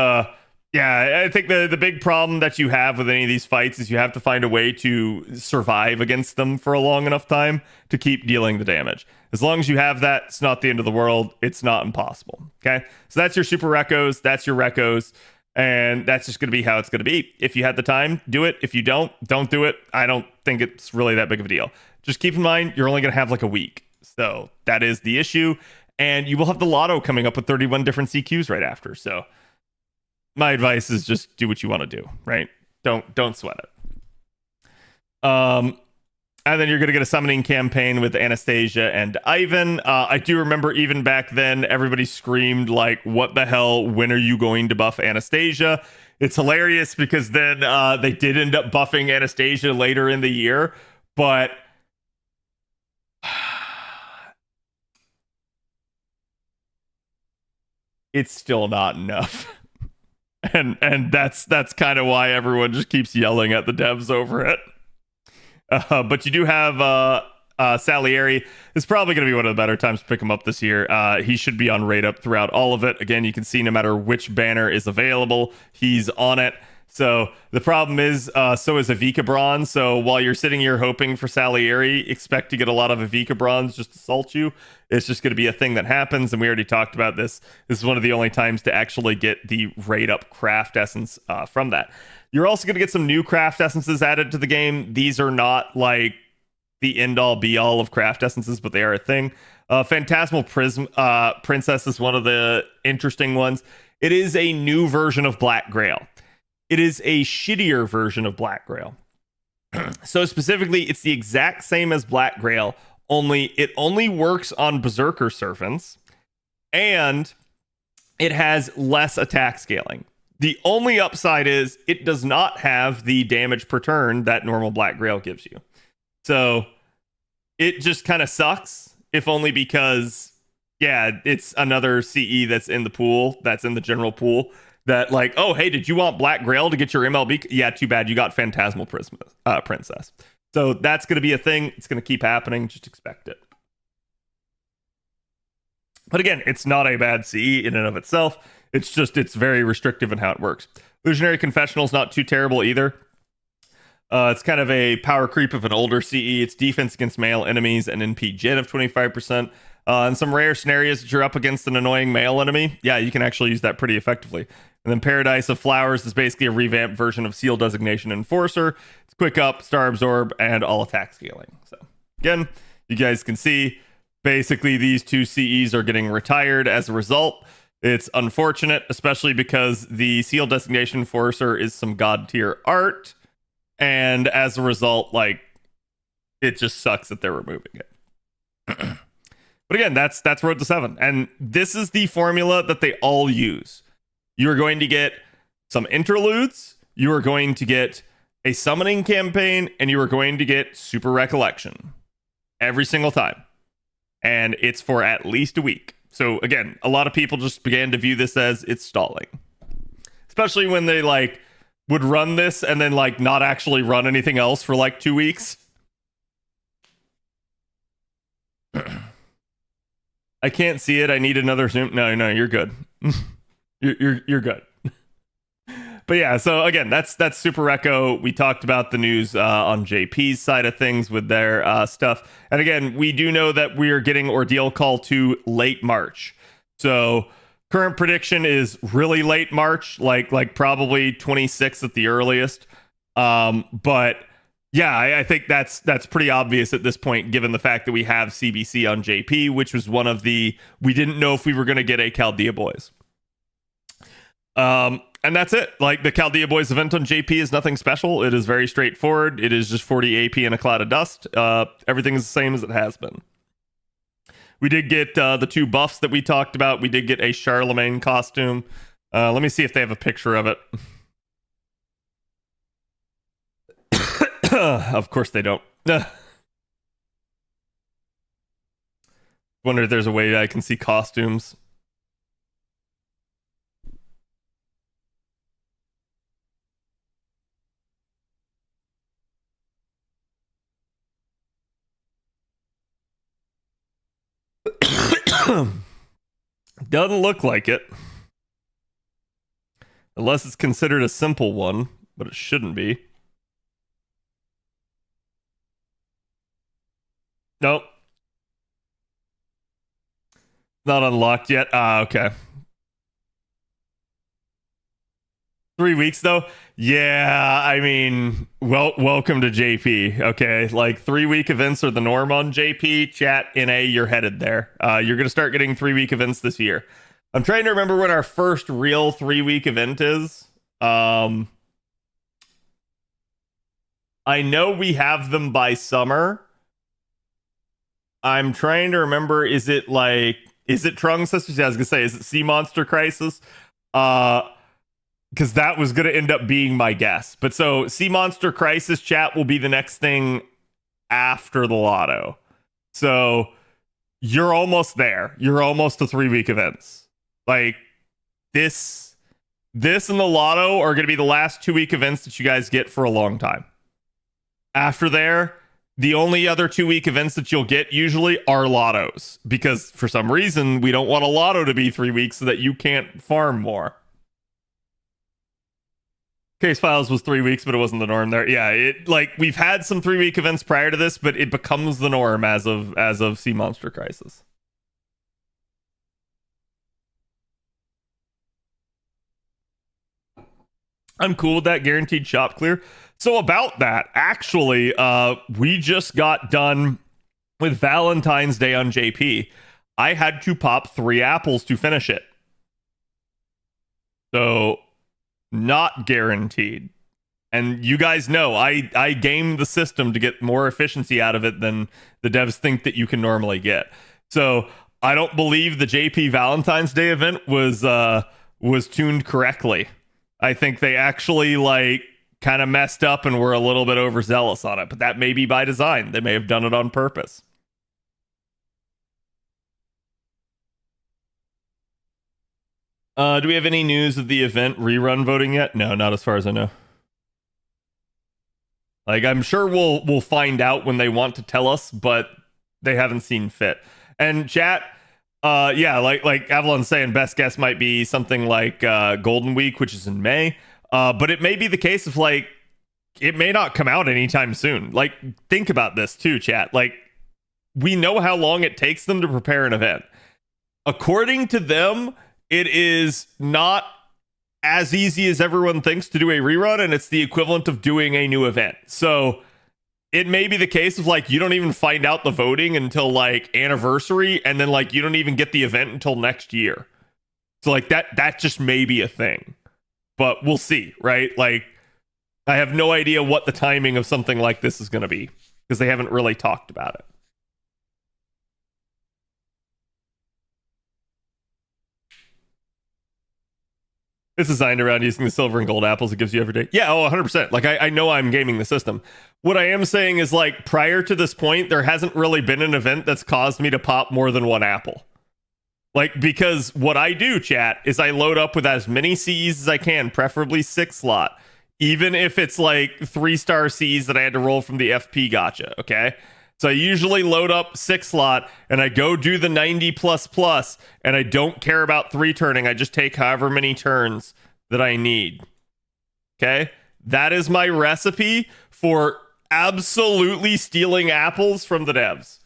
yeah, I think the big problem that you have with any of these fights is you have to find a way to survive against them for a long enough time to keep dealing the damage. As long as you have that, it's not the end of the world. It's not impossible. Okay, so that's your super recos. That's your recos. And that's just going to be how it's going to be. If you had the time, do it. If you don't do it. I don't think it's really that big of a deal. Just keep in mind, you're only going to have like a week. So that is the issue. And you will have the Lotto coming up with 31 different CQs right after. So my advice is just do what you want to do, right? Don't sweat it. And then you're going to get a summoning campaign with Anastasia and Ivan. I do remember even back then, everybody screamed like, what the hell? When are you going to buff Anastasia? It's hilarious because then they did end up buffing Anastasia later in the year. But it's still not enough. and that's kind of why everyone just keeps yelling at the devs over it. But you do have Salieri. It's probably going to be one of the better times to pick him up this year. He should be on rate up throughout all of it. Again, you can see no matter which banner is available, he's on it. So the problem is, so is Avika Bronze. So while you're sitting here hoping for Salieri, expect to get a lot of Avika Bronze just to salt you. It's just going to be a thing that happens, and we already talked about this. This is one of the only times to actually get the rate up craft essence from that. You're also going to get some new craft essences added to the game. These are not like the end-all be-all of craft essences, but they are a thing. Phantasmal Prism Princess is one of the interesting ones. It is a new version of Black Grail. It is a shittier version of Black Grail. So specifically, it's the exact same as Black Grail, only it only works on Berserker Servants, and it has less attack scaling. The only upside is it does not have the damage per turn that normal Black Grail gives you. So it just kind of sucks, if only because, yeah, it's another CE that's in the pool, that's in the general pool, that like, oh, hey, did you want Black Grail to get your MLB? Yeah, too bad. You got Phantasmal Princess. So that's going to be a thing. It's going to keep happening. Just expect it. But again, it's not a bad CE in and of itself. It's just, it's very restrictive in how it works. Illusionary Confessional is not too terrible either. It's kind of a power creep of an older CE. It's defense against male enemies and NP gen of 25%. In some rare scenarios that you're up against an annoying male enemy, yeah, you can actually use that pretty effectively. And then Paradise of Flowers is basically a revamped version of Seal Designation Enforcer. It's quick up, star absorb, and all attack scaling. So again, you guys can see basically these two CEs are getting retired as a result. It's unfortunate, especially because the Seal Designation Enforcer is some god tier art. And as a result, like, it just sucks that they're removing it. But again, that's Roadto7. And this is the formula that they all use. You are going to get some interludes, you are going to get a summoning campaign, and you are going to get Super Recollection. Every single time. And it's for at least a week. So again, a lot of people just began to view this as it's stalling. Especially when they like would run this and then like not actually run anything else for like 2 weeks. I can't see it. I need another zoom. No, you're good. you're good. But yeah, so again, that's Super Reco. We talked about the news on JP's side of things with their stuff. And again, we do know that we are getting Ordeal Call 2 late March. So current prediction is really late March, like probably 26th at the earliest. But yeah, I think that's pretty obvious at this point, given the fact that we have CBC on JP, which was one of the, we didn't know if we were going to get a Chaldea Boys. And that's it. Like, the Chaldea Boys event on JP is nothing special. It is very straightforward. It is just 40 AP and a cloud of dust. Everything is the same as it has been. We did get the two buffs that we talked about. We did get a Charlemagne costume. Let me see if they have a picture of it. Of course they don't. Wonder if there's a way I can see costumes. Doesn't look like it. Unless it's considered a simple one, but it shouldn't be. Nope. Not unlocked yet. Okay. 3 weeks though? Yeah, I mean, welcome to JP. Okay, like 3 week events are the norm on JP. Chat NA, you're headed there. You're gonna start getting 3 week events this year. I'm trying to remember when our first real 3 week event is. I know we have them by summer. I'm trying to remember, is it Trung Sisters? Yeah, I was gonna say, is it Sea Monster Crisis? Because that was gonna end up being my guess. But so Sea Monster Crisis, chat, will be the next thing after the Lotto. So you're almost there. You're almost to 3 week events. Like, this This and the Lotto are going to be the last 2-week events that you guys get for a long time. After there, the only other 2-week events that you'll get usually are Lottos, because for some reason we don't want a Lotto to be 3 weeks so that you can't farm more. Case Files was 3 weeks, but it wasn't the norm there. Yeah, it like we've had some 3-week events prior to this, but it becomes the norm as of Sea Monster Crisis. I'm cool with that guaranteed shop clear. So about that, actually, we just got done with Valentine's Day on JP. I had to pop 3 apples to finish it. So not guaranteed. And you guys know I game the system to get more efficiency out of it than the devs think that you can normally get. So I don't believe the JP Valentine's Day event was tuned correctly. I think they actually like kind of messed up and were a little bit overzealous on it, but that may be by design. They may have done it on purpose. Do we have any news of the event rerun voting yet? No, not as far as I know. Like, I'm sure we'll find out when they want to tell us, but they haven't seen fit. And chat, yeah, like Avalon's saying, best guess might be something like Golden Week, which is in May. But it may be the case of like, it may not come out anytime soon. Like, think about this too, chat. Like, we know how long it takes them to prepare an event. According to them, it is not as easy as everyone thinks to do a rerun, and it's the equivalent of doing a new event. So it may be the case of like you don't even find out the voting until like anniversary, and then like you don't even get the event until next year. So like that just may be a thing, but we'll see, right? Like I have no idea what the timing of something like this is going to be because they haven't really talked about it. It's designed around using the silver and gold apples it gives you every day. Yeah, 100%. Like, I know I'm gaming the system. What I am saying is, like, prior to this point, there hasn't really been an event that's caused me to pop more than 1 apple. Like, because what I do, chat, is I load up with as many Cs as I can, preferably 6 slot. Even if it's, like, 3-star Cs that I had to roll from the FP gacha, okay? So I usually load up 6 slot and I go do the 90++, and I don't care about 3 turning. I just take however many turns that I need. Okay? That is my recipe for absolutely stealing apples from the devs.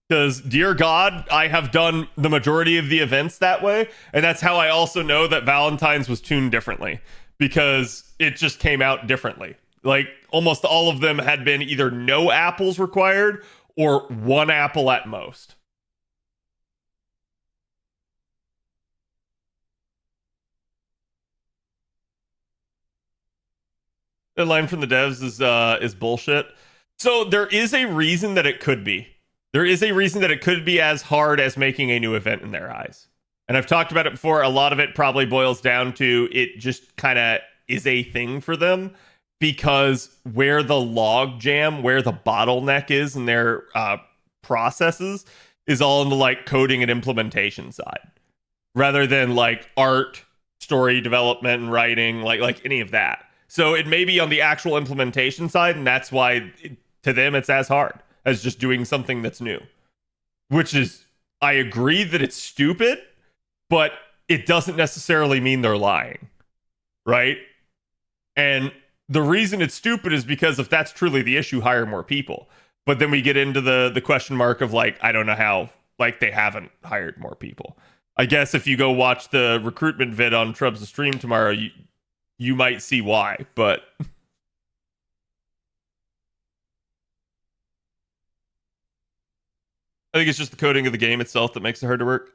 Because, dear God, I have done the majority of the events that way. And that's how I also know that Valentine's was tuned differently. Because it just came out differently. Like, almost all of them had been either no apples required or 1 apple at most. The line from the devs is bullshit. So there is a reason that it could be. There is a reason that it could be as hard as making a new event in their eyes. And I've talked about it before. A lot of it probably boils down to it just kind of is a thing for them. Because where the log jam, where the bottleneck is in their processes is all in the like coding and implementation side, rather than like art, story development, and writing, like any of that. So it may be on the actual implementation side, and that's why to them it's as hard as just doing something that's new. Which is, I agree that it's stupid, but it doesn't necessarily mean they're lying, right? And the reason it's stupid is because if that's truly the issue, hire more people. But then we get into the question mark of like, I don't know how, like they haven't hired more people. I guess if you go watch the recruitment vid on Trub's stream tomorrow, you might see why, but I think it's just the coding of the game itself that makes it hard to work.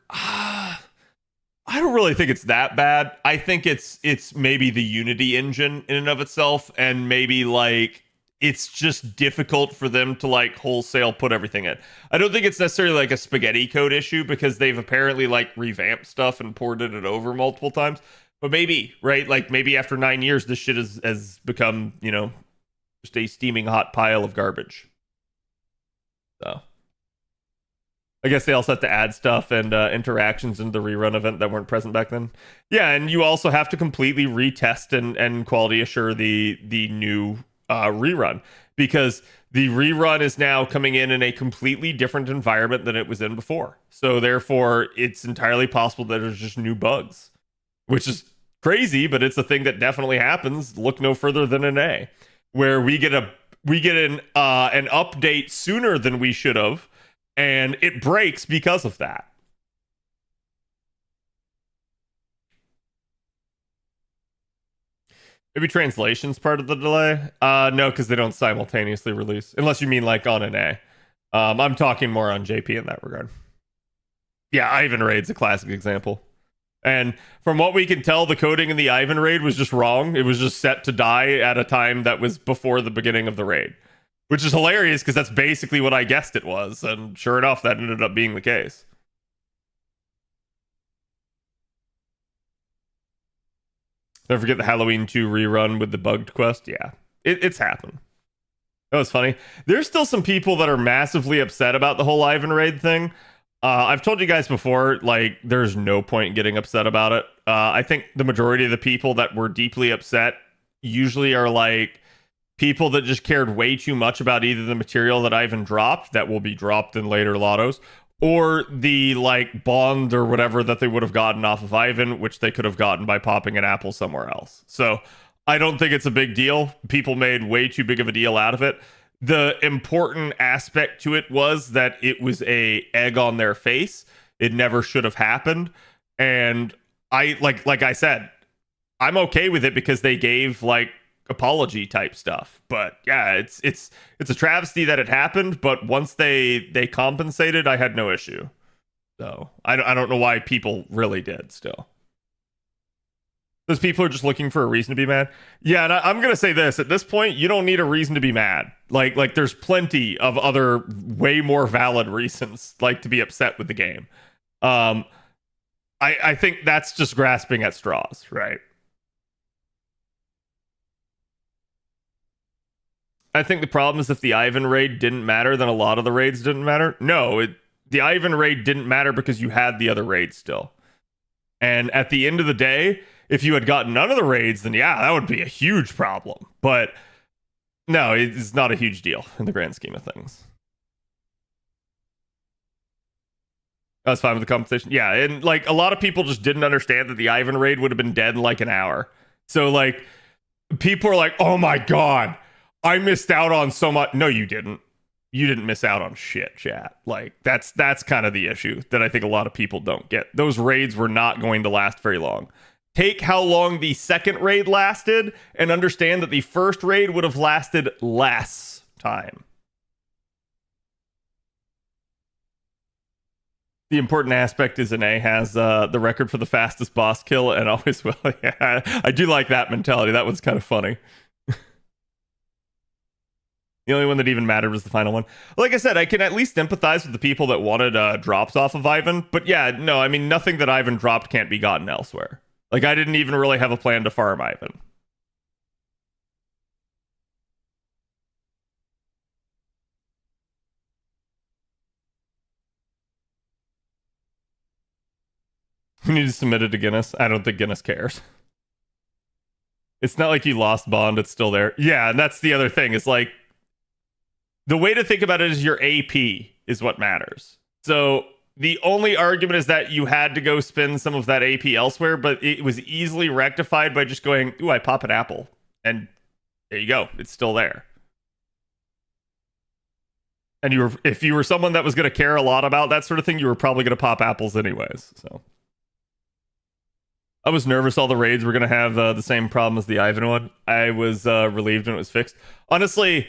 I don't really think it's that bad. I think it's maybe the Unity engine in and of itself, and maybe like it's just difficult for them to like wholesale put everything in. I don't think it's necessarily like a spaghetti code issue because they've apparently like revamped stuff and ported it over multiple times. But maybe, right? Like maybe after 9 years, this shit has become, you know, just a steaming hot pile of garbage. So I guess they also have to add stuff and interactions into the rerun event that weren't present back then. Yeah, and you also have to completely retest and quality assure the new rerun, because the rerun is now coming in a completely different environment than it was in before. So therefore, it's entirely possible that there's just new bugs, which is crazy, but it's a thing that definitely happens. Look no further than an A, where we get an update sooner than we should have, and it breaks because of that. Maybe translation's part of the delay. No, because they don't simultaneously release, unless you mean like on an A. I'm talking more on JP in that regard. Yeah, Ivan Raid's a classic example. And from what we can tell, the coding in the Ivan raid was just wrong. It was just set to die at a time that was before the beginning of the raid, which is hilarious because that's basically what I guessed it was. And sure enough, that ended up being the case. Don't forget the Halloween 2 rerun with the bugged quest. Yeah, it's happened. That was funny. There's still some people that are massively upset about the whole Ivan raid thing. I've told you guys before, like, there's no point in getting upset about it. I think the majority of the people that were deeply upset usually are like people that just cared way too much about either the material that Ivan dropped that will be dropped in later Lottos, or the like bond or whatever that they would have gotten off of Ivan, which they could have gotten by popping an apple somewhere else. So I don't think it's a big deal. People made way too big of a deal out of it. The important aspect to it was that it was a egg on their face. It never should have happened. And I like I said, I'm okay with it because they gave like apology type stuff. But yeah, it's a travesty that it happened, but once they compensated, I had no issue. So I don't know why people really did still. Those people are just looking for a reason to be mad. Yeah, and I'm gonna say this: at this point, you don't need a reason to be mad. Like there's plenty of other way more valid reasons, like to be upset with the game. I think that's just grasping at straws, right? I think the problem is if the Ivan raid didn't matter, then a lot of the raids didn't matter. No, the Ivan raid didn't matter because you had the other raids still. And at the end of the day, if you had gotten none of the raids, then yeah, that would be a huge problem. But no, it's not a huge deal in the grand scheme of things. I was fine with the compensation. Yeah, and like a lot of people just didn't understand that the Ivan raid would have been dead in like an hour. So like people are like, oh my God, I missed out on so much. No, you didn't. You didn't miss out on shit, chat. Like that's kind of the issue that I think a lot of people don't get. Those raids were not going to last very long. Take how long the second raid lasted and understand that the first raid would have lasted less time. The important aspect is A has the record for the fastest boss kill and always will. Yeah, I do like that mentality. That one's kind of funny. The only one that even mattered was the final one. Like I said, I can at least empathize with the people that wanted drops off of Ivan. But yeah, no, I mean, nothing that Ivan dropped can't be gotten elsewhere. Like, I didn't even really have a plan to farm Ivan. You need to submit it to Guinness. I don't think Guinness cares. It's not like you lost Bond. It's still there. Yeah, and that's the other thing. It's like, the way to think about it is your AP is what matters. So the only argument is that you had to go spend some of that AP elsewhere, but it was easily rectified by just going, ooh, I pop an apple. And there you go. It's still there. And if you were someone that was going to care a lot about that sort of thing, you were probably going to pop apples anyways. So I was nervous all the raids were going to have the same problem as the Ivan one. I was relieved when it was fixed. Honestly,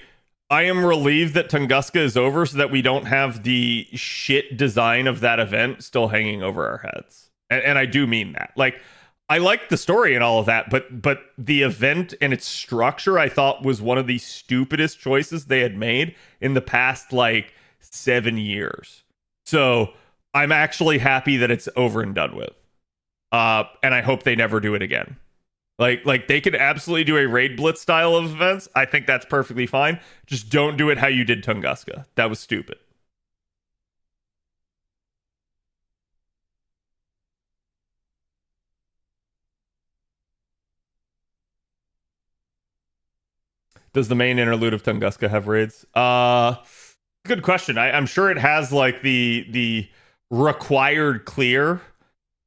I am relieved that Tunguska is over so that we don't have the shit design of that event still hanging over our heads. And I do mean that. Like, I like the story and all of that, but the event and its structure I thought was one of the stupidest choices they had made in the past, like, 7 years. So I'm actually happy that it's over and done with. And I hope they never do it again. Like they could absolutely do a raid blitz style of events. I think that's perfectly fine. Just don't do it how you did Tunguska. That was stupid. Does the main interlude of Tunguska have raids? Good question. I'm sure it has like the required clear,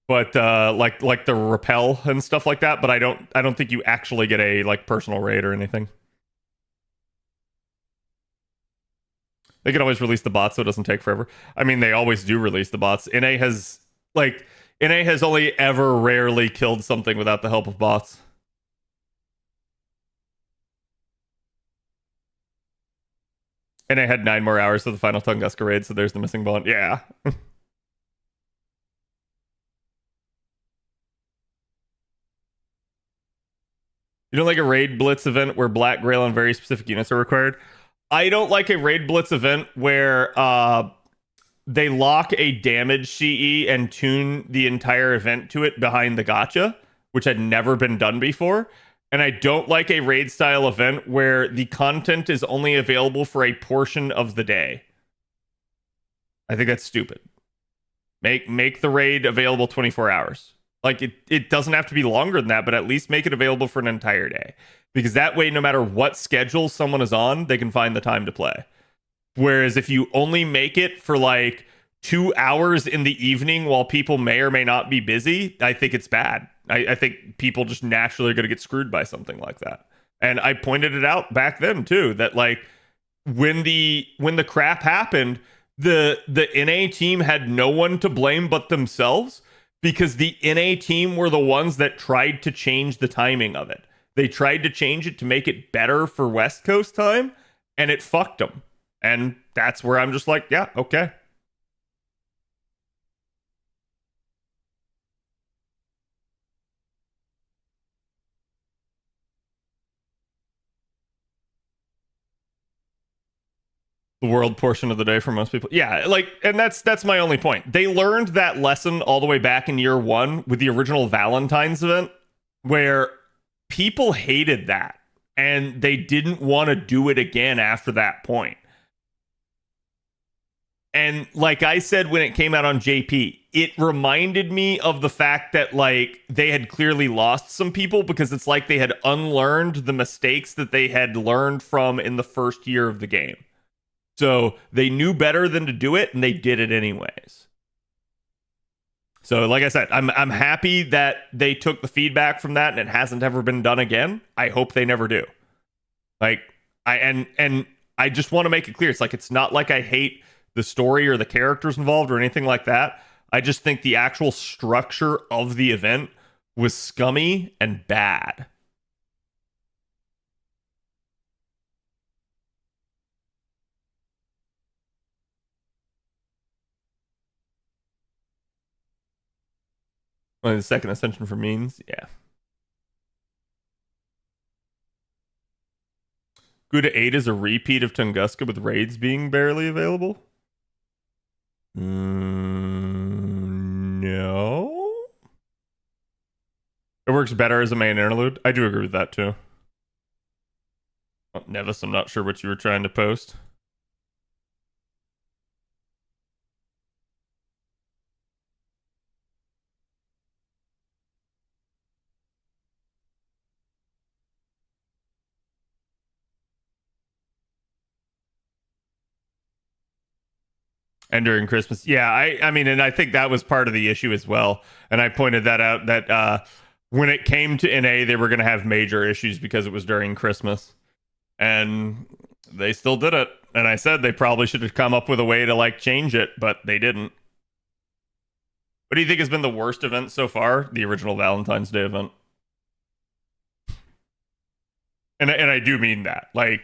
but like the repel and stuff like that. But I don't think you actually get a like personal raid or anything. They can always release the bots so it doesn't take forever. I mean, they always do release the bots. NA has only ever rarely killed something without the help of bots. NA had 9 more hours to the final Tunguska raid, so there's the missing bond. Yeah. You don't like a raid blitz event where Black Grail and very specific units are required? I don't like a raid blitz event where they lock a damage CE and tune the entire event to it behind the gotcha, which had never been done before. And I don't like a raid style event where the content is only available for a portion of the day. I think that's stupid. Make the raid available 24 hours. Like it doesn't have to be longer than that, but at least make it available for an entire day. Because that way, no matter what schedule someone is on, they can find the time to play. Whereas if you only make it for like 2 hours in the evening while people may or may not be busy, I think it's bad. I think people just naturally are going to get screwed by something like that. And I pointed it out back then too, that like when the crap happened, the NA team had no one to blame but themselves, because the NA team were the ones that tried to change the timing of it. They tried to change it to make it better for West Coast time, and it fucked them. And that's where I'm just like, yeah, okay. The world portion of the day for most people. Yeah, like, and that's my only point. They learned that lesson all the way back in year 1 with the original Valentine's event, where people hated that and they didn't want to do it again after that point. And like I said when it came out on JP, it reminded me of the fact that like they had clearly lost some people, because it's like they had unlearned the mistakes that they had learned from in the first year of the game. So they knew better than to do it, and they did it anyways. So like I said, I'm happy that they took the feedback from that and it hasn't ever been done again. I hope they never do. Like I just want to make it clear. It's like, it's not like I hate the story or the characters involved or anything like that. I just think the actual structure of the event was scummy and bad. Only the second ascension for means, yeah. Good 8 is a repeat of Tunguska with raids being barely available? No. It works better as a main interlude. I do agree with that too. Oh, Nevis, I'm not sure what you were trying to post. And during Christmas. Yeah, I mean, and I think that was part of the issue as well. And I pointed that out, that when it came to NA, they were going to have major issues because it was during Christmas. And they still did it. And I said they probably should have come up with a way to like change it, but they didn't. What do you think has been the worst event so far? The original Valentine's Day event. And I do mean that. Like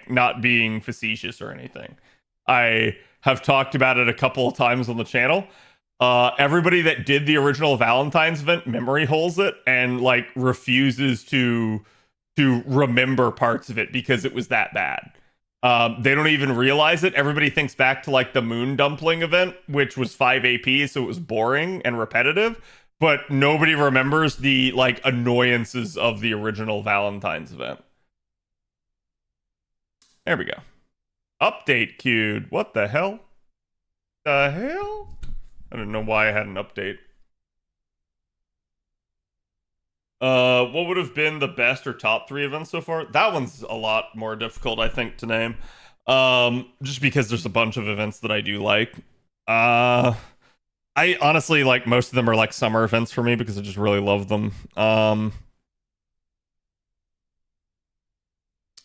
not being facetious or anything. I have talked about it a couple of times on the channel. Everybody that did the original Valentine's event memory holes it and like refuses to remember parts of it because it was that bad. They don't even realize it. Everybody thinks back to like the Moon Dumpling event, which was 5 AP, so it was boring and repetitive. But nobody remembers the like annoyances of the original Valentine's event. There we go. Update queued. What the hell? The hell? I don't know why I had an update. What would have been the best or top 3 events so far? That one's a lot more difficult, I think, to name. Just because there's a bunch of events that I do like. I honestly, like, most of them are like summer events for me because I just really love them.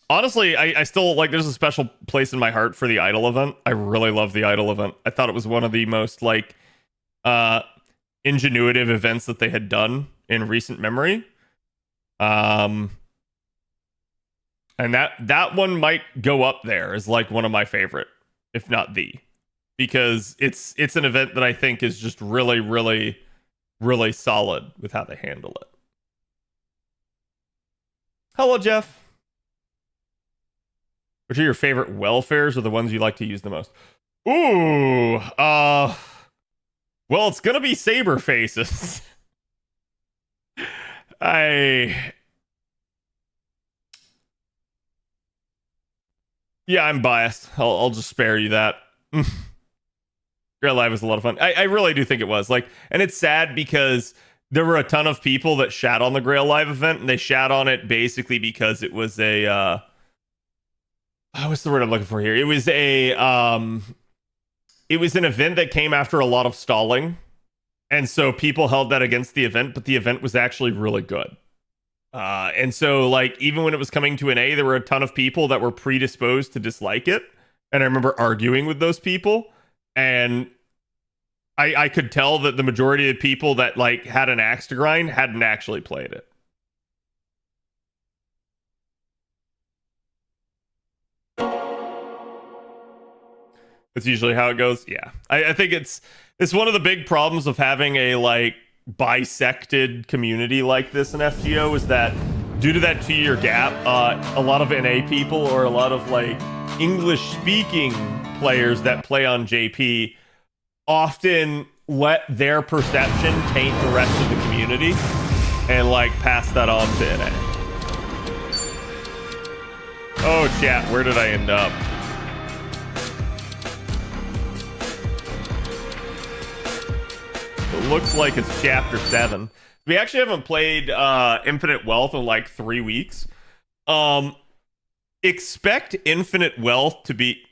Honestly, I still, like, there's a special place in my heart for the Idol event. I really love the Idol event. I thought it was one of the most, like, ingenuitive events that they had done in recent memory. And that one might go up there as, like, one of my favorite, if not the, because it's an event that I think is just really, really, really solid with how they handle it. Hello, Jeff. Which are your favorite welfares or the ones you like to use the most? Ooh, well, it's gonna be saber faces. Yeah, I'm biased. I'll just spare you that. Grail Live was a lot of fun. I really do think it was. Like, and it's sad because there were a ton of people that shat on the Grail Live event, and they shat on it basically because it was a what's the word I'm looking for here? It was an event that came after a lot of stalling. And so people held that against the event, but the event was actually really good. And so, like, even when it was coming to an A, there were a ton of people that were predisposed to dislike it. And I remember arguing with those people. And I could tell that the majority of people that, like, had an axe to grind hadn't actually played it. That's usually how it goes. Yeah. I think it's one of the big problems of having a, like, bisected community like this in FGO is that due to that 2-year gap, a lot of NA people or a lot of, like, English-speaking players that play on JP often let their perception taint the rest of the community and, like, pass that on to NA. Oh, chat, where did I end up? It looks like it's chapter 7. We actually haven't played Infinite Wealth in like 3 weeks. Expect Infinite Wealth to be...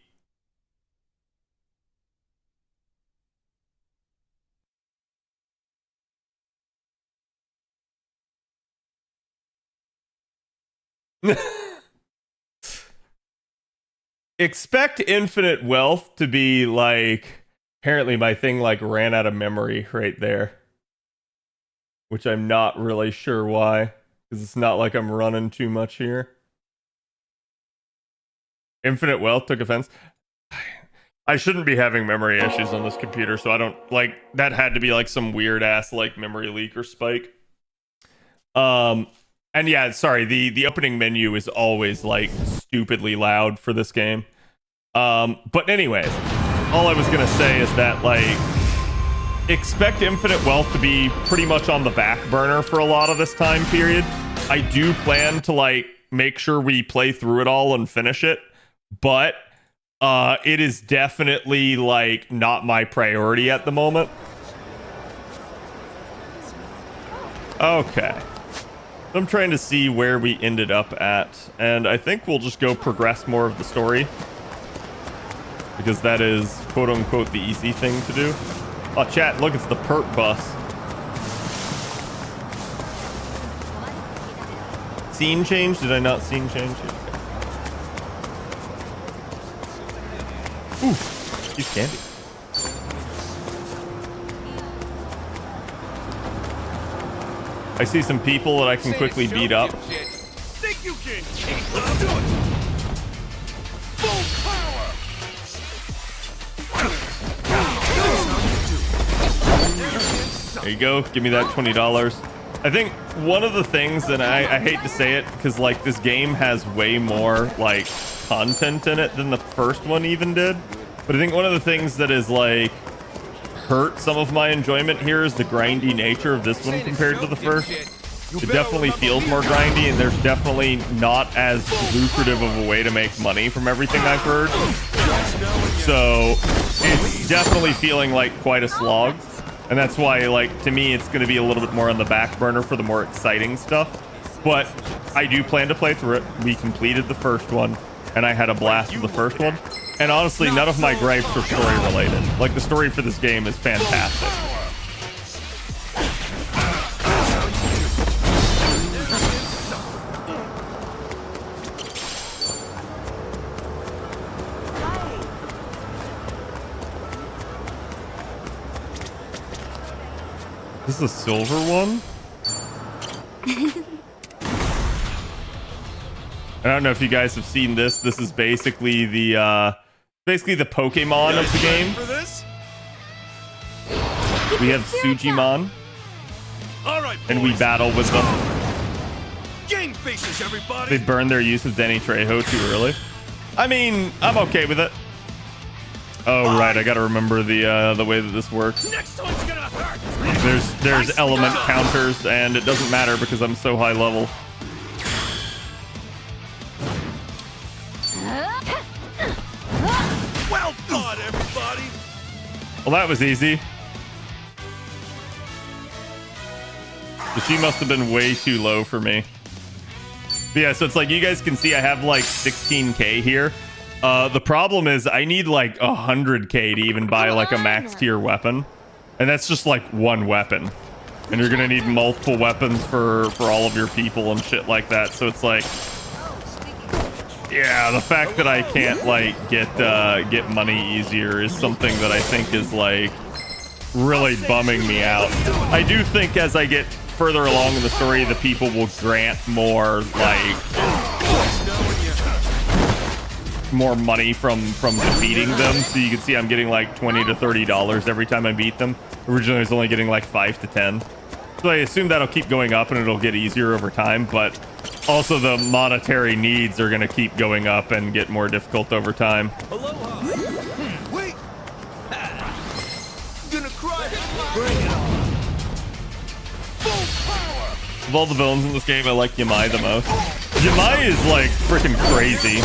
Expect Infinite Wealth to be like... Apparently my thing like ran out of memory right there. Which I'm not really sure why. Because it's not like I'm running too much here. Infinite Wealth took offense. I shouldn't be having memory issues on this computer, so I don't like that had to be like some weird ass like memory leak or spike. And yeah, sorry, the opening menu is always like stupidly loud for this game. But anyways, all I was gonna say is that, like, expect Infinite Wealth to be pretty much on the back burner for a lot of this time period. I do plan to, like, make sure we play through it all and finish it, but it is definitely, like, not my priority at the moment. Okay. I'm trying to see where we ended up at, and I think we'll just go progress more of the story. Because that is, quote-unquote, the easy thing to do. Oh, chat, look, it's the perp bus. Scene change? Did I not scene change it? Ooh, he's candy. I see some people that I can quickly beat up. Think you can? Let's do it. Full power. There you go. Give me that $20. I think one of the things that I hate to say it because like this game has way more like content in it than the first one even did. But I think one of the things that is like hurt some of my enjoyment here is the grindy nature of this one compared to the first. It definitely feels more grindy, and there's definitely not as lucrative of a way to make money from everything I've heard. So it's definitely feeling like quite a slog. And that's why, like, to me, it's going to be a little bit more on the back burner for the more exciting stuff. But I do plan to play through it. We completed the first one, and I had a blast with the first one. And honestly, none of my gripes are story related. Like, the story for this game is fantastic. This is a silver one? I don't know if you guys have seen this. This is basically the Pokemon of the game. For this? We have Sujimon, All right, and we boys. battle with them. Game faces, everybody. They burned their use of Denny Trejo too early. I mean, I'm okay with it. Oh right, I gotta remember the way that this works. Next one's gonna hurt. There's element counters, and it doesn't matter because I'm so high level. Well fought, everybody. Well, that was easy. So she must have been way too low for me. But yeah, so it's like you guys can see I have like 16k here. The problem is I need like 100k to even buy like a max tier weapon. And that's just like one weapon. And you're gonna need multiple weapons for all of your people and shit like that. So it's like, yeah, the fact that I can't like get money easier is something that I think is like really bumming me out. I do think as I get further along in the story, the people will grant more like more money from defeating them. So you can see I'm getting like $20 to $30 every time I beat them. Originally I was only getting like 5 to 10. So I assume that'll keep going up and it'll get easier over time, but also the monetary needs are going to keep going up and get more difficult over time. Aloha. Wait. Gonna cry. Bring it on. Full power. Of all the villains in this game, I like Yamai the most. Yamai is like freaking crazy.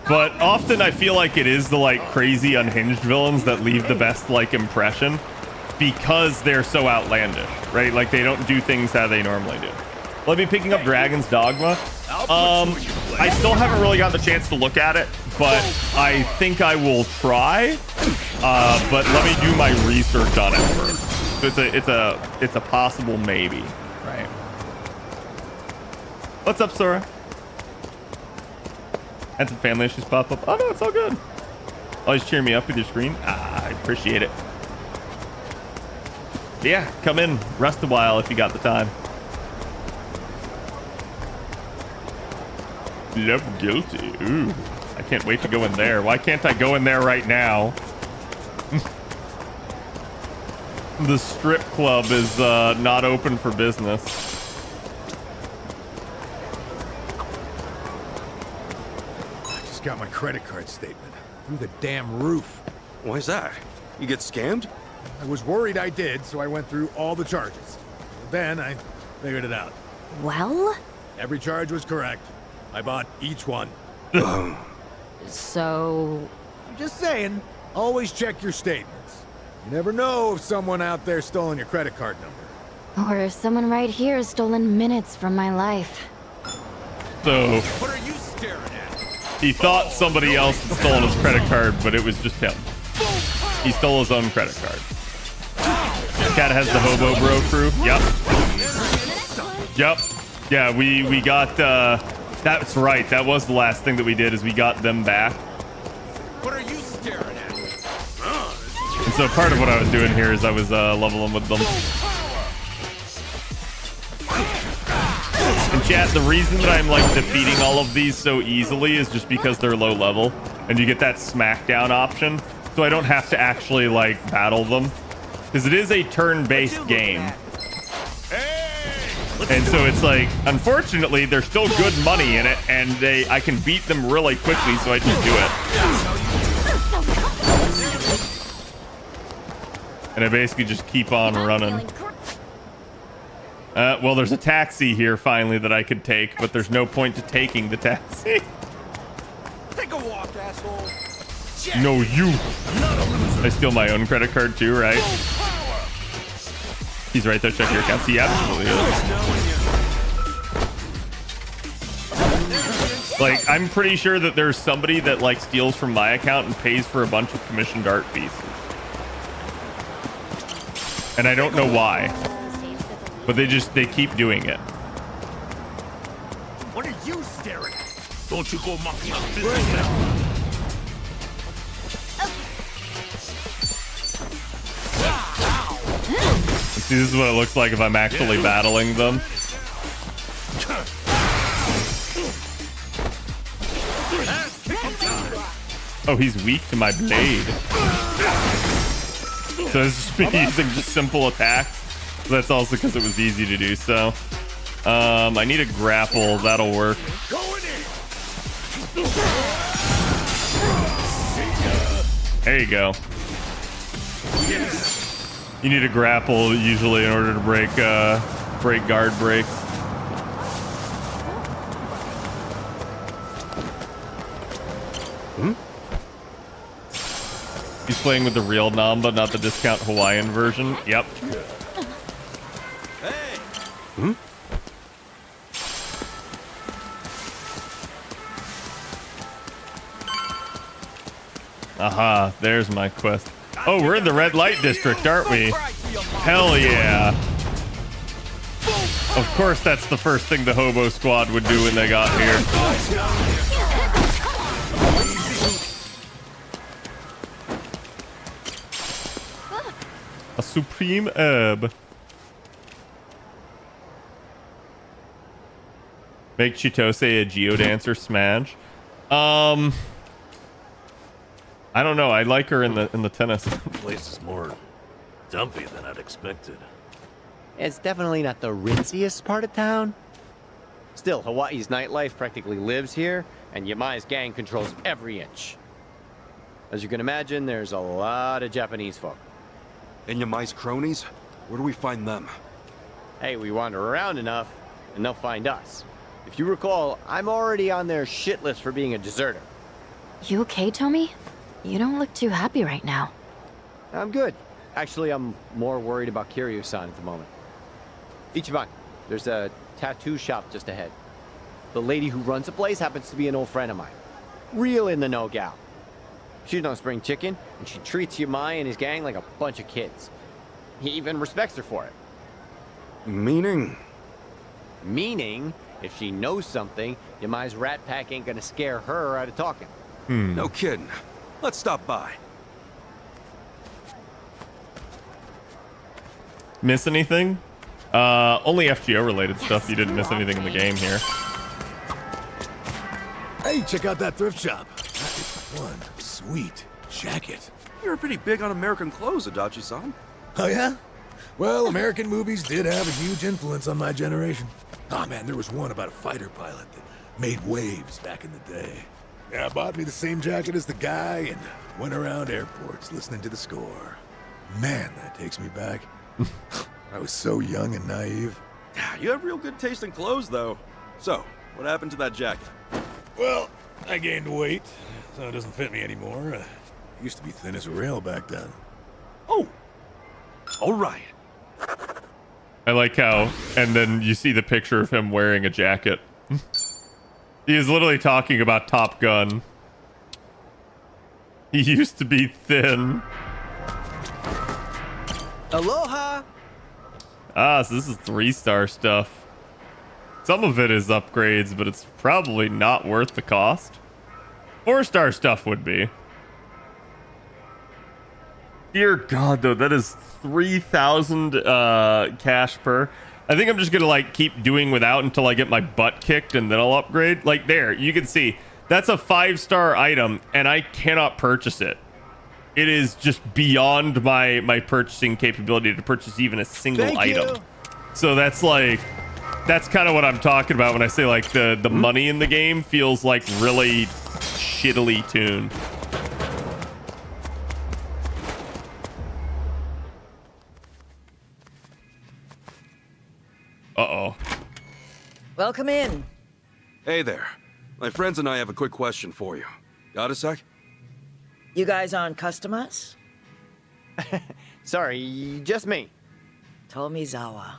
But often I feel like it is the like crazy unhinged villains that leave the best like impression because they're so outlandish, right? Like they don't do things how they normally do. Let me picking up Dragon's Dogma. I still haven't really got the chance to look at it, but I think I will try. But let me do my research on it first. So it's a possible maybe, right? What's up, Sora? Had some family issues pop up. Oh no, it's all good. Always cheer me up with your screen. I appreciate it. Yeah, come in, rest a while if you got the time. Love guilty. Ooh, I can't wait to go in there. Why can't I go in there right now? The strip club is not open for business. Got my credit card statement through the damn roof. Why's that? You get scammed? I was worried I did, so I went through all the charges. Then I figured it out. Well? Every charge was correct. I bought each one. So... I'm just saying, always check your statements. You never know if someone out there stolen your credit card number. Or if someone right here has stolen minutes from my life. So... What are you staring at? He thought somebody else had stolen his credit card, but it was just him. He stole his own credit card. Cat has the Hobo Bro crew. Yep. Yeah, we got, that's right. That was the last thing that we did is we got them back. What are you staring at? And so part of what I was doing here is I was leveling with them. And chat, the reason that I'm like defeating all of these so easily is just because they're low level and you get that smackdown option. So I don't have to actually like battle them because it is a turn-based game. And so it's like, unfortunately, there's still good money in it and I can beat them really quickly. So I just do it. And I basically just keep on running. Well, there's a taxi here finally that I could take, but there's no point to taking the taxi. Take a walk, asshole. No, you. I steal my own credit card too, right? He's right there. Check your accounts. He absolutely is. Like, I'm pretty sure that there's somebody that like steals from my account and pays for a bunch of commissioned art pieces. And I don't know why. But they keep doing it. What are you staring at? Don't you go mucking up business now. See, this is what it looks like if I'm actually battling them. Oh, he's weak to my blade. So it's just me using just simple attacks. That's also because it was easy to do so. I need a grapple. That'll work. There you go. You need a grapple usually in order to break guard breaks. He's playing with the real Namba, not the discount Hawaiian version. Yep. Hey. Aha, there's my quest. Oh, we're in the red light district, aren't we? Hell yeah. Of course, that's the first thing the hobo squad would do when they got here. A supreme herb. Make Chitose a geodancer smash. I don't know. I like her in the tennis. Place is more dumpy than I'd expected. It's definitely not the ritziest part of town. Still, Hawaii's nightlife practically lives here, and Yamai's gang controls every inch. As you can imagine, there's a lot of Japanese folk. And Yamai's cronies? Where do we find them? Hey, we wander around enough, and they'll find us. If you recall, I'm already on their shit list for being a deserter. You okay, Tommy? You don't look too happy right now. I'm good. Actually, I'm more worried about Kiryu-san at the moment. Ichiban, there's a tattoo shop just ahead. The lady who runs the place happens to be an old friend of mine. Real in the know gal. She's no spring chicken, and she treats Yamai and his gang like a bunch of kids. He even respects her for it. Meaning? Meaning, if she knows something, Yamai's rat pack ain't gonna scare her out of talking. No kidding. Let's stop by. Miss anything? Only FGO related stuff. You didn't miss anything in the game here. Hey, check out that thrift shop. That is one sweet jacket. You're pretty big on American clothes, Adachi-san. Oh, yeah? Well, American movies did have a huge influence on my generation. Oh, man, there was one about a fighter pilot that made waves back in the day. Yeah, bought me the same jacket as the guy and went around airports listening to the score. Man, that takes me back. I was so young and naive. You have real good taste in clothes, though. So, what happened to that jacket? Well, I gained weight, so it doesn't fit me anymore. I used to be thin as a rail back then. Oh, all right. I like how, and then you see the picture of him wearing a jacket. He is literally talking about Top Gun. He used to be thin. Aloha! Ah, so this is 3-star stuff. Some of it is upgrades, but it's probably not worth the cost. 4-star stuff would be. Dear God, though, that is 3,000 cash per. I think I'm just gonna like keep doing without until I get my butt kicked, and then I'll upgrade. Like there, you can see that's a 5-star item, and I cannot purchase it. It is just beyond my purchasing capability to purchase even a single item. So that's like, that's kind of what I'm talking about when I say like the money in the game feels like really shittily tuned. Uh-oh. Welcome in. Hey there. My friends and I have a quick question for you. Got a sec? You guys on customers? Sorry, just me. Tomizawa.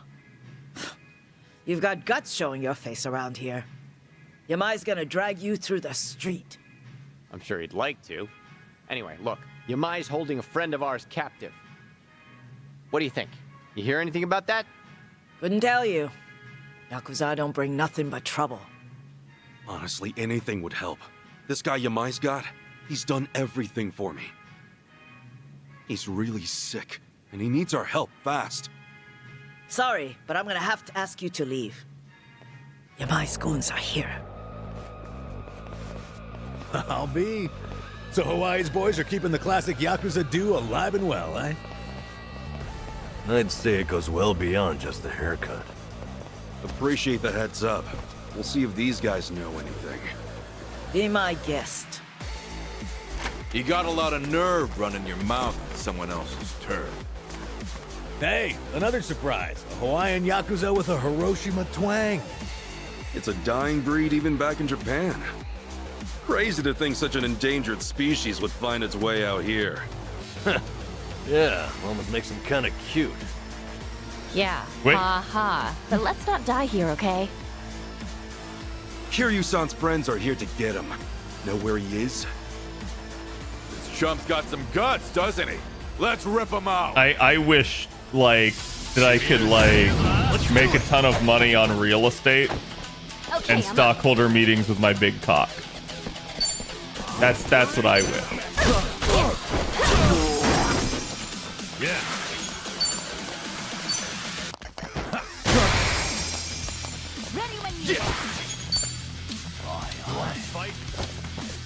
You've got guts showing your face around here. Yamai's gonna drag you through the street. I'm sure he'd like to. Anyway, look, Yamai's holding a friend of ours captive. What do you think? You hear anything about that? Couldn't tell you. Yakuza don't bring nothing but trouble. Honestly, anything would help. This guy Yamai's got, he's done everything for me. He's really sick, and he needs our help fast. Sorry, but I'm gonna have to ask you to leave. Yamai's goons are here. I'll be. So Hawaii's boys are keeping the classic Yakuza do alive and well, eh? I'd say it goes well beyond just the haircut. Appreciate the heads up. We'll see if these guys know anything. Be my guest. You got a lot of nerve running your mouth on someone else's turf. Hey, another surprise. A Hawaiian Yakuza with a Hiroshima twang. It's a dying breed even back in Japan. Crazy to think such an endangered species would find its way out here. Yeah, almost makes him kind of cute. Yeah, Wait. ha ha. But let's not die here, okay? Kiryu-san's friends are here to get him. Know where he is? This chump's got some guts, doesn't he? Let's rip him out. I wish, like, that I could, like, make a ton of money on real estate Okay, and I'm up. stockholder meetings with my big cock. That's what I wish. Yeah. Ready when you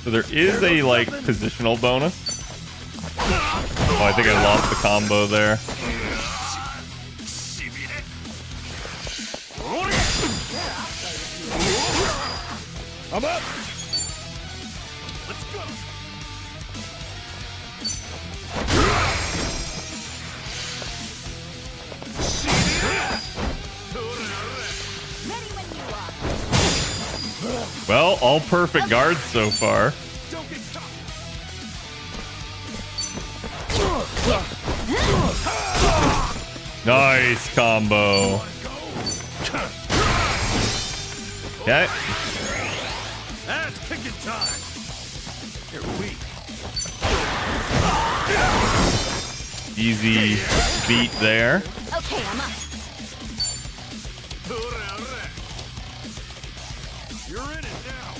So there is a, like, positional bonus. Oh, I think I lost the combo there. I'm up! Let's go. ready when you are. Well, all perfect guards so far. Nice combo. Okay. Ass kicking time. You're weak. Easy beat there. Okay, I'm up. You're in it now.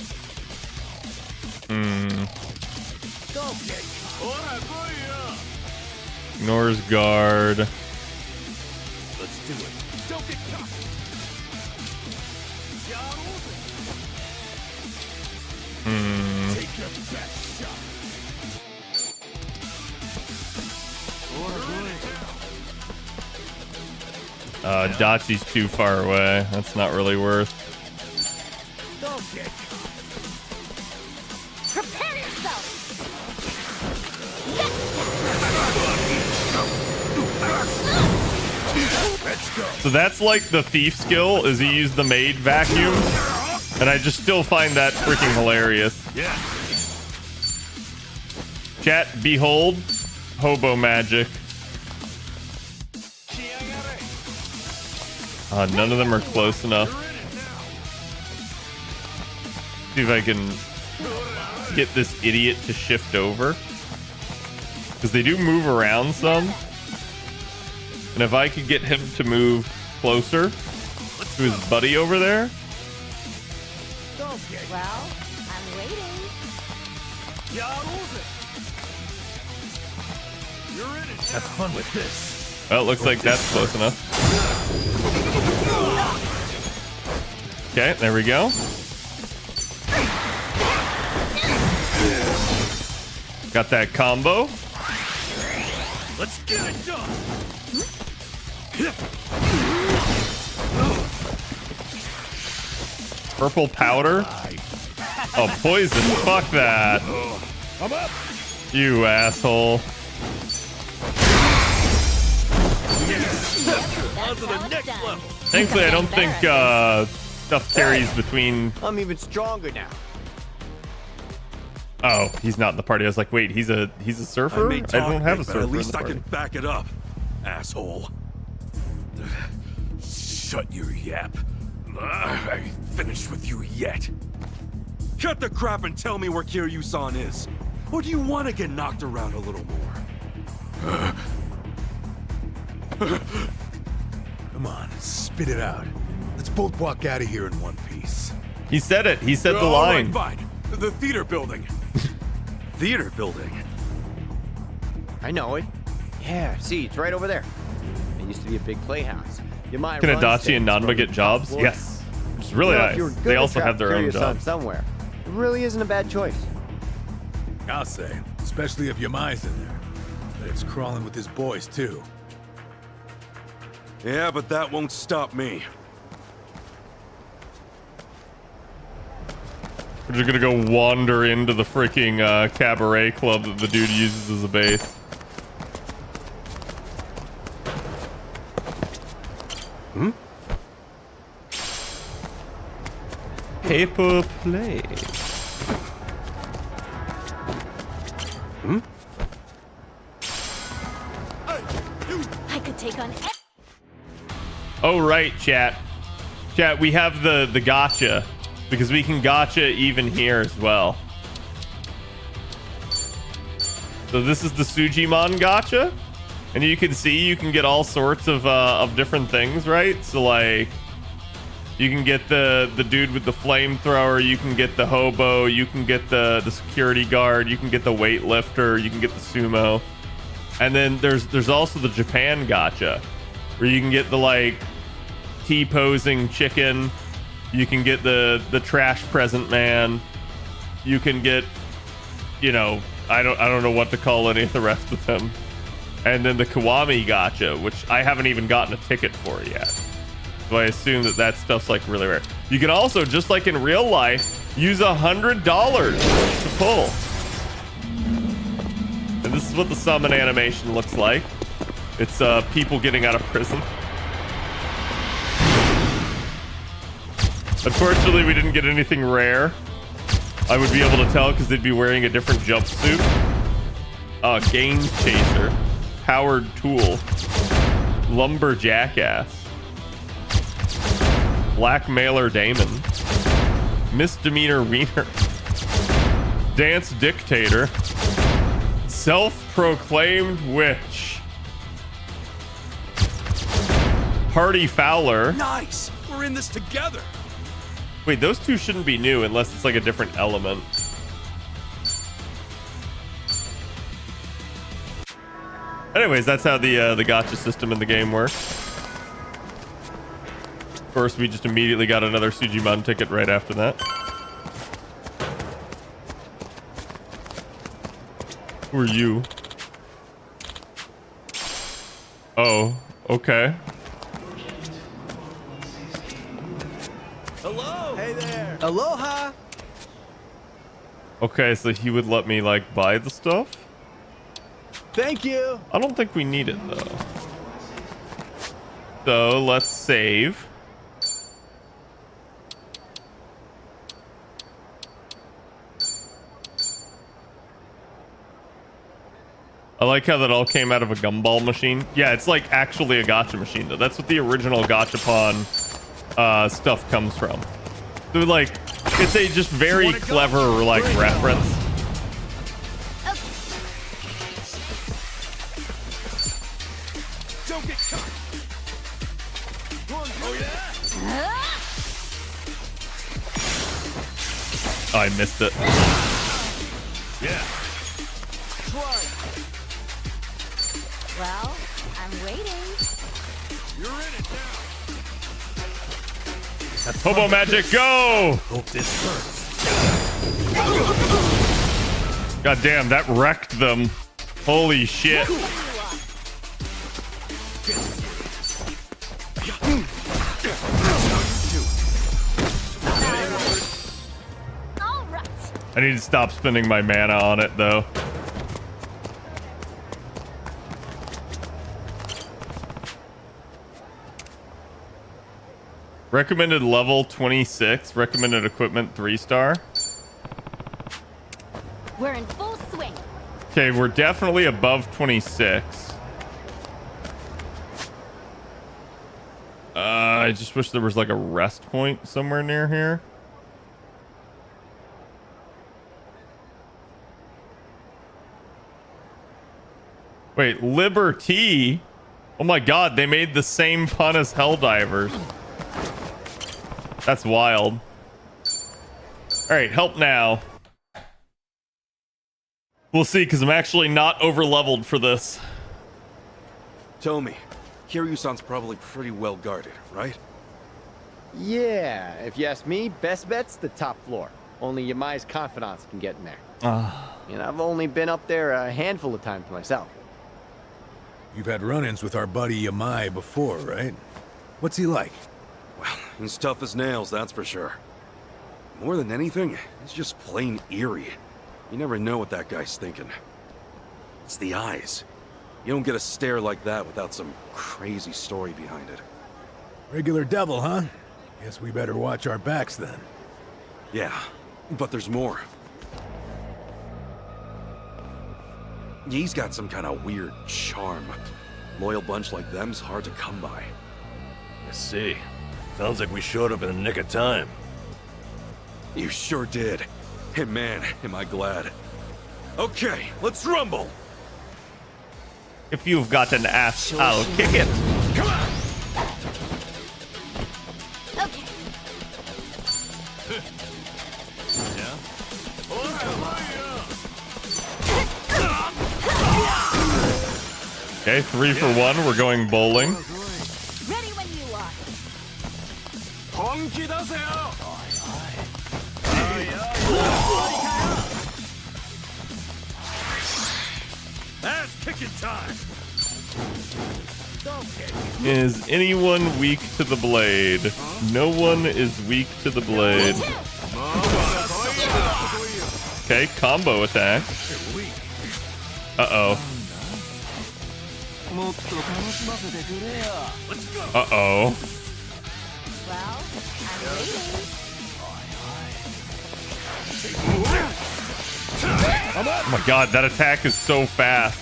Ignores guard. Let's do it. Don't get caught. Take your best shot. Dachi's too far away. That's not really worth. Don't get Prepare yourself. Let's go. So that's like the thief skill, is he used the maid vacuum. And I just still find that freaking hilarious. Yeah. Chat, behold, hobo magic. None of them are close enough. See if I can get this idiot to shift over. Because they do move around some. And if I could get him to move closer to his buddy over there. Well, I'm waiting. Have fun with this. Well, it looks like that's close enough. Okay, there we go. Got that combo. Let's get it done. Purple powder. Oh, poison. Fuck that. I'm up! You asshole. On to the next level. Thankfully, I don't think stuff carries between. I'm even stronger now. Oh, he's not in the party. I was like, wait, he's a surfer? I don't have a surfer. At least in the I party. can back it up, asshole. Shut your yap. I ain't finished with you yet. Cut the crap and tell me where Kiryu-san is. Or do you want to get knocked around a little more? Come on, spit it out. Let's both walk out of here in one piece. He said it. He said the All line. right, fine. The theater building. Theater building? I know it. Yeah, see, it's right over there. It used to be a big playhouse. You might Can run Adachi and things Nanba from get the jobs? top floor. Yes. Which is really You know, if nice. you were good They to also trap have their own Kiryu-san jobs. somewhere. It really isn't a bad choice. I'll say, especially if Yamai's in there. But it's crawling with his boys, too. Yeah, but that won't stop me. We're just gonna go wander into the freaking cabaret club that the dude uses as a base. Hmm? Paper play. Hmm? I could take on. Oh right, chat. Chat, we have the gotcha because we can gotcha even here as well. So this is the Sujimon gotcha, and you can see you can get all sorts of different things, right? So like, you can get the dude with the flamethrower, you can get the hobo, you can get the security guard, you can get the weightlifter, you can get the sumo, and then there's also the Japan gotcha, where you can get the like T-posing chicken, you can get the trash present man, you can get, you know, I don't know what to call any of the rest of them, and then the Kiwami gotcha, which I haven't even gotten a ticket for yet. So I assume that stuff's like really rare. You can also, just like in real life, use $100 to pull. And this is what the summon animation looks like. It's people getting out of prison. Unfortunately, we didn't get anything rare. I would be able to tell because they'd be wearing a different jumpsuit. Game Chaser, Powered Tool, Lumberjack Ass, Blackmailer Damon, Misdemeanor Wiener, Dance Dictator, Self-Proclaimed Witch, Party Fowler. Nice! We're in this together! Wait, those two shouldn't be new unless it's like a different element. Anyways, that's how the gacha system in the game works. Of course, we just immediately got another Sujimon ticket right after that. Who are you? Oh, okay. Hello. Hey there. Aloha. Okay, so he would let me like buy the stuff? Thank you. I don't think we need it though. So let's save. I like how that all came out of a gumball machine. Yeah, it's like actually a gacha machine though. That's what the original gachapon stuff comes from. So like, it's a just very clever like reference. Don't get caught! Oh yeah? I missed it. Yeah. Well, I'm waiting. You're in it now. Hobo magic, go! Hope this hurts. God damn, that wrecked them. Holy shit. All right. I need to stop spending my mana on it though. Recommended level 26. Recommended equipment 3-star. We're in full swing. Okay, we're definitely above 26. I just wish there was like a rest point somewhere near here. Wait, Liberty? Oh my god, they made the same pun as Helldivers. That's wild. Alright, help now. We'll see, because I'm actually not over-leveled for this. Tell me, Kiryu-san's probably pretty well guarded, right? Yeah, if you ask me, best bet's the top floor. Only Yamai's confidants can get in there. And I've only been up there a handful of times myself. You've had run-ins with our buddy Yamai before, right? What's he like? Well, he's tough as nails, that's for sure. More than anything, he's just plain eerie. You never know what that guy's thinking. It's the eyes. You don't get a stare like that without some crazy story behind it. Regular devil, huh? Guess we better watch our backs then. Yeah, but there's more. He's got some kind of weird charm. Loyal bunch like them's hard to come by. I see. Sounds like we showed up in the nick of time. You sure did. And man, am I glad. Okay, let's rumble! If you've got an ass, I'll kick it. Come on! Okay. Okay, 3 for 1. We're going bowling. Ready when you are. Ass kicking time. Is anyone weak to the blade? No one is weak to the blade. Okay, combo attack. Uh-oh. Uh-oh. Well, I'm waiting. Oh my god, that attack is so fast.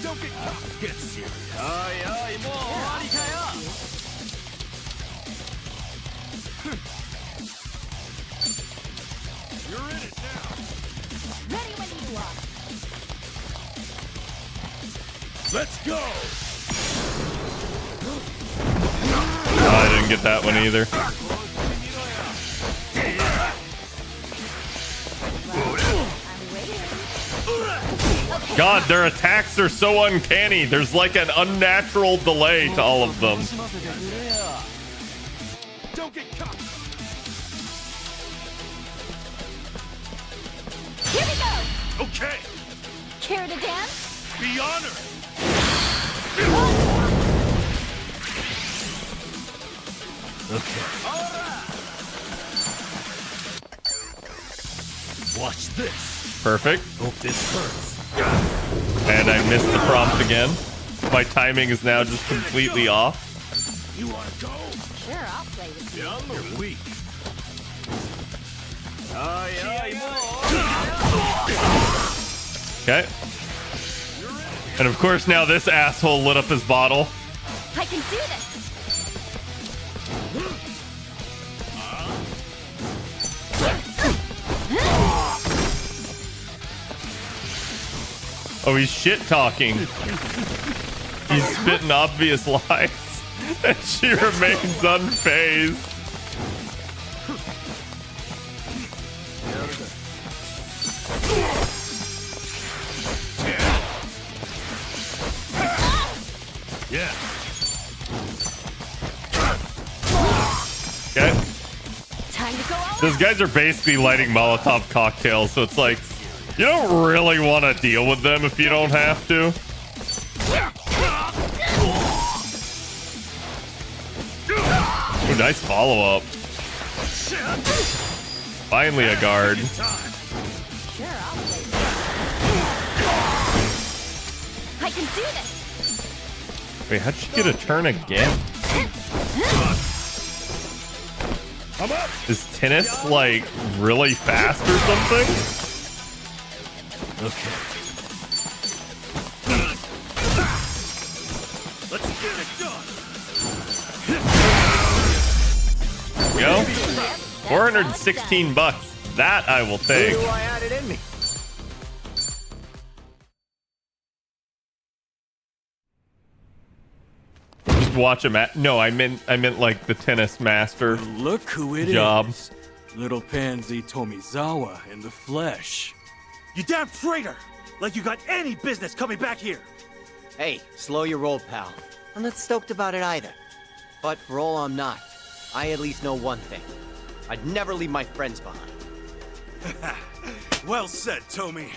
Don't get serious. You're in it now. Ready when you are. Let's go. Oh, I didn't get that one either. God, their attacks are so uncanny. There's like an unnatural delay to all of them. Don't get caught. Here we go. Okay. Care to dance? Be honored. Watch this. Perfect. Hope this hurts. And I missed the prompt again. My timing is now just completely off. You wanna go? Sure, I'll play with you. You're weak. Okay. And of course now this asshole lit up his bottle. I can do this. Oh, he's shit talking. He's spitting obvious lies. And she remains unfazed. Yeah. Okay. Time to go all Those out. guys are basically lighting Molotov cocktails, so it's like, you don't really want to deal with them if you don't have to. Ooh, nice follow-up. Finally a guard. Sure, I'll play with you. I can do this. Wait, how'd she get a turn again? Is tennis, like, really fast or something? There we go. 416 bucks. That I will take. I had it in me. Just watch him at. No, I meant like the tennis master. Look who it job. is. Little pansy Tomizawa in the flesh. You damn traitor! Like you got any business coming back here! Hey, slow your roll, pal. I'm not stoked about it either. But for all I'm not, I at least know one thing. I'd never leave my friends behind. Well said, Tommy.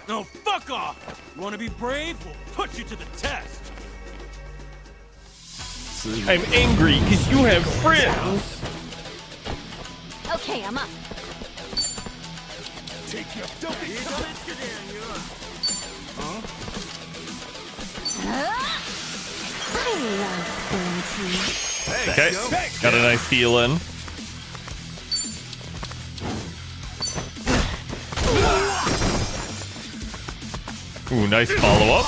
No, fuck off! You wanna be brave? We'll put you to the test! I'm angry because you have friends. Okay, I'm up. Take your dopey Okay, got a nice heal in. Ooh, nice follow-up.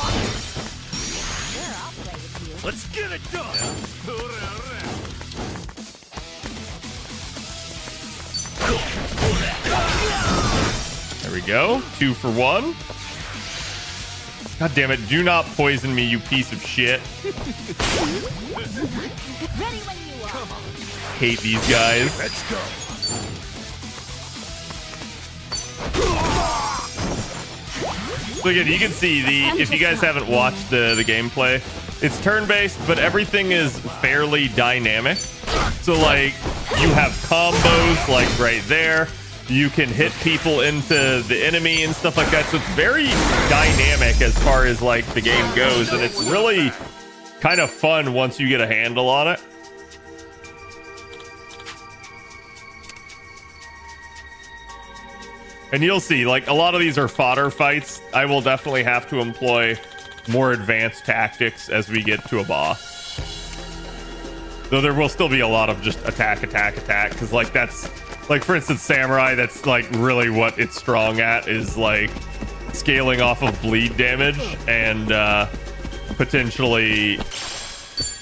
Let's get it done! There we go. 2 for 1. God damn it. Do not poison me, you piece of shit. Hate these guys. Let's go! So again, you can see if you guys haven't watched the gameplay, it's turn-based, but everything is fairly dynamic. So like, you have combos like right there. You can hit people into the enemy and stuff like that. So it's very dynamic as far as like the game goes, and it's really kind of fun once you get a handle on it. And you'll see, like, a lot of these are fodder fights. I will definitely have to employ more advanced tactics as we get to a boss. Though there will still be a lot of just attack, because, like, that's... Like, for instance, Samurai, that's, like, really what it's strong at, is, like, scaling off of bleed damage, and, potentially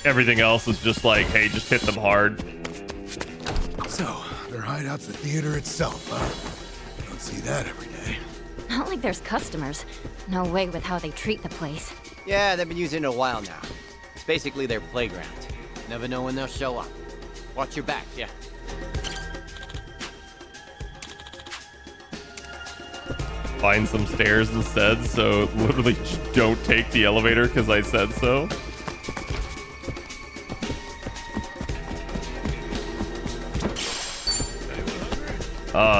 everything else is just like, hey, just hit them hard. So, their hideout's the theater itself, huh? Don't see that every day. Not like there's customers. No way with how they treat the place. Yeah, they've been using it a while now. It's basically their playground. Never know when they'll show up. Watch your back, yeah. Find some stairs instead, so literally just don't take the elevator because I said so.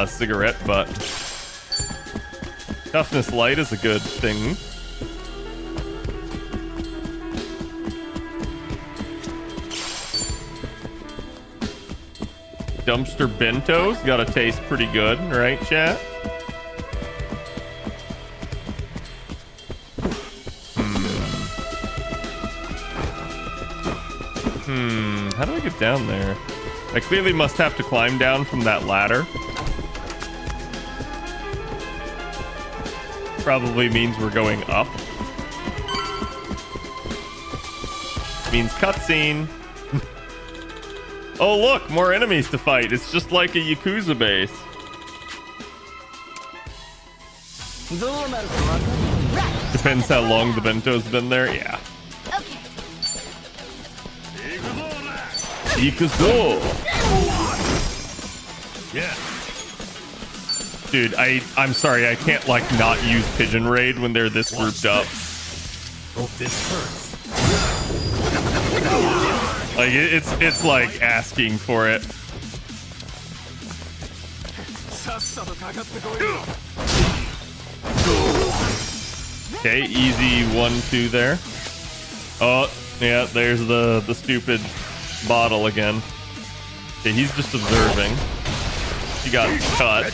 Cigarette butt. Toughness light is a good thing. Dumpster bentos gotta taste pretty good, right, chat? How do I get down there? I clearly must have to climb down from that ladder. Probably means we're going up. Means cutscene. Oh look, more enemies to fight. It's just like a Yakuza base. Depends how long the bento's been there. Yeah. Ikuzo. Yeah. Dude, I'm sorry, I can't like not use Pigeon Raid when they're this grouped up. Hope this hurts. Like it's like asking for it. Okay, easy 1-2 there. Oh, yeah, there's the stupid bottle again. Okay, he's just observing. He got cut.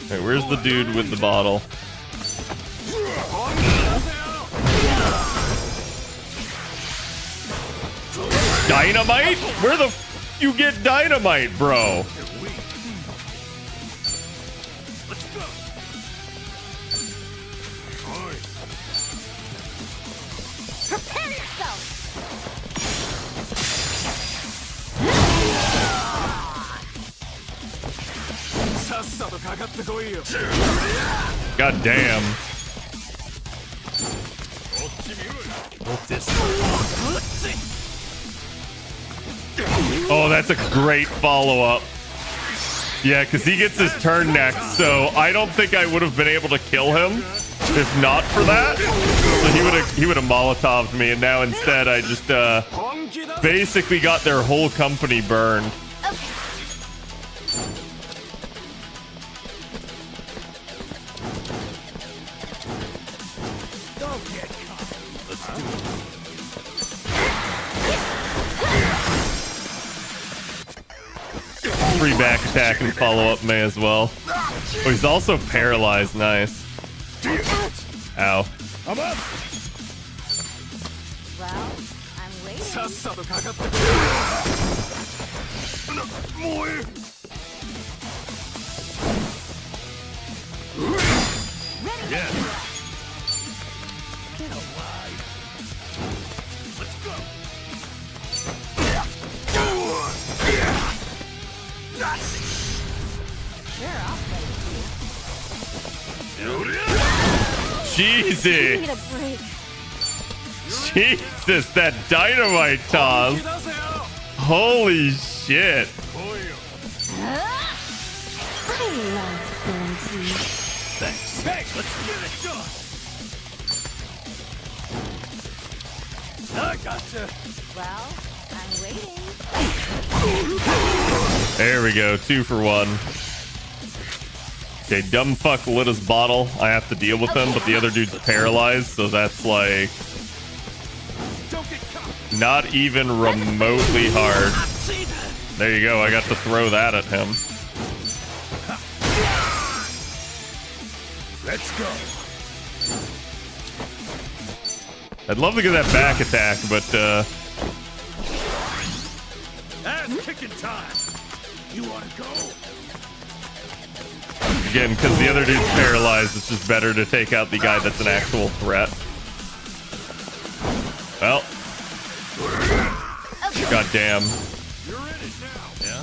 Okay, where's the dude with the bottle? Dynamite? Where the f you get dynamite, bro? God damn. Oh, that's a great follow-up. Yeah, because he gets his turn next, so I don't think I would have been able to kill him if not for that. So he would have Molotov'd me, and now instead I just basically got their whole company burned. Free back attack and follow up may as well. Oh, he's also paralyzed. Nice. Ow. I'm up. Well, I'm waiting. Yeah. Jeezy. Need a break. Jesus, that dynamite toss. Holy shit. I love spilling tea. Thanks. Hey, let's get it done. I gotcha. Well, I'm waiting. There we go. 2 for 1. Okay, dumb fuck lit his bottle. I have to deal with him, but the other dude's paralyzed, so that's like not even remotely hard. There you go. I got to throw that at him. Let's go. I'd love to get that back attack, but Ass kicking time. You wanna go? again, because the other dude's paralyzed, it's just better to take out the guy that's an actual threat. Well. God damn. You're in it now.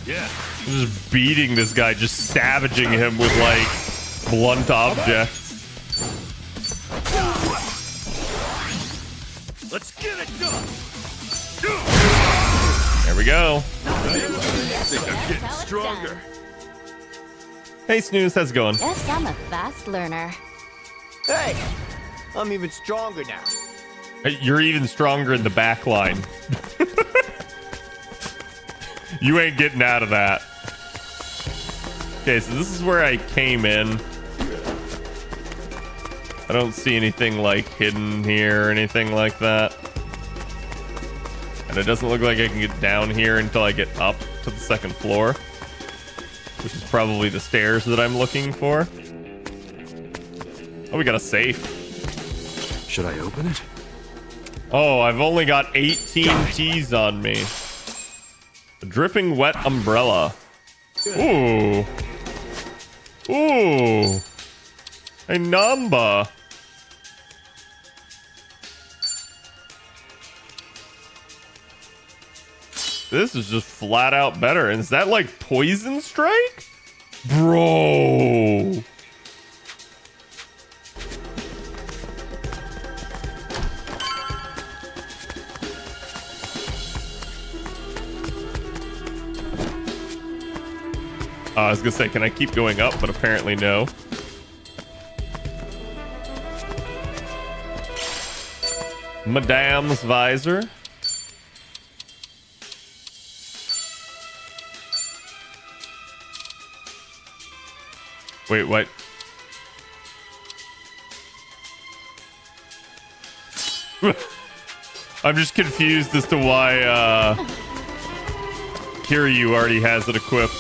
Yeah. Just beating this guy, just savaging him with like blunt objects. Let's get it done. There we go. I'm getting stronger. Hey Snooze, how's it going? Guess I'm a fast learner. Hey, I'm even stronger now. Hey, you're even stronger in the back line. You ain't getting out of that. Okay, so this is where I came in. I don't see anything like hidden here or anything like that. And it doesn't look like I can get down here until I get up to the second floor, which is probably the stairs that I'm looking for. Oh, we got a safe. Should I open it? Oh, I've only got 18 keys on me. A dripping wet umbrella. Ooh. Ooh. A number. This is just flat out better. And is that like poison strike? Bro. I was gonna say, can I keep going up? But apparently no. Madame's visor. Wait, what? I'm just confused as to why Kiryu already has it equipped.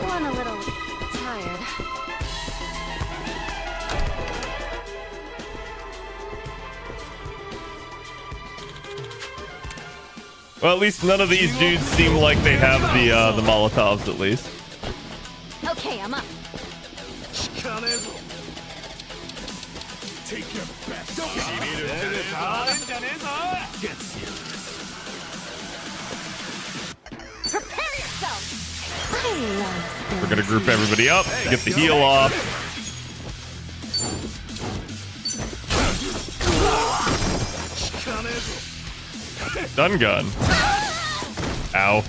I'm a little tired. Well, at least none of these dudes seem like they have the Molotovs, at least. Okay, I'm up. Take your best. Get serious. Prepare yourself! We're gonna group everybody up, get the heal off. Stun gun. Ow.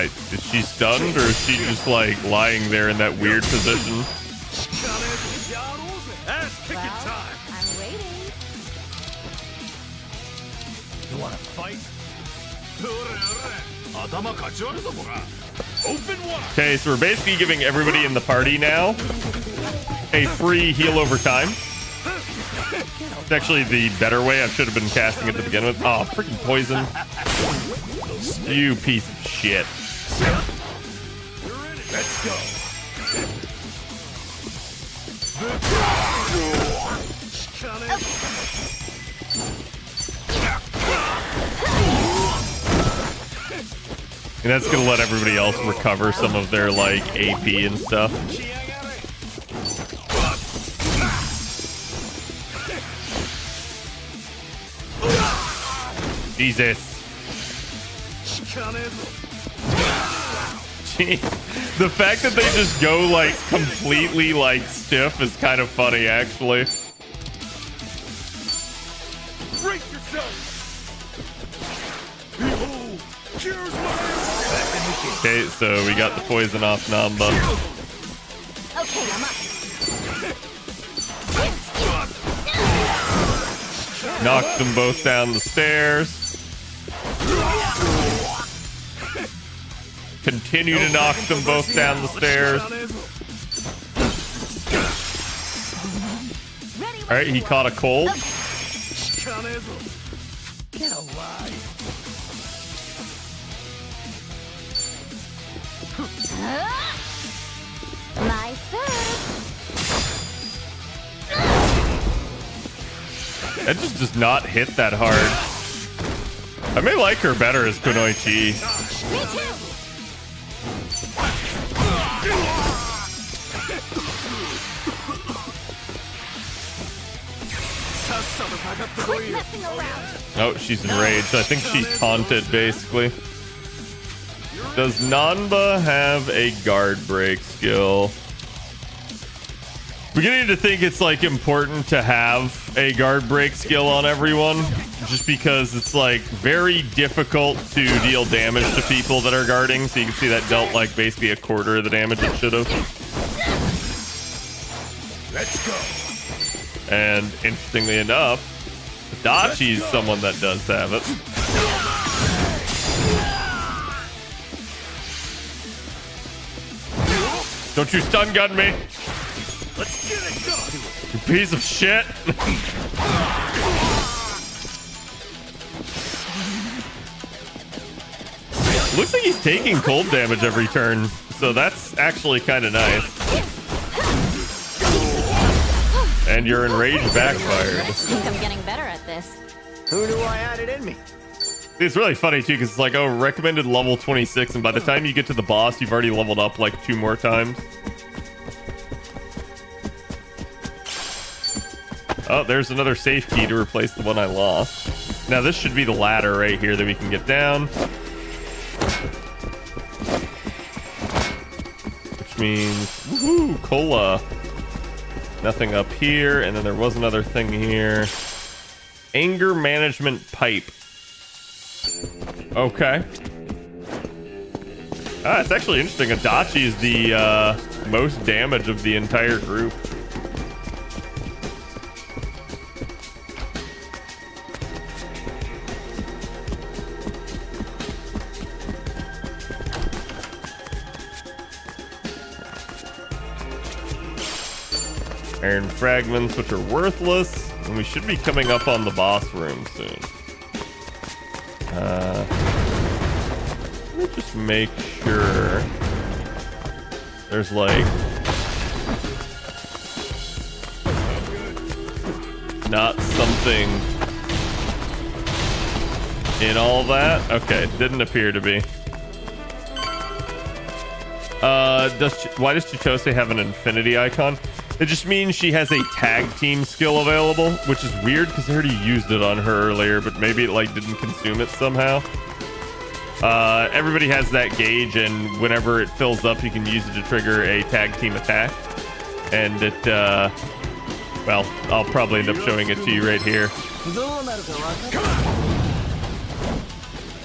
Is she stunned or is she just like lying there in that weird position? I'm waiting. You wanna fight? Okay, so we're basically giving everybody in the party now a free heal over time. It's actually the better way. I should have been casting it to begin with. Oh, freaking poison. You piece of shit. Let's go. And that's gonna let everybody else recover some of their like AP and stuff. Jesus. Jeez. The fact that they just go like completely like stiff is kind of funny actually. Brace yourself. Behold, here's my... Okay, so we got the poison off Namba. Okay, I'm up. Knocked them both down the stairs. Continue to knock them both down the stairs. Alright, he caught a cold. Get alive. My first. That just does not hit that hard. I may like her better as Kunoichi. Me too. Quit messing around. Oh, she's enraged. I think she's taunted, basically. Does Nanba have a guard break skill? Beginning to think it's like important to have a guard break skill on everyone, just because it's like very difficult to deal damage to people that are guarding. So you can see that dealt like basically a quarter of the damage it should have. Let's go. And interestingly enough, Dachi's someone that does have it. Don't you stun gun me! Let's get it done. You piece of shit! Looks like he's taking cold damage every turn, so that's actually kind of nice. And your enraged backfired. I think I'm getting better at this. Who knew I had it in me? It's really funny too, because it's like, oh, recommended level 26, and by the time you get to the boss, you've already leveled up like 2 more times. Oh, there's another safe key to replace the one I lost. Now this should be the ladder right here that we can get down. Which means, woohoo, cola. Nothing up here, and then there was another thing here. Anger management pipe. Okay. Ah, it's actually interesting. Adachi is the most damage of the entire group. Iron fragments, which are worthless, and we should be coming up on the boss room soon. Let me just make sure there's like not something in all that. Okay, didn't appear to be. Why does Chichose have an infinity icon? It just means she has a tag team skill available, which is weird because I already used it on her earlier, but maybe it like didn't consume it somehow. Everybody has that gauge, and whenever it fills up, you can use it to trigger a tag team attack. And it, well, I'll probably end up showing it to you right here.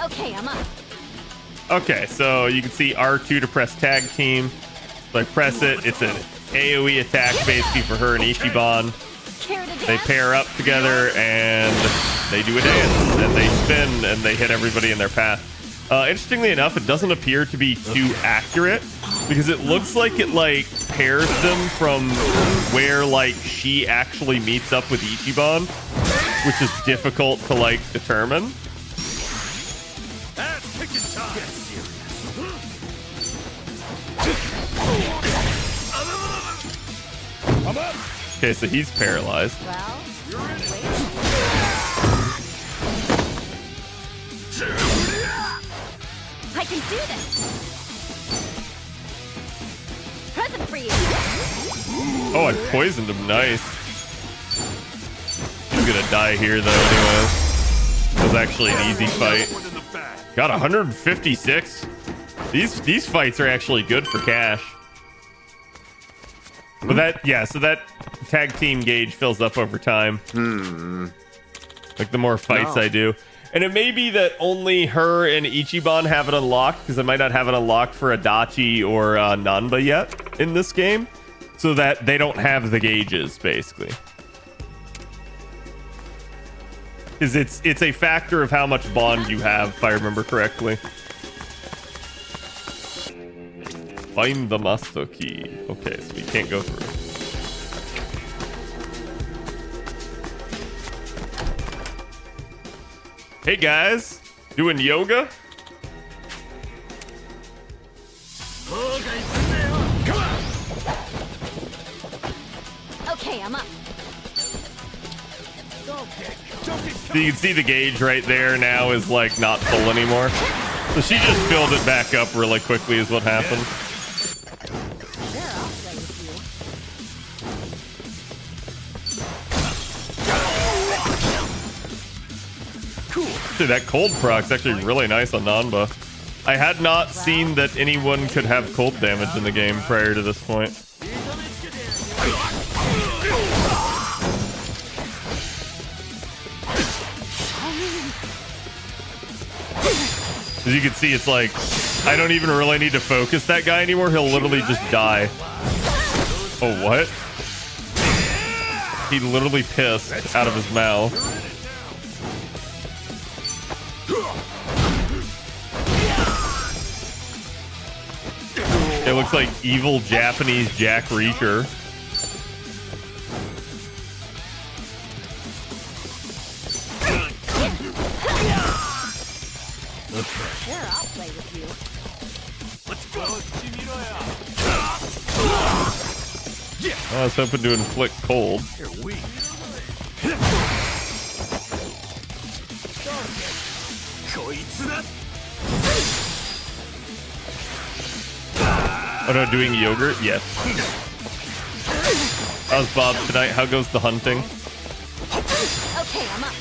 Okay, I'm up. Okay, so you can see R2 to press tag team. So I press it. It's an AoE attack basically for her and Ichiban. They pair up together and they do a dance and they spin and they hit everybody in their path. Interestingly enough, it doesn't appear to be too accurate because it looks like it like pairs them from where like she actually meets up with Ichiban, which is difficult to like determine. Okay, so he's paralyzed. Well, I can do this. Present for you. Oh, I poisoned him. Nice. He's gonna die here though anyway. It was actually an easy fight. Got 156. These fights are actually good for cash. But that, yeah, so that tag team gauge fills up over time. Like the more fights I do. And it may be that only her and Ichiban have it unlocked, because I might not have it unlocked for Adachi or Nanba yet in this game. So that they don't have the gauges, basically. Because it's a factor of how much bond you have, if I remember correctly. Find the master key. Okay, so we can't go through. Hey guys, doing yoga? Okay, I'm up. So you can see the gauge right there now is like not full anymore. So she just filled it back up really quickly is what happened. Dude, that cold proc's actually really nice on Nanba. I had not seen that anyone could have cold damage in the game prior to this point. As you can see, it's like, I don't even really need to focus that guy anymore. He'll literally just die. Oh, what? He literally pissed out of his mouth. It looks like evil Japanese Jack Reacher. Sure, I'll play with you. Let's go. I was hoping to inflict cold. You're weak. Oh no, doing yogurt? Yes. How's Bob tonight? How goes the hunting? Okay, I'm up.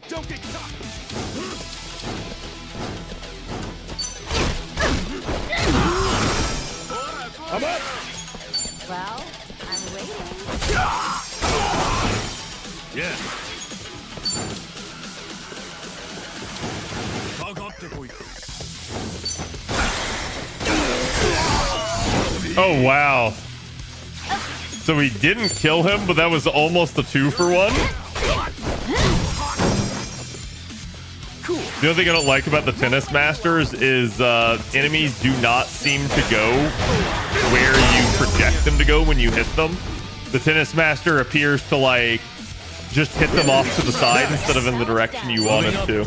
Don't get caught. I'm up. Well, I'm waiting. Yeah. Oh wow. So we didn't kill him, but that was almost a 2-for-1. The other thing I don't like about the Tennis Masters is enemies do not seem to go where you project them to go when you hit them. The Tennis Master appears to like just hit them off to the side instead of in the direction you want it to.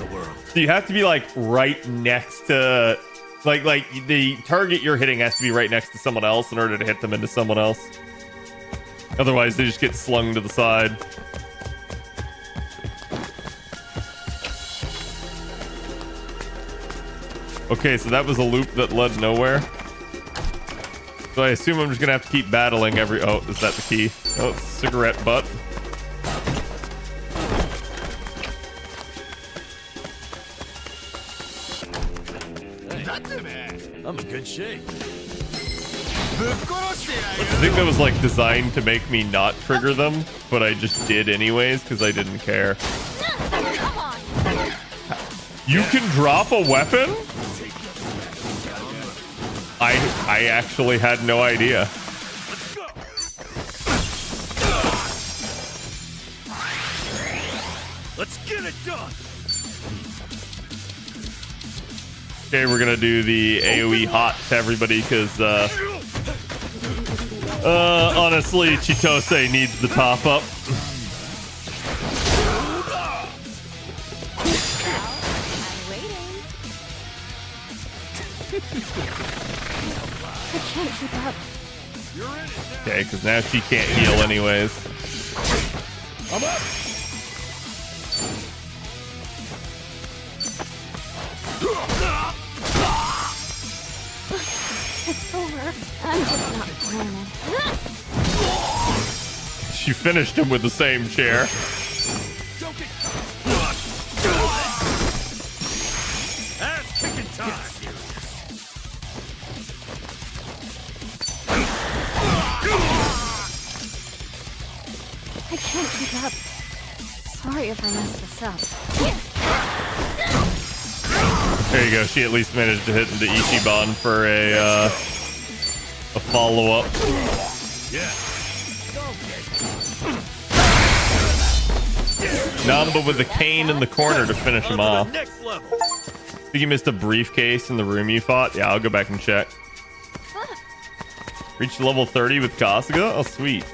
So you have to be like right next to like the target you're hitting has to be right next to someone else in order to hit them into someone else. Otherwise they just get slung to the side. Okay, so that was a loop that led nowhere. So I assume I'm just gonna have to keep battling every... Oh, is that the key? Oh, cigarette butt. I'm in good shape. I think that was like designed to make me not trigger them, but I just did anyways because I didn't care. You can drop a weapon? I actually had no idea. Let's get it done. Okay, we're gonna do the AoE hot to everybody because honestly, Chitose needs the top up. I can't keep up. Okay, because now she can't heal anyways. I'm up. It's over. I'm just not feeling it. She finished him with the same chair. Ass kicking time. I can't keep up. Sorry if I messed this up. There you go. She at least managed to hit into Ichiban for a follow-up. Yeah. Namba with the cane in the corner to finish him off. Next level. Think you missed a briefcase in the room you fought? Yeah, I'll go back and check. Reached level 30 with Kasuga? Oh, sweet.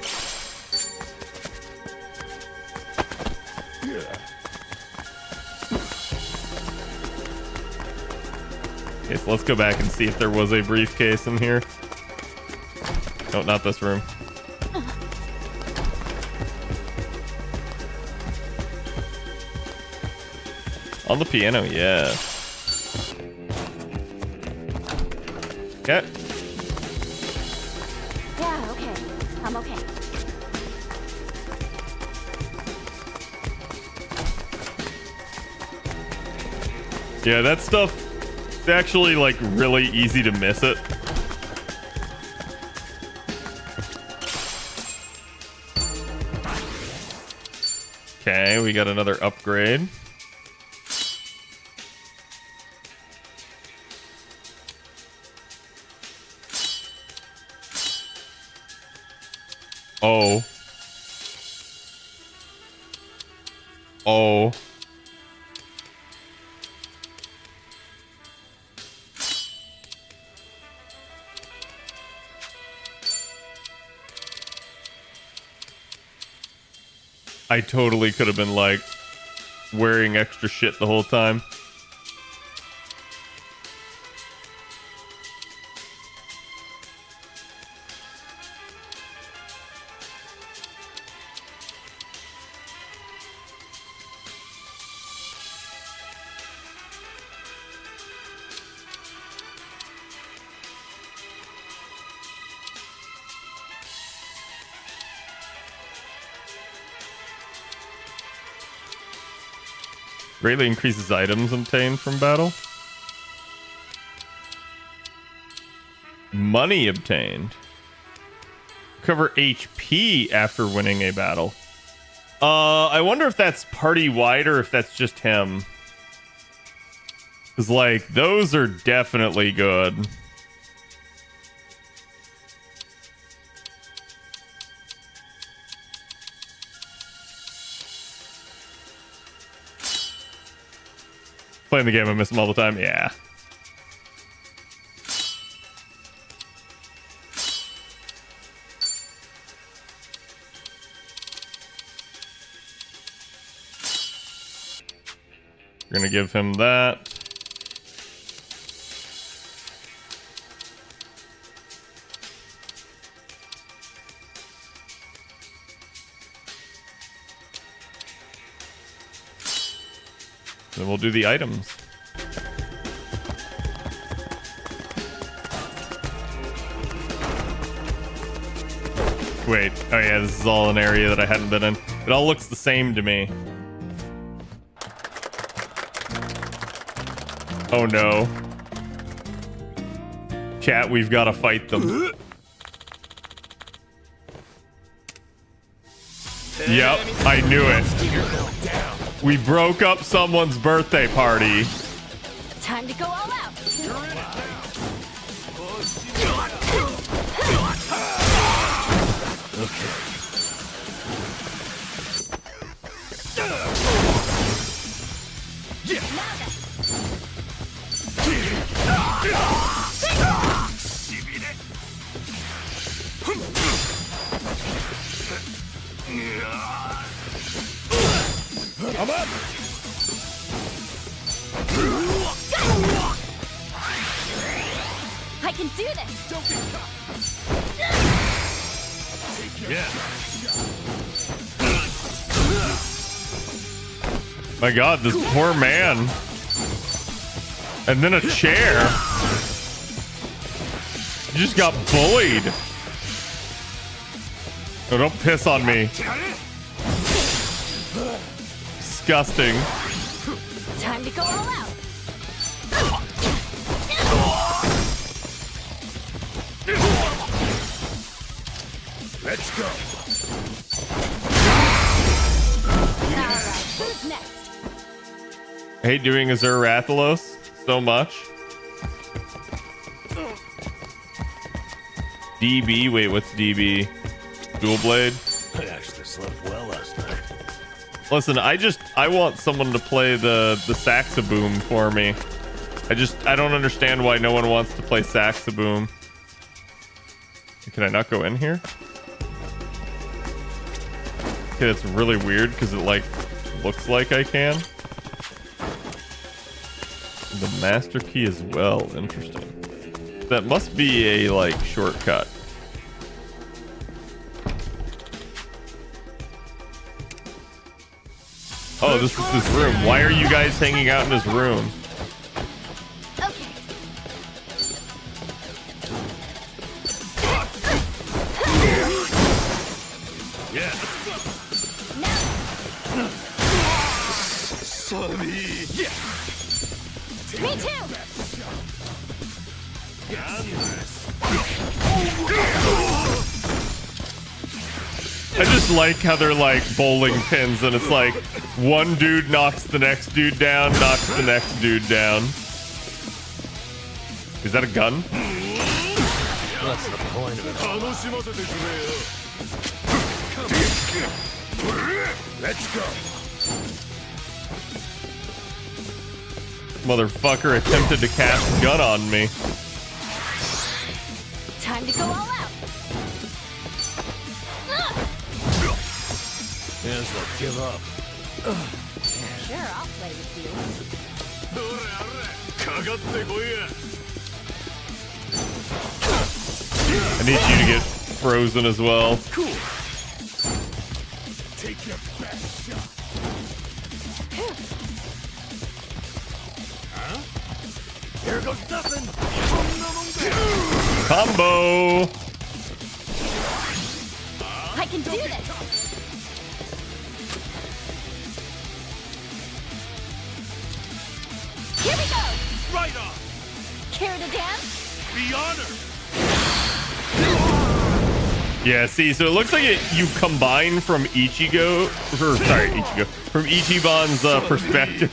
Okay, so let's go back and see if there was a briefcase in here. No, not this room. On the piano, yes. Okay. Yeah, okay. I'm okay. Yeah, that stuff, it's actually like really easy to miss it. Okay, we got another upgrade. Oh. Oh. I totally could have been like wearing extra shit the whole time. Greatly increases items obtained from battle. Money obtained. Recover HP after winning a battle. I wonder if that's party wide or if that's just him. Because, like, those are definitely good. Playing the game, I miss them all the time. Yeah. We're gonna give him that. Then we'll do the items. Wait. Oh yeah, this is all an area that I hadn't been in. It all looks the same to me. Oh no. Chat, we've got to fight them. Yep, I knew it. We broke up someone's birthday party. Time to go all out. I'm up. I can do this. Yeah. My god, this poor man. And then a chair. You just got bullied. Oh, don't piss on me. Disgusting. Time to go all out. Let's go. Alright, who's next? I hate doing Azur Rathalos so much. DB, wait, what's DB? Dual blade? I actually slept well last night. Listen, I want someone to play the Saxaboom for me. I don't understand why no one wants to play Saxaboom. Can I not go in here? Okay, that's really weird because it like looks like I can. The master key as well. Interesting. That must be a like shortcut. Oh, this is his room. Why are you guys hanging out in his room? Okay. Yeah. Yeah. Me too. I just like how they're like bowling pins and it's like one dude knocks the next dude down, knocks the next dude down. Is that a gun? What's the point of it all? Let's go. Motherfucker attempted to cast a gun on me. Time to go all out. Yes, let's give up. Sure, I'll play with you. I need you to get frozen as well. Cool. Take your best shot. Huh? Here goes nothing. Combo. I can do this. Here we go. Right on. Care to dance? Be honored. Yeah, see, so it looks like you combine from from Ichiban's perspective.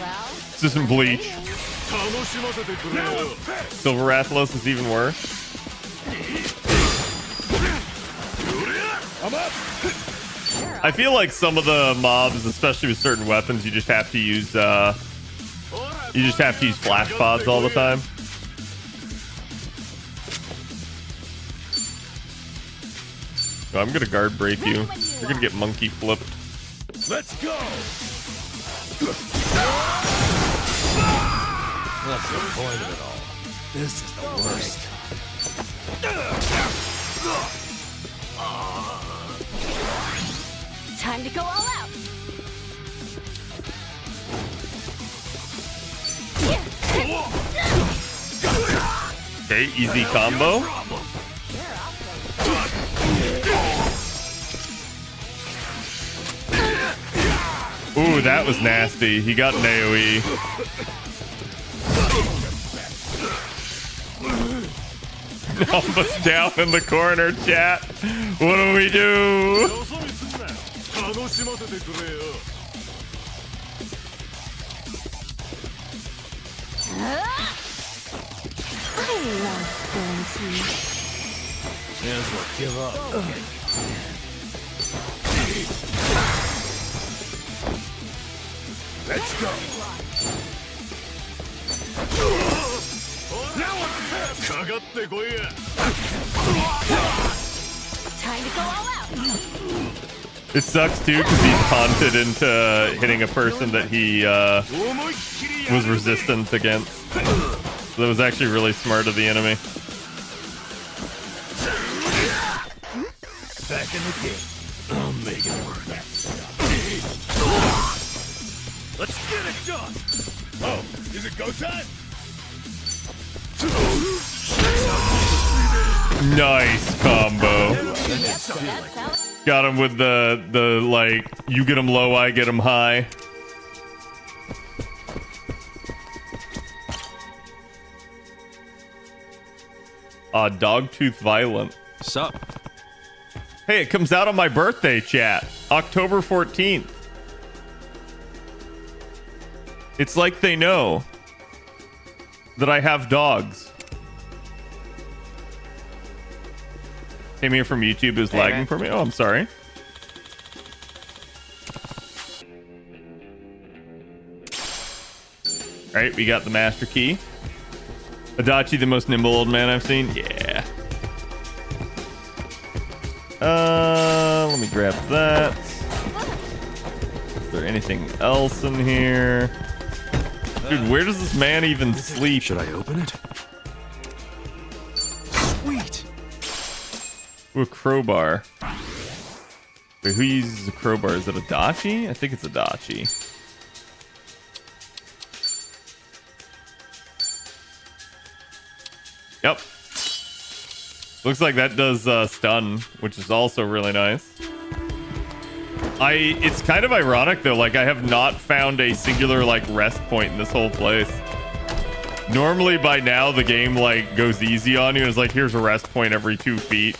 Well, This isn't Bleach. Silver Rathalos is even worse. I'm up. I feel like some of the mobs, especially with certain weapons, you just have to use flash pods all the time. So I'm gonna guard break you. You're gonna get monkey flipped. Let's go. What's the point of it all? This is the worst. time to go all out. Okay, easy combo. Ooh, that was nasty. He got an AoE. Almost down in the corner, chat. What do we do? Give up. Let's go. Time to go all out. It sucks too because he's taunted into hitting a person that he was resistant against. So that was actually really smart of the enemy. Back in the game. I'll make it work. Let's get it done. Oh, is it go time? Nice combo. Got him with the like, you get him low, I get him high. Dogtooth Violent. Sup? Hey, it comes out on my birthday, chat. October 14th. It's like they know that I have dogs. Came here from YouTube is lagging for me. Oh, I'm sorry. All right, we got the master key. Adachi, the most nimble old man I've seen. Yeah. Let me grab that. Is there anything else in here? Dude, where does this man even sleep? Should I open it? Sweet. Ooh, a crowbar. Wait, who uses a crowbar? Is it Adachi? I think it's Adachi. Yep. Looks like that does stun, which is also really nice. It's kind of ironic though, like I have not found a singular like rest point in this whole place. Normally by now the game like goes easy on you. It's like here's a rest point every 2 feet.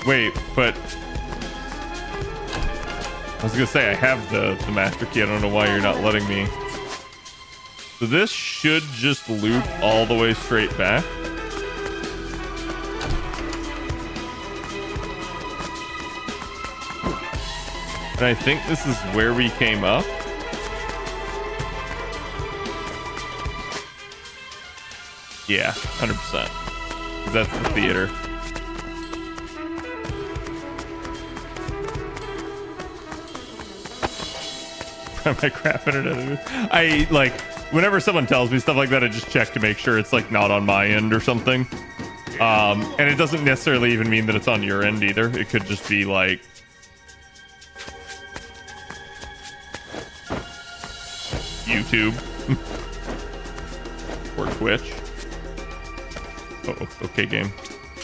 Wait, but I was gonna say I have the master key. I don't know why you're not letting me. So this should just loop all the way straight back. And I think this is where we came up. Yeah, 100%. 'Cause that's the theater. My crap internet. I like whenever someone tells me stuff like that, I just check to make sure it's like not on my end or something. And it doesn't necessarily even mean that it's on your end either. It could just be like YouTube or Twitch. Oh, okay, game.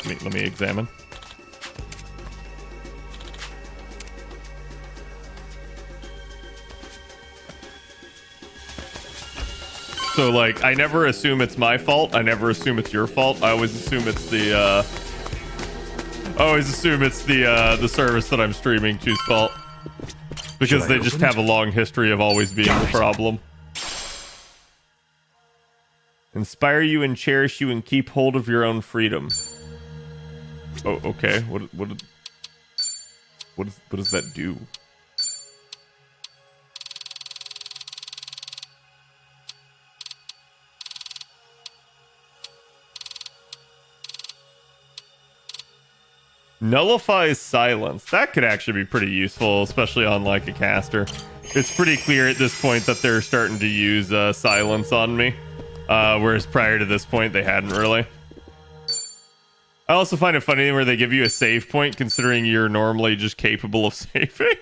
Let me examine. So like, I never assume it's my fault. I never assume it's your fault. I always assume it's the service that I'm streaming to's fault, because they just have a long history of always being the problem. Inspire you and cherish you and keep hold of your own freedom. Oh, okay. What does that do? Nullifies silence. That could actually be pretty useful, especially on like a caster. It's pretty clear at this point that they're starting to use silence on me, whereas prior to this point they hadn't really. I also find it funny where they give you a save point considering you're normally just capable of saving.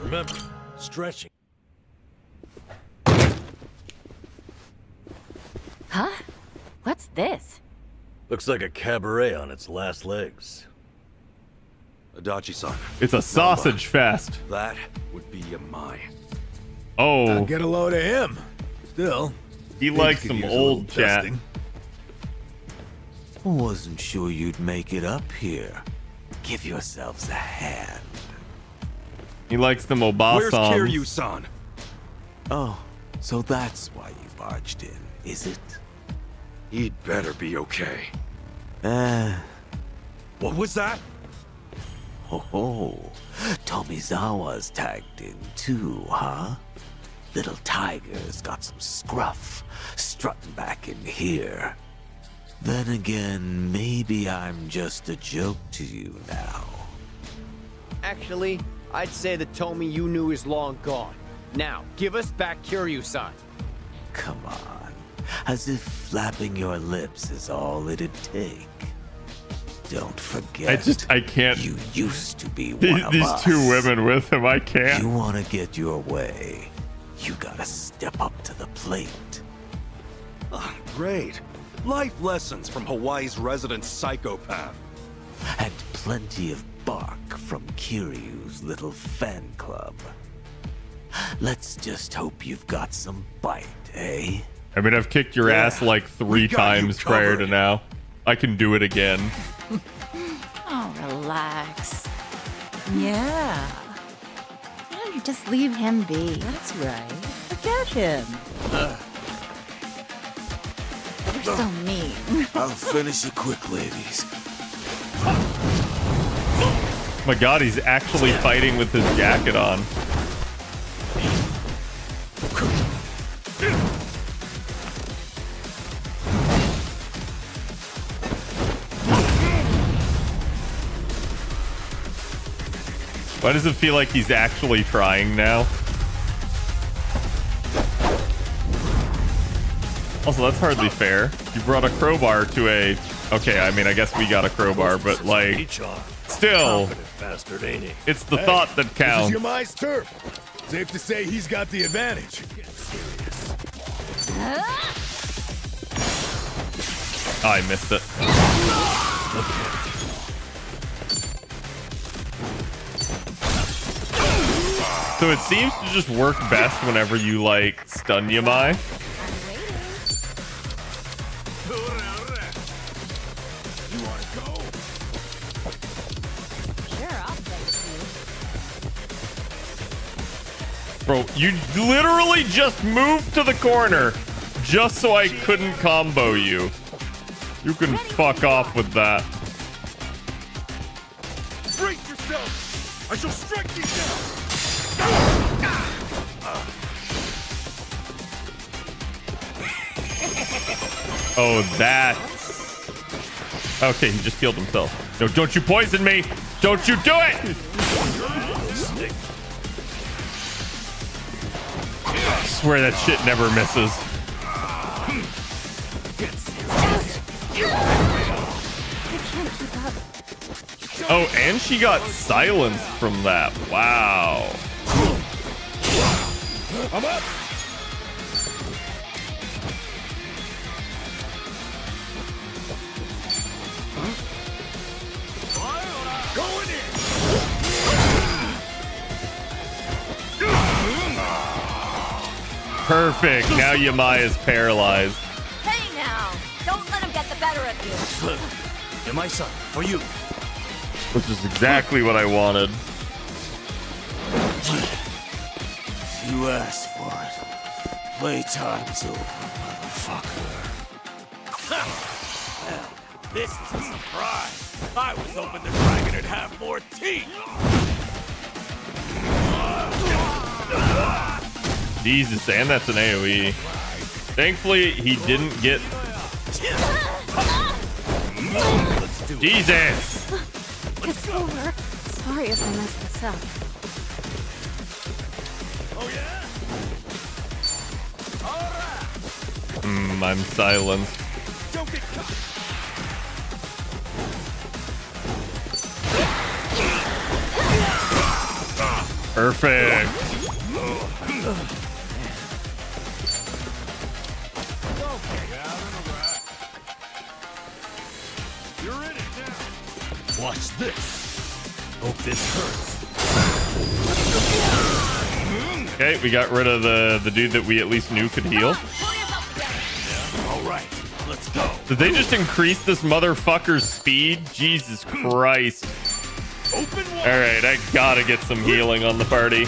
Remember, stretching. Huh? What's this? Looks like a cabaret on its last legs. Adachi-san. It's a sausage fest. That would be Yamai. Oh. I'll get a load of him. Still. He likes some old chat. Wasn't sure you'd make it up here. Give yourselves a hand. He likes them Obasams. Where's Kiryu-san? Oh, so that's why you barged in, is it? He'd better be okay. What was that? Oh, Tomizawa's tagged in too, huh? Little Tiger's got some scruff, strutting back in here. Then again, maybe I'm just a joke to you now. Actually, I'd say the Tomi you knew is long gone. Now, give us back Kiryu-san. Come on, as if flapping your lips is all it'd take. Don't forget. I can't. You used to be one of these us. two women with him, I can't. You want to get your way, you gotta step up to the plate. Oh, great. Life lessons from Hawaii's resident psychopath. And plenty of bark from Kiryu's little fan club. Let's just hope you've got some bite, eh? I mean, I've kicked your ass like 3 times prior to now. I can do it again. Oh, relax. Yeah. Why don't you just leave him be? That's right. Forget him. You're so mean. I'll finish it quick, ladies. Oh my god, he's actually fighting with his jacket on. Why does it feel like he's actually trying now? Also, that's hardly fair. You brought a crowbar to a... Okay, I mean, I guess we got a crowbar, but like... Still, bastard, ain't he? It's the thought that counts. This is Yamai's turf. Safe to say he's got the advantage. Oh, I missed it. So it seems to just work best whenever you like stun Yamai. Bro, you literally just moved to the corner just so I couldn't combo you. You can fuck off with that. Brace yourself! I shall strike you down! Oh, that. Okay, he just killed himself. No, don't you poison me! Don't you do it! I swear that shit never misses. Oh, and she got silenced from that. Wow. I'm up. Going in! Perfect. Now Yamai is paralyzed. Hey now! Don't let him get the better of you. Yamai-san, for you. Which is exactly what I wanted. You asked for it. Playtime's over, motherfucker. Well, this is a surprise. I was hoping the dragon would have more teeth. Jesus, and that's an AoE. Thankfully, he didn't get... Jesus! It's over. Sorry if I messed this up. Oh yeah? I'm silenced. Don't get caught. Perfect. Watch this. Hope this hurts. Okay, we got rid of the dude that we at least knew could heal. All right, let's go. Did they just increase this motherfucker's speed? Jesus Christ. Alright, I gotta get some healing on the party.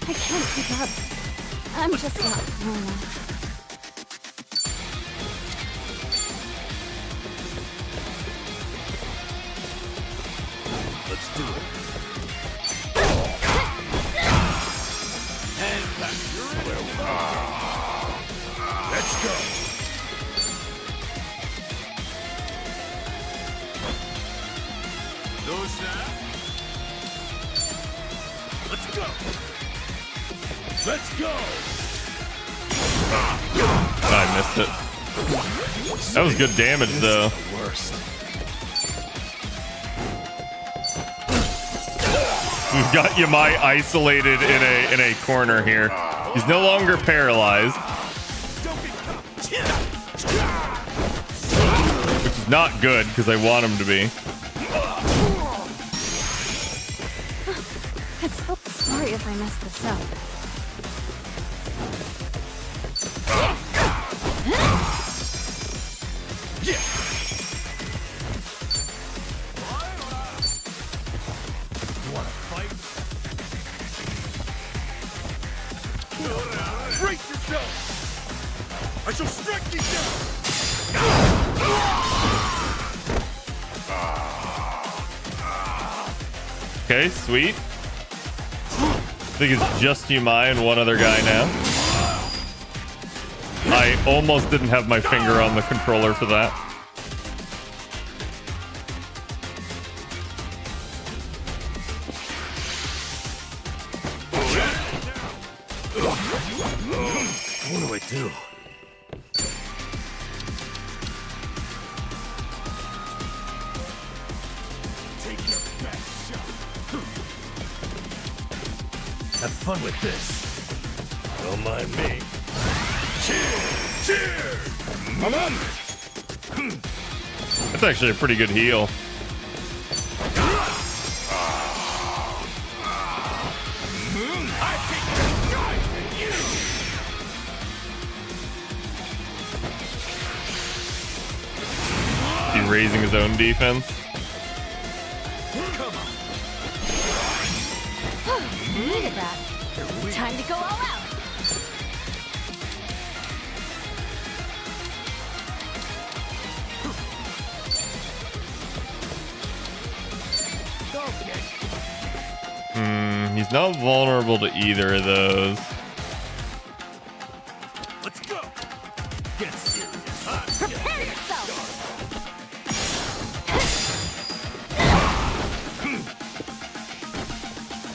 I can't keep up. I'm just not normal. Let's do it. And back to where we are. Let's go. Let's go. Let's go. I missed it. That was good damage, though. We've got Yamai isolated in a corner here. He's no longer paralyzed, which is not good because I want him to be. I'm so sorry if I messed this up. Brace yourself! I shall strike you down! Okay, sweet. I think it's just Yumai and one other guy now. I almost didn't have my finger on the controller for that. What do I do? Take your best shot. Have fun with this. Don't mind me. Cheers! Cheers! Come on! That's actually a pretty good heal. He's raising his own defense. Look at that. Time to go all out. He's not vulnerable to either of those. Let's go. Get serious. Huh? Prepare yourself.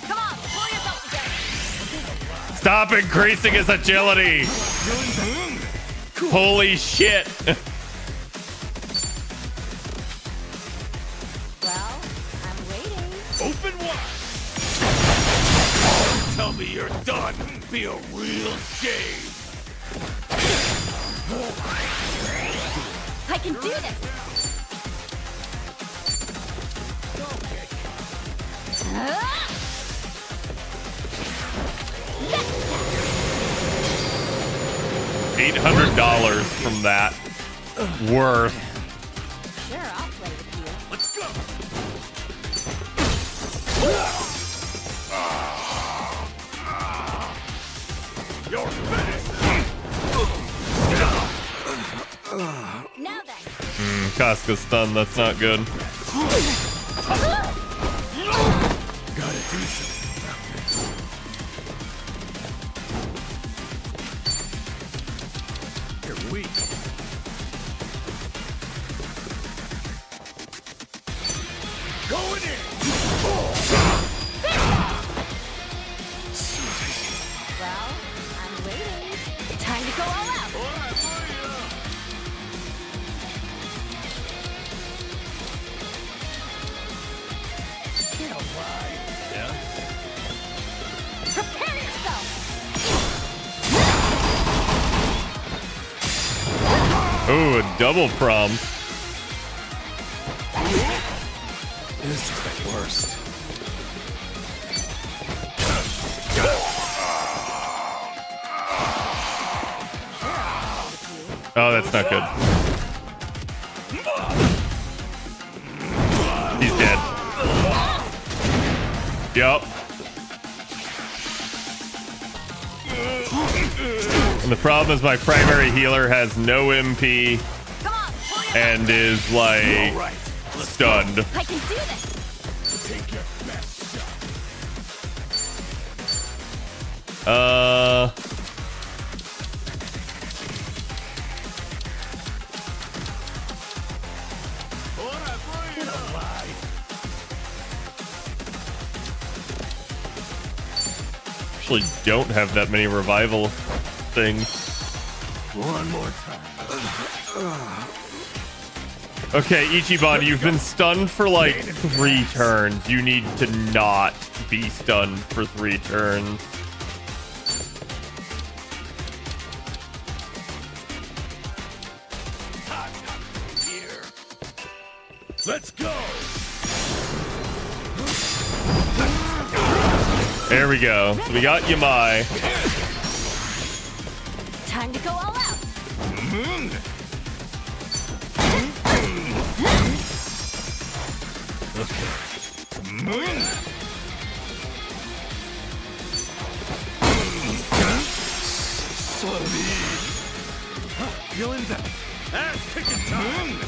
Come on, pull yourself together. Stop increasing his agility. Holy shit. Well, I'm waiting. Open wide. Tell me you're done. Be a real shame. I can do this. $800 from that. Worth. Sure, I'll play with you. Let's go. You're finished. Now then. Casca's stunned. That's not good. Gotta do something about this. You're weak. Going in. Well, I'm waiting. Time to go all out. Get alive. Yeah. Prepare yourself. Oh, a double prom. This is the worst. Oh, that's not good. He's dead. Yup. And the problem is my primary healer has no MP and is like stunned. I can do this. Take your best Actually don't have that many revival things. One more time. Okay, Ichiban, you've been stunned for like 3 turns. You need to not be stunned for 3 turns. Let's go. There we go. So we got Yamai. Time to go all out. Feeling that ass kicking time.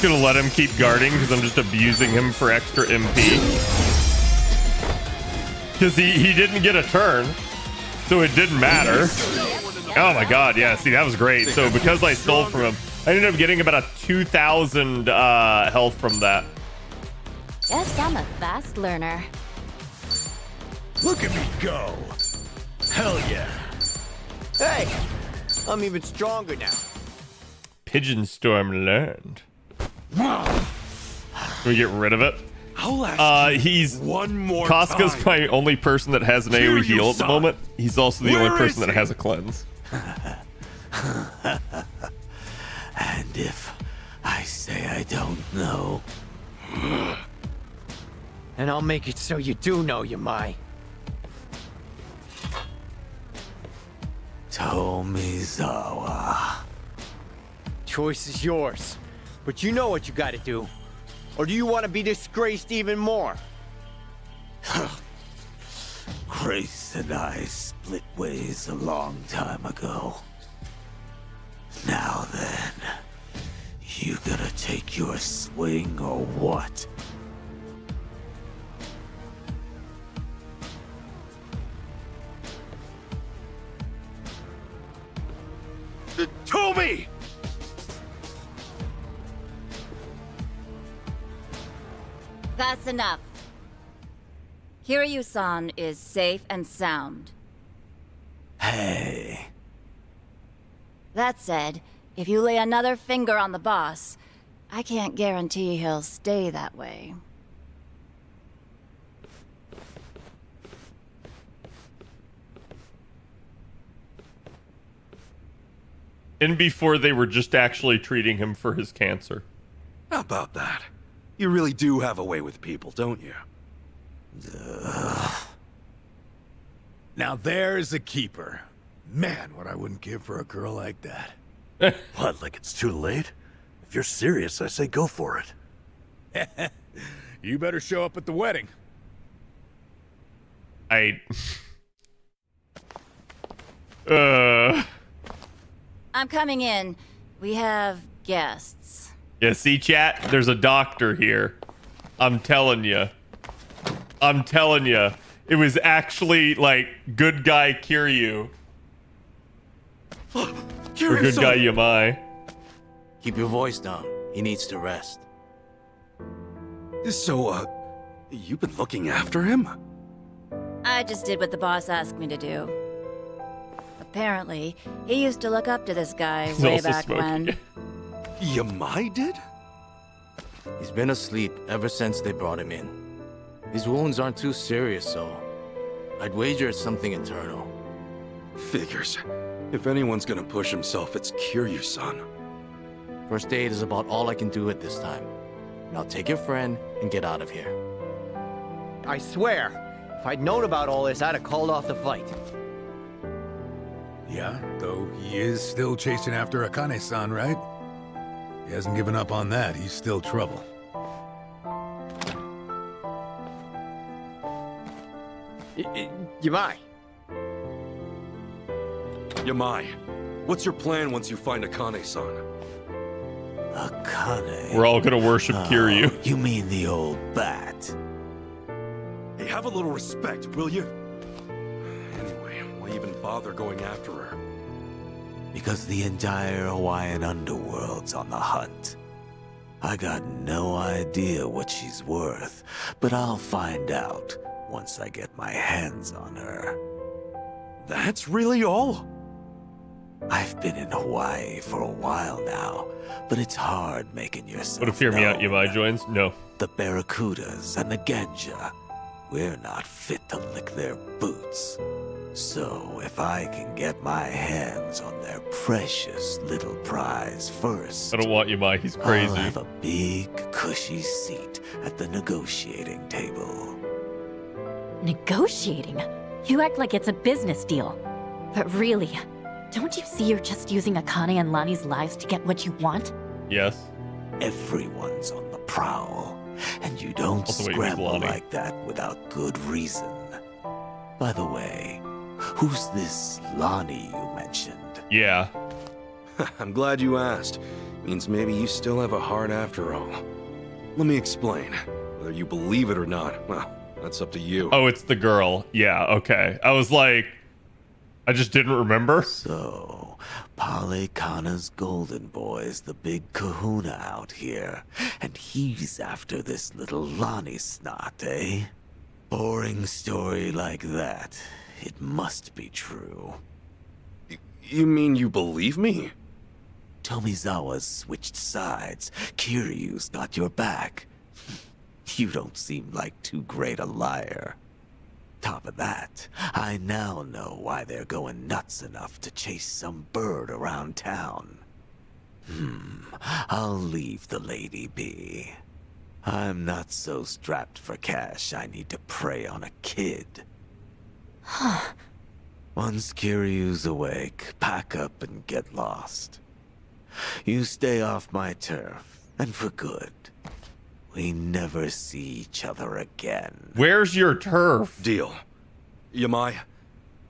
Gonna let him keep guarding because I'm just abusing him for extra MP. Because he didn't get a turn, so it didn't matter. Oh my god, yeah, see, that was great. So because I stole from him, I ended up getting about a 2,000 health from that. Guess I'm a fast learner. Look at me go. Hell yeah. Hey, I'm even stronger now. Pigeon Storm learned. Can we get rid of it? He's one more Casca's time. my only person that has an AoE heal at the moment. He's also the only person that has a cleanse. And if I say I don't know, And I'll make it so you do know, Yamai. Tomizawa. Choice is yours, but you know what you gotta do. Or do you want to be disgraced even more? Grace and I split ways a long time ago. Now then, you gonna take your swing or what? Toby! That's enough. Kiryu-san is safe and sound. Hey. That said, if you lay another finger on the boss, I can't guarantee he'll stay that way. And before they were just actually treating him for his cancer. How about that? You really do have a way with people, don't you? Now there's a keeper. Man, what I wouldn't give for a girl like that. What, like it's too late? If you're serious, I say go for it. You better show up at the wedding. I'm coming in. We have guests. Yeah, see, chat? There's a doctor here. I'm telling you. I'm telling you. It was actually, like, good guy Kiryu. Or good guy Yamai. Keep your voice down. He needs to rest. So, you've been looking after him? I just did what the boss asked me to do. Apparently, he used to look up to this guy He's way also back smoking. when. Yamai did? He's been asleep ever since they brought him in. His wounds aren't too serious, so I'd wager it's something internal. Figures. If anyone's gonna push himself, it's Kiryu-san. First aid is about all I can do at this time. Now take your friend and get out of here. I swear, if I'd known about all this, I'd have called off the fight. Yeah, though he is still chasing after Akane-san, right? He hasn't given up on that. He's still trouble. Yamai. Yamai, what's your plan once you find Akane-san? Akane. We're all gonna worship Kiryu. You mean the old bat? Hey, have a little respect, will you? Anyway, why even bother going after her? Because the entire Hawaiian underworld's on the hunt. I got no idea what she's worth, but I'll find out once I get my hands on her. That's really all? I've been in Hawaii for a while now, but it's hard making yourself What if Hear Me Out known. Yamai joins? No. The Barracudas and the Genja, we're not fit to lick their boots. So if I can get my hands on their precious little prize first, I don't want Yamai, he's I'll crazy. have a big, cushy seat at the negotiating table. Negotiating? You act like it's a business deal. But really, don't you see you're just using Akane and Lani's lives to get what you want? Yes. Everyone's on the prowl, and you don't Also, wait, who's scramble Lonnie? like that without good reason. By the way, who's this Lonnie you mentioned? Yeah. I'm glad you asked. Means maybe you still have a heart after all. Let me explain. Whether you believe it or not, well, that's up to you. Oh, it's the girl. Yeah, okay. I was like, I just didn't remember. So, Pale Kana's golden boy's the big kahuna out here, and he's after this little Lonnie snot, eh? Boring story like that. It must be true. You mean you believe me? Tomizawa's switched sides. Kiryu's got your back. You don't seem like too great a liar. Top of that, I now know why they're going nuts enough to chase some bird around town. I'll leave the lady be. I'm not so strapped for cash I need to prey on a kid. Once Kiryu's awake, pack up and get lost. You stay off my turf, and for good. We never see each other again. Where's your turf? Deal. Yamai,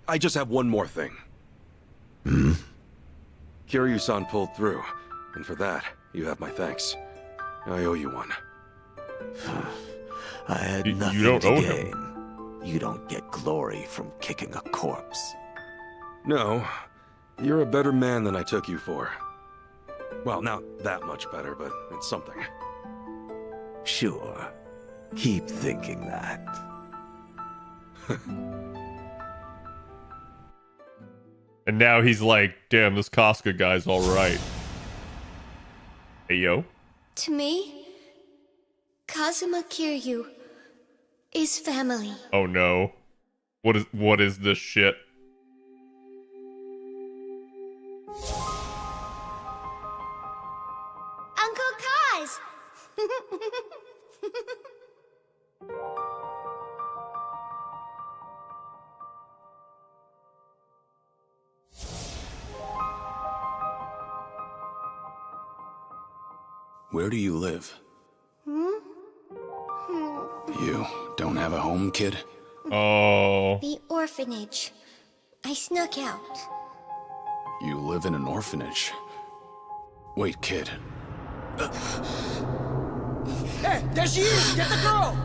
I just have one more thing. Kiryu-san pulled through, and for that, you have my thanks. I owe you one. I had You nothing don't to owe gain. him. You don't get glory from kicking a corpse. No, you're a better man than I took you for. Well, not that much better, but it's something. Sure. Keep thinking that. And now he's like, damn, this Casca guy's alright. Hey, yo. To me, Kazuma Kiryu is family. Oh no. What is this shit? Uncle Kaz! Where do you live? You don't have a home, kid? Oh. The orphanage. I snuck out. You live in an orphanage. Wait, kid. Hey, there she is! Get the girl!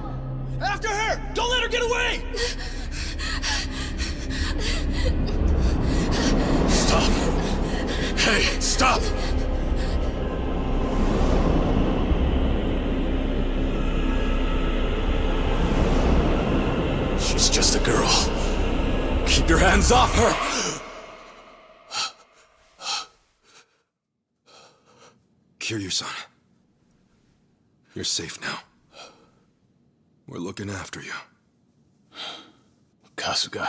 After her! Don't let her get away! Stop! Hey, stop! She's just a girl. Keep your hands off her! Kiryu-san, you're safe now. We're looking after you. Kasuga.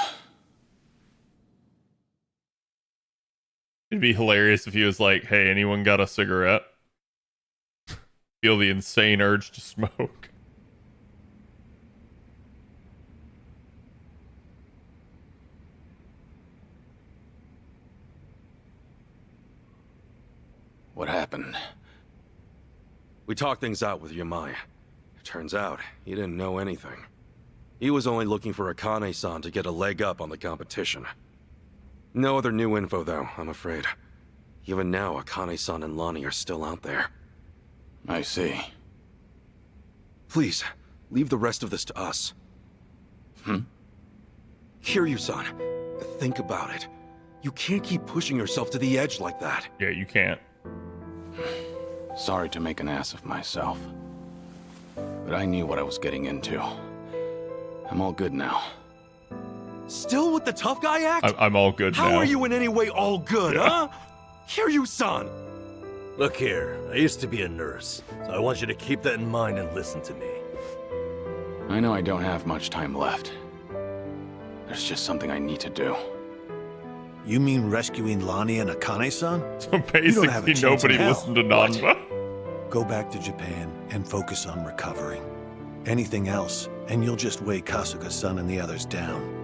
It'd be hilarious if he was like, "Hey, anyone got a cigarette?" Feel the insane urge to smoke. What happened? We talked things out with Yamai. Turns out, he didn't know anything. He was only looking for Akane-san to get a leg up on the competition. No other new info, though, I'm afraid. Even now, Akane-san and Lonnie are still out there. I see. Please, leave the rest of this to us. Kiryu-san, think about it. You can't keep pushing yourself to the edge like that. Yeah, you can't. Sorry to make an ass of myself. But I knew what I was getting into. I'm all good now. Still with the tough guy act? I'm all good now. How are you in any way all good, huh? Kiryu-san! Look here, I used to be a nurse, so I want you to keep that in mind and listen to me. I know I don't have much time left. There's just something I need to do. You mean rescuing Lonnie and Akane-san? So basically nobody listened to Nanba. Go back to Japan and focus on recovering. Anything else, and you'll just weigh Kasuga-san and the others down.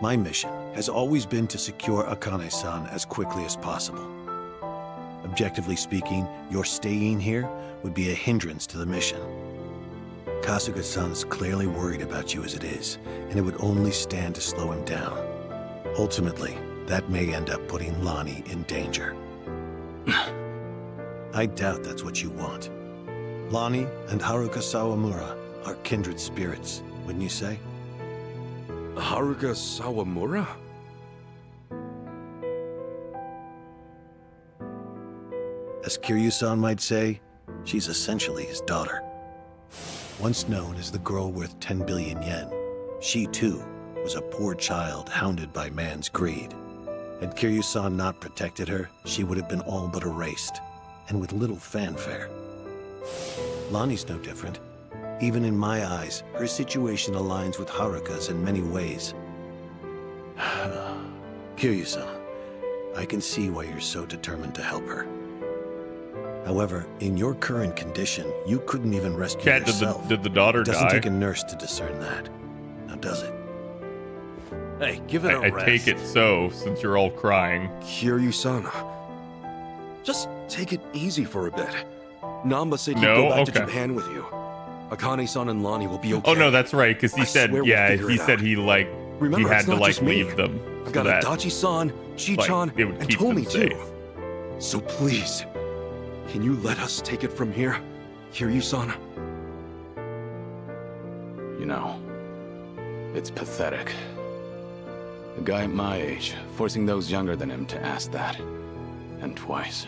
My mission has always been to secure Akane-san as quickly as possible. Objectively speaking, your staying here would be a hindrance to the mission. Kasuga-san's clearly worried about you as it is, and it would only stand to slow him down. Ultimately, that may end up putting Lonnie in danger. I doubt that's what you want. Lonnie and Haruka Sawamura are kindred spirits, wouldn't you say? Haruka Sawamura? As Kiryu-san might say, she's essentially his daughter. Once known as the girl worth 10 billion yen, she too was a poor child hounded by man's greed. Had Kiryu-san not protected her, she would have been all but erased, and with little fanfare. Lonnie's no different. Even in my eyes, her situation aligns with Haruka's in many ways. Kiryu-san, I can see why you're so determined to help her. However, in your current condition, you couldn't even rescue Cat, yourself. did the daughter die? It doesn't take a nurse to discern that. Now, does it? Hey, give it a I rest. take it so, since you're all crying. Kiryu-san, just take it easy for a bit. Namba said he'd No? go back to Okay. Japan with you. Akane-san and Lonnie will be okay. Oh no, that's right, because he I said, swear we'll yeah, figure he it said out. he like Remember, he had it's to not like just me. leave them. I've so got that, Adachi-san, Chi-chan, it would and keep Tomi them too. safe. So please, can you let us take it from here, Kiryu-san? You know, it's pathetic. A guy my age, forcing those younger than him to ask that. And twice.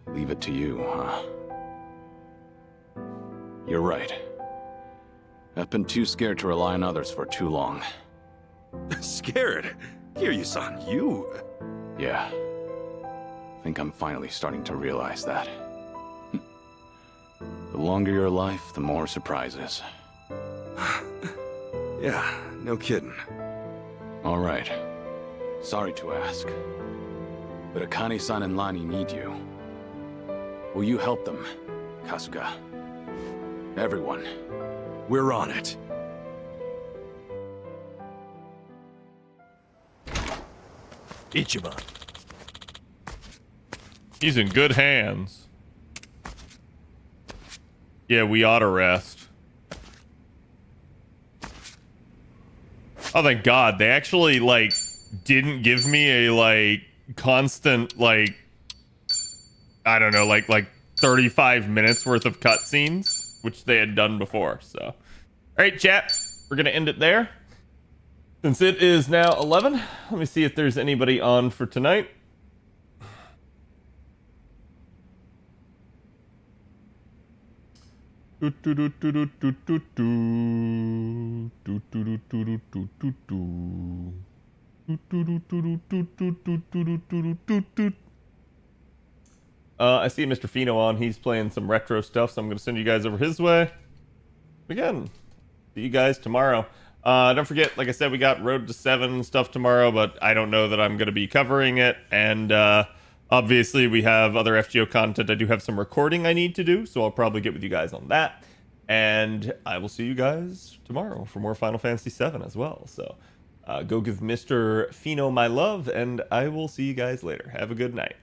Leave it to you, huh? You're right. I've been too scared to rely on others for too long. Scared? Kiryu-san, you... Yeah. I think I'm finally starting to realize that. The longer your life, the more surprises. Yeah, no kidding. All right. Sorry to ask. But Akane-san and Lonnie need you. Will you help them, Kasuga? Everyone. We're on it. Ichiban. He's in good hands. Yeah, we ought to rest. Oh, thank God. They actually, like, didn't give me a, like, constant, like, I don't know, like 35 minutes worth of cutscenes, which they had done before, so. All right, chat. We're going to end it there. Since it is now 11, let me see if there's anybody on for tonight. I see Mr. Fino on. He's playing some retro stuff, so I'm going to send you guys over his way. Again, see you guys tomorrow. Don't forget, like I said, we got Road to 7 stuff tomorrow, but I don't know that I'm going to be covering it. And obviously, we have other FGO content. I do have some recording I need to do, so I'll probably get with you guys on that. And I will see you guys tomorrow for more Final Fantasy VII as well. So go give Mr. Fino my love, and I will see you guys later. Have a good night.